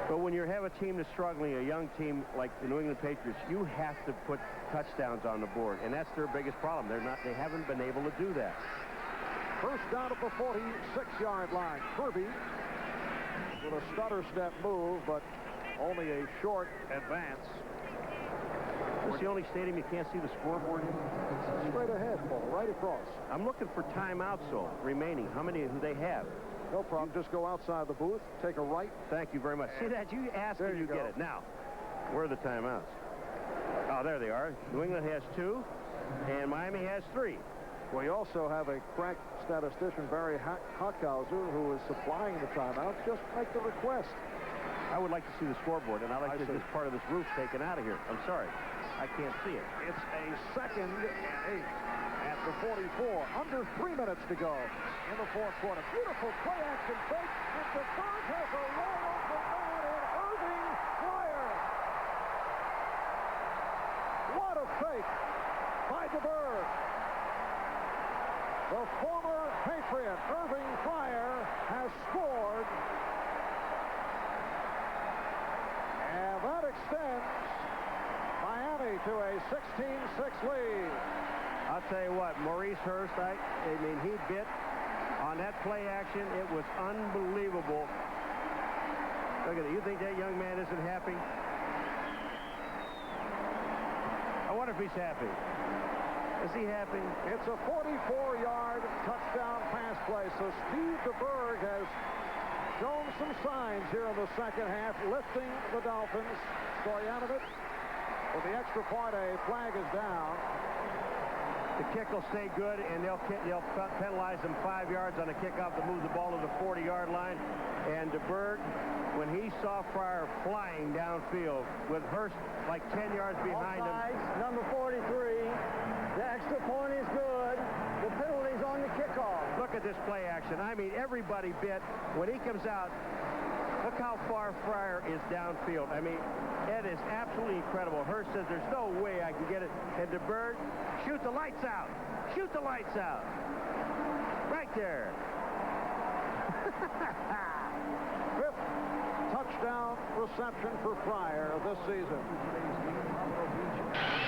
But when you have a team that's struggling, a young team like the New England Patriots, you have to put touchdowns on the board, and that's their biggest problem. They haven't been able to do that. First down at the 46-yard line. Kirby with a stutter step move, but only a short advance. This is the only stadium you can't see the scoreboard in? Straight ahead, Paul, right across. I'm looking for timeouts, though, remaining. How many do they have? No problem. Just go outside the booth, take a right. Thank you very much. See that? You ask and you get it. Now, where are the timeouts? Oh, there they are. New England has 2, and Miami has 3. We also have a crack statistician, Barry Hockhauser, who is supplying the timeouts. Just make the request. I would like to see the scoreboard, and I'd like to see this part of this roof taken out of here. I'm sorry. I can't see it. It's a second and 8 at the 44. Under 3 minutes to go in the fourth quarter. Beautiful play-action fake, and the Bird has a wide open man in Irving Fryar. What a fake by DeBerg. The former Patriot, Irving Fryar, has scored. And that extends Miami to a 16-6 lead. I'll tell you what, Maurice Hurst, I mean, he bit on that play action. It was unbelievable. Look at it. You think that young man isn't happy? I wonder if he's happy. Is he happy? It's a 44-yard touchdown pass play. So Steve DeBerg has shown some signs here in the second half, lifting the Dolphins. Stoyanovich, with the extra point, a flag is down. The kick will stay good, and they'll penalize them 5 yards on a kickoff to move the ball to the 40-yard line. And DeBerg, when he saw Fryar flying downfield with Hurst like 10 yards behind him. Number 43. The extra point is good. The penalty's on the kickoff. Look at this play action. I mean, everybody bit. When he comes out, look how far Fryar is downfield. I mean, it is absolutely incredible. Hurst says there's no way I can get it. And DeBerg, shoot the lights out. Shoot the lights out. Right there. 5th touchdown reception for Fryer this season.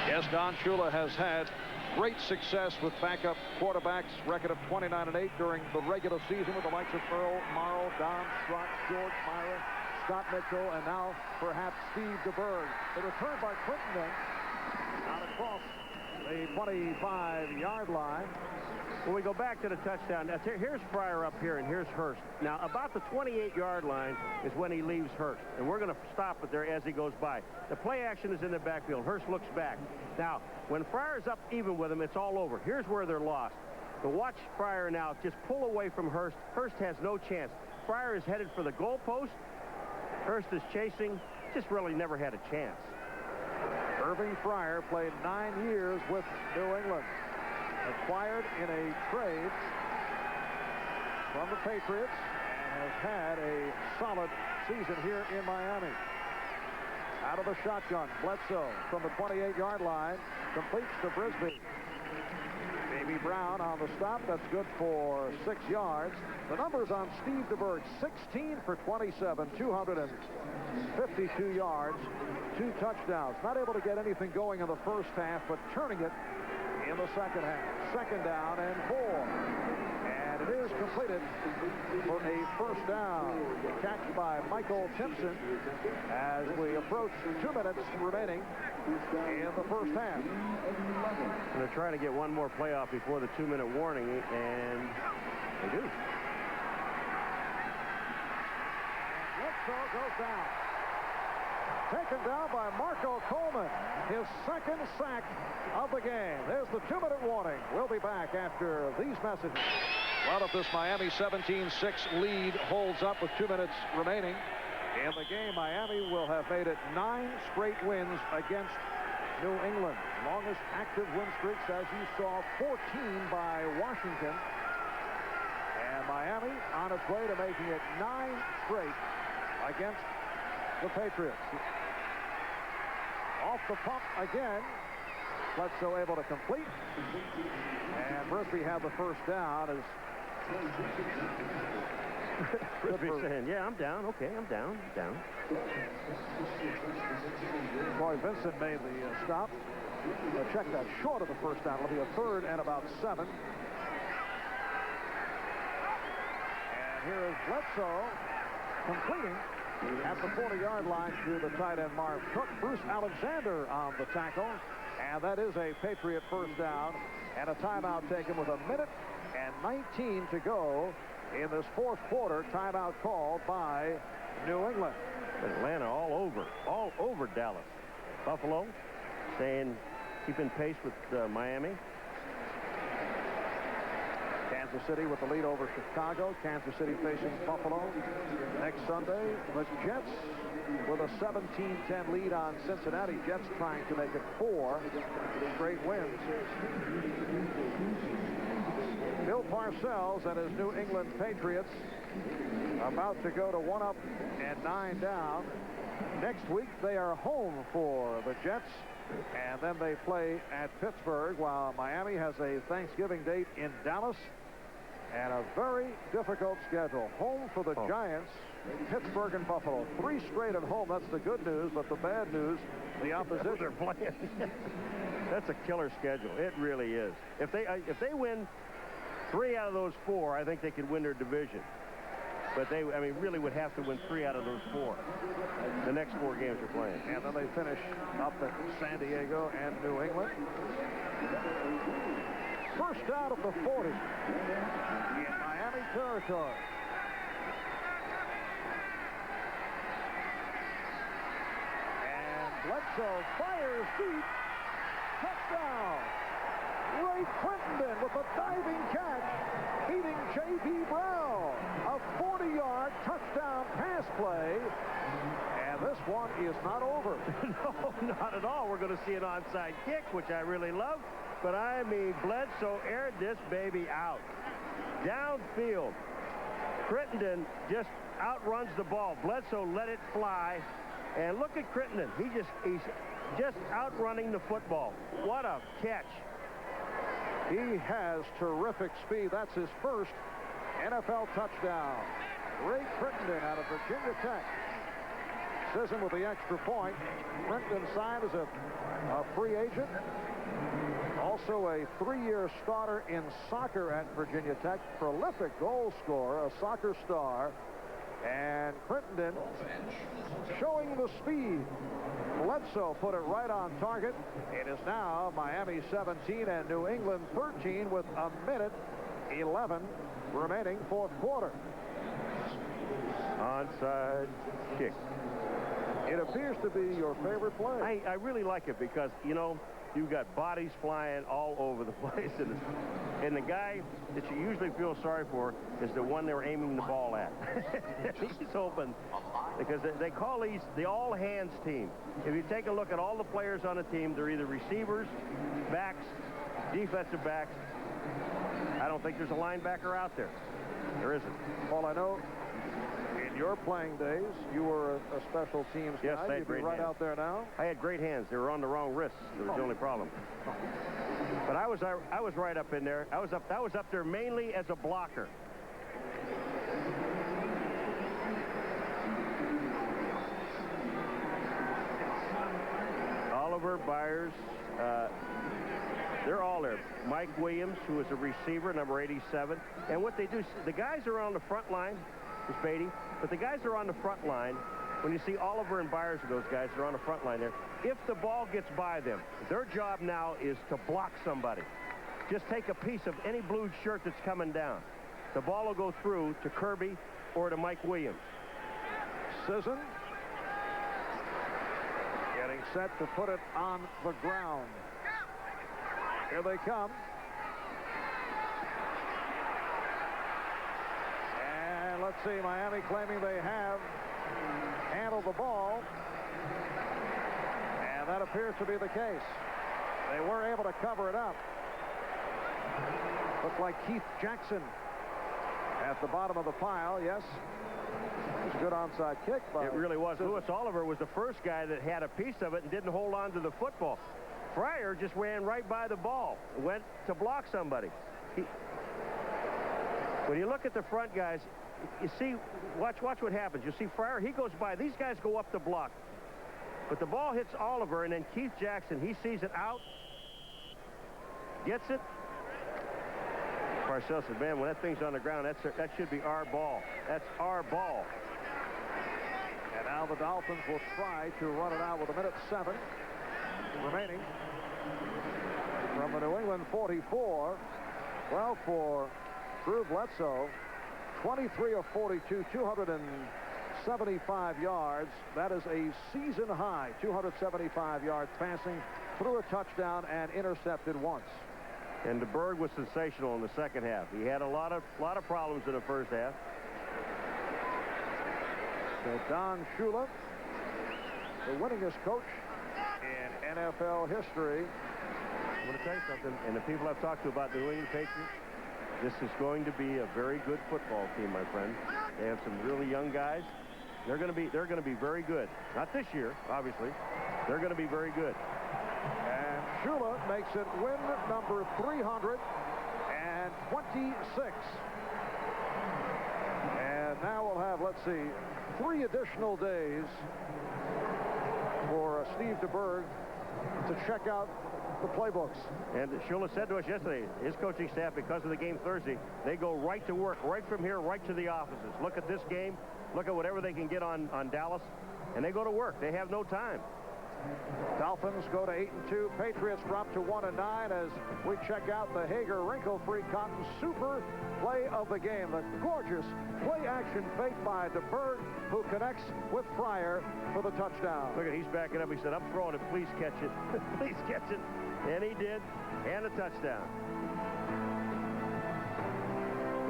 Yes, Don Shula has had great success with backup quarterbacks. Record of 29-8 during the regular season with the likes of Earl Morrow, Don Strott, George Myra, Scott Mitchell, and now perhaps Steve DeBerg. The return by Crittenden out across the 25-yard line. When we go back to the touchdown, now here's Fryer up here, and here's Hurst. Now, about the 28-yard line is when he leaves Hurst, and we're going to stop it there as he goes by. The play action is in the backfield. Hurst looks back. Now, when Fryer's up even with him, it's all over. Here's where they're lost. But watch Fryer now just pull away from Hurst. Hurst has no chance. Fryer is headed for the goalpost. Hurst is chasing. Just really never had a chance. Irving Fryer played 9 years with New England. Acquired in a trade from the Patriots and has had a solid season here in Miami. Out of the shotgun, Bledsoe from the 28-yard line completes to Brisbee. Baby Brown on the stop. That's good for 6 yards. The numbers on Steve DeBerg: 16 for 27, 252 yards, 2 touchdowns. Not able to get anything going in the first half, but turning it in the second half. Second down and 4. And it is completed for a first down. Catch by Michael Timpson as we approach 2 minutes remaining in the first half. And they're trying to get one more playoff before the 2-minute warning, and they do. Bledsoe goes down. Taken down by Marco Coleman. His second sack of the game. There's the 2-minute warning. We'll be back after these messages. Well, if this Miami 17-6 lead holds up with 2 minutes remaining in the game, Miami will have made it 9 straight wins against New England. Longest active win streaks, as you saw, 14 by Washington. And Miami on its way to making it 9 straight against the Patriots. Off the pump again. Bledsoe able to complete. And Brisbee had the first down as Brisbee saying, yeah, I'm down. Okay, I'm down. Troy Vincent made the stop. Check that short of the first down. It'll be a 3rd and about 7. And here is Bledsoe completing at the 40-yard line to the tight end Marv Cook. Bruce Alexander on the tackle. And that is a Patriot first down. And a timeout taken with 1:19 to go in this 4th quarter. Timeout called by New England. Atlanta all over Dallas. Buffalo saying keeping pace with Miami. Kansas City with the lead over Chicago. Kansas City facing Buffalo next Sunday. The Jets with a 17-10 lead on Cincinnati. Jets trying to make it 4 straight wins. Bill Parcells and his New England Patriots about to go to 1 up and 9 down. Next week they are home for the Jets, and then they play at Pittsburgh, while Miami has a Thanksgiving date in Dallas and a very difficult schedule. Home for the Giants, Pittsburgh, and Buffalo. 3 straight at home. That's the good news, but the bad news, the opposition are playing. That's a killer schedule. It really is. If they win 3 out of those 4, I think they could win their division. But they, really would have to win 3 out of those 4. The next 4 games are playing. And then they finish up at San Diego and New England. First out of the 40 in Miami territory. And Bledsoe fires deep. Touchdown. Ray Crittenden with a diving catch, beating J.B. Brown. A 40-yard touchdown pass play. And this one is not over. No, not at all. We're going to see an onside kick, which I really love. But Bledsoe aired this baby out. Downfield. Crittenden just outruns the ball. Bledsoe let it fly. And look at Crittenden. He's just outrunning the football. What a catch. He has terrific speed. That's his first NFL touchdown. Ray Crittenden out of Virginia Tech. Sisson with the extra point. Crittenden signed as a free agent. Also a 3-year starter in soccer at Virginia Tech. Prolific goal scorer, a soccer star. And Crittenden showing the speed. Bledsoe put it right on target. It is now Miami 17 and New England 13 with 1:11 remaining, fourth quarter. Onside kick. It appears to be your favorite play. I really like it because, you know, you've got bodies flying all over the place. And the guy that you usually feel sorry for is the one they were aiming the ball at. He's open because they call these the all-hands team. If you take a look at all the players on the team, they're either receivers, backs, defensive backs. I don't think there's a linebacker out there. There isn't. Well, I know in your playing days, you were a special teams guy. Yes, I had great right hands. Out there now? I had great hands. They were on the wrong wrists. That was the only problem. But I was right up in there. I was up there mainly as a blocker. Oliver, Byers, they're all there. Mike Williams, who is a receiver, number 87. And what they do, the guys are on the front line, is Beatty, but the guys are on the front line. When you see Oliver and Byers of those guys, they're on the front line there. If the ball gets by them, their job now is to block somebody. Just take a piece of any blue shirt that's coming down. The ball will go through to Kirby or to Mike Williams. Sisson getting set to put it on the ground. Here they come. And let's see, Miami claiming they have handled the ball. And that appears to be the case. They were able to cover it up. Looked like Keith Jackson at the bottom of the pile. Yes. It was a good onside kick. It really was. Lewis Oliver was the first guy that had a piece of it and didn't hold on to the football. Fryer just ran right by the ball, went to block somebody. When you look at the front guys, you see, watch what happens. You see Fryer, he goes by. These guys go up the block. But the ball hits Oliver, and then Keith Jackson, he sees it out, gets it. Parcells said, man, when that thing's on the ground, that should be our ball. That's our ball. And now the Dolphins will try to run it out with 1:07 remaining from the New England 44. Well, for Drew Bledsoe, 23 of 42, 275 yards. That is a season high, 275 yards passing, threw a touchdown and intercepted once. And DeBerg was sensational in the second half. He had a lot of problems in the first half. So Don Shula, the winningest coach in NFL history. I'm going to tell you something, and the people I've talked to about the New England Patriots, this is going to be a very good football team, my friend. They have some really young guys. They're going to be very good. Not this year, obviously. They're going to be very good. And Shula makes it win number 326. And now we'll have, let's see, 3 additional days for Steve DeBerg to check out the playbooks. And Shula said to us yesterday, his coaching staff, because of the game Thursday, they go right to work, right from here, right to the offices. Look at this game, look at whatever they can get on Dallas, and they go to work. They have no time. Dolphins go to 8-2. Patriots drop to 1-9 as we check out the Hager wrinkle-free cotton super play of the game. The gorgeous play-action fake by DeBerg, who connects with Fryer for the touchdown. Look at, he's backing up. He said, I'm throwing it. Please catch it. Please catch it. And he did. And a touchdown.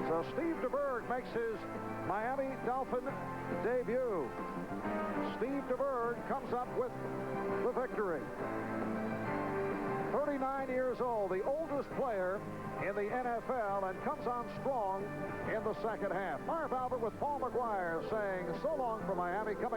So Steve DeBerg makes his Miami Dolphin debut. Steve DeBerg comes up with the victory. 39 years old, the oldest player in the NFL, and comes on strong in the second half. Marv Albert with Paul McGuire saying so long from Miami. Coming up.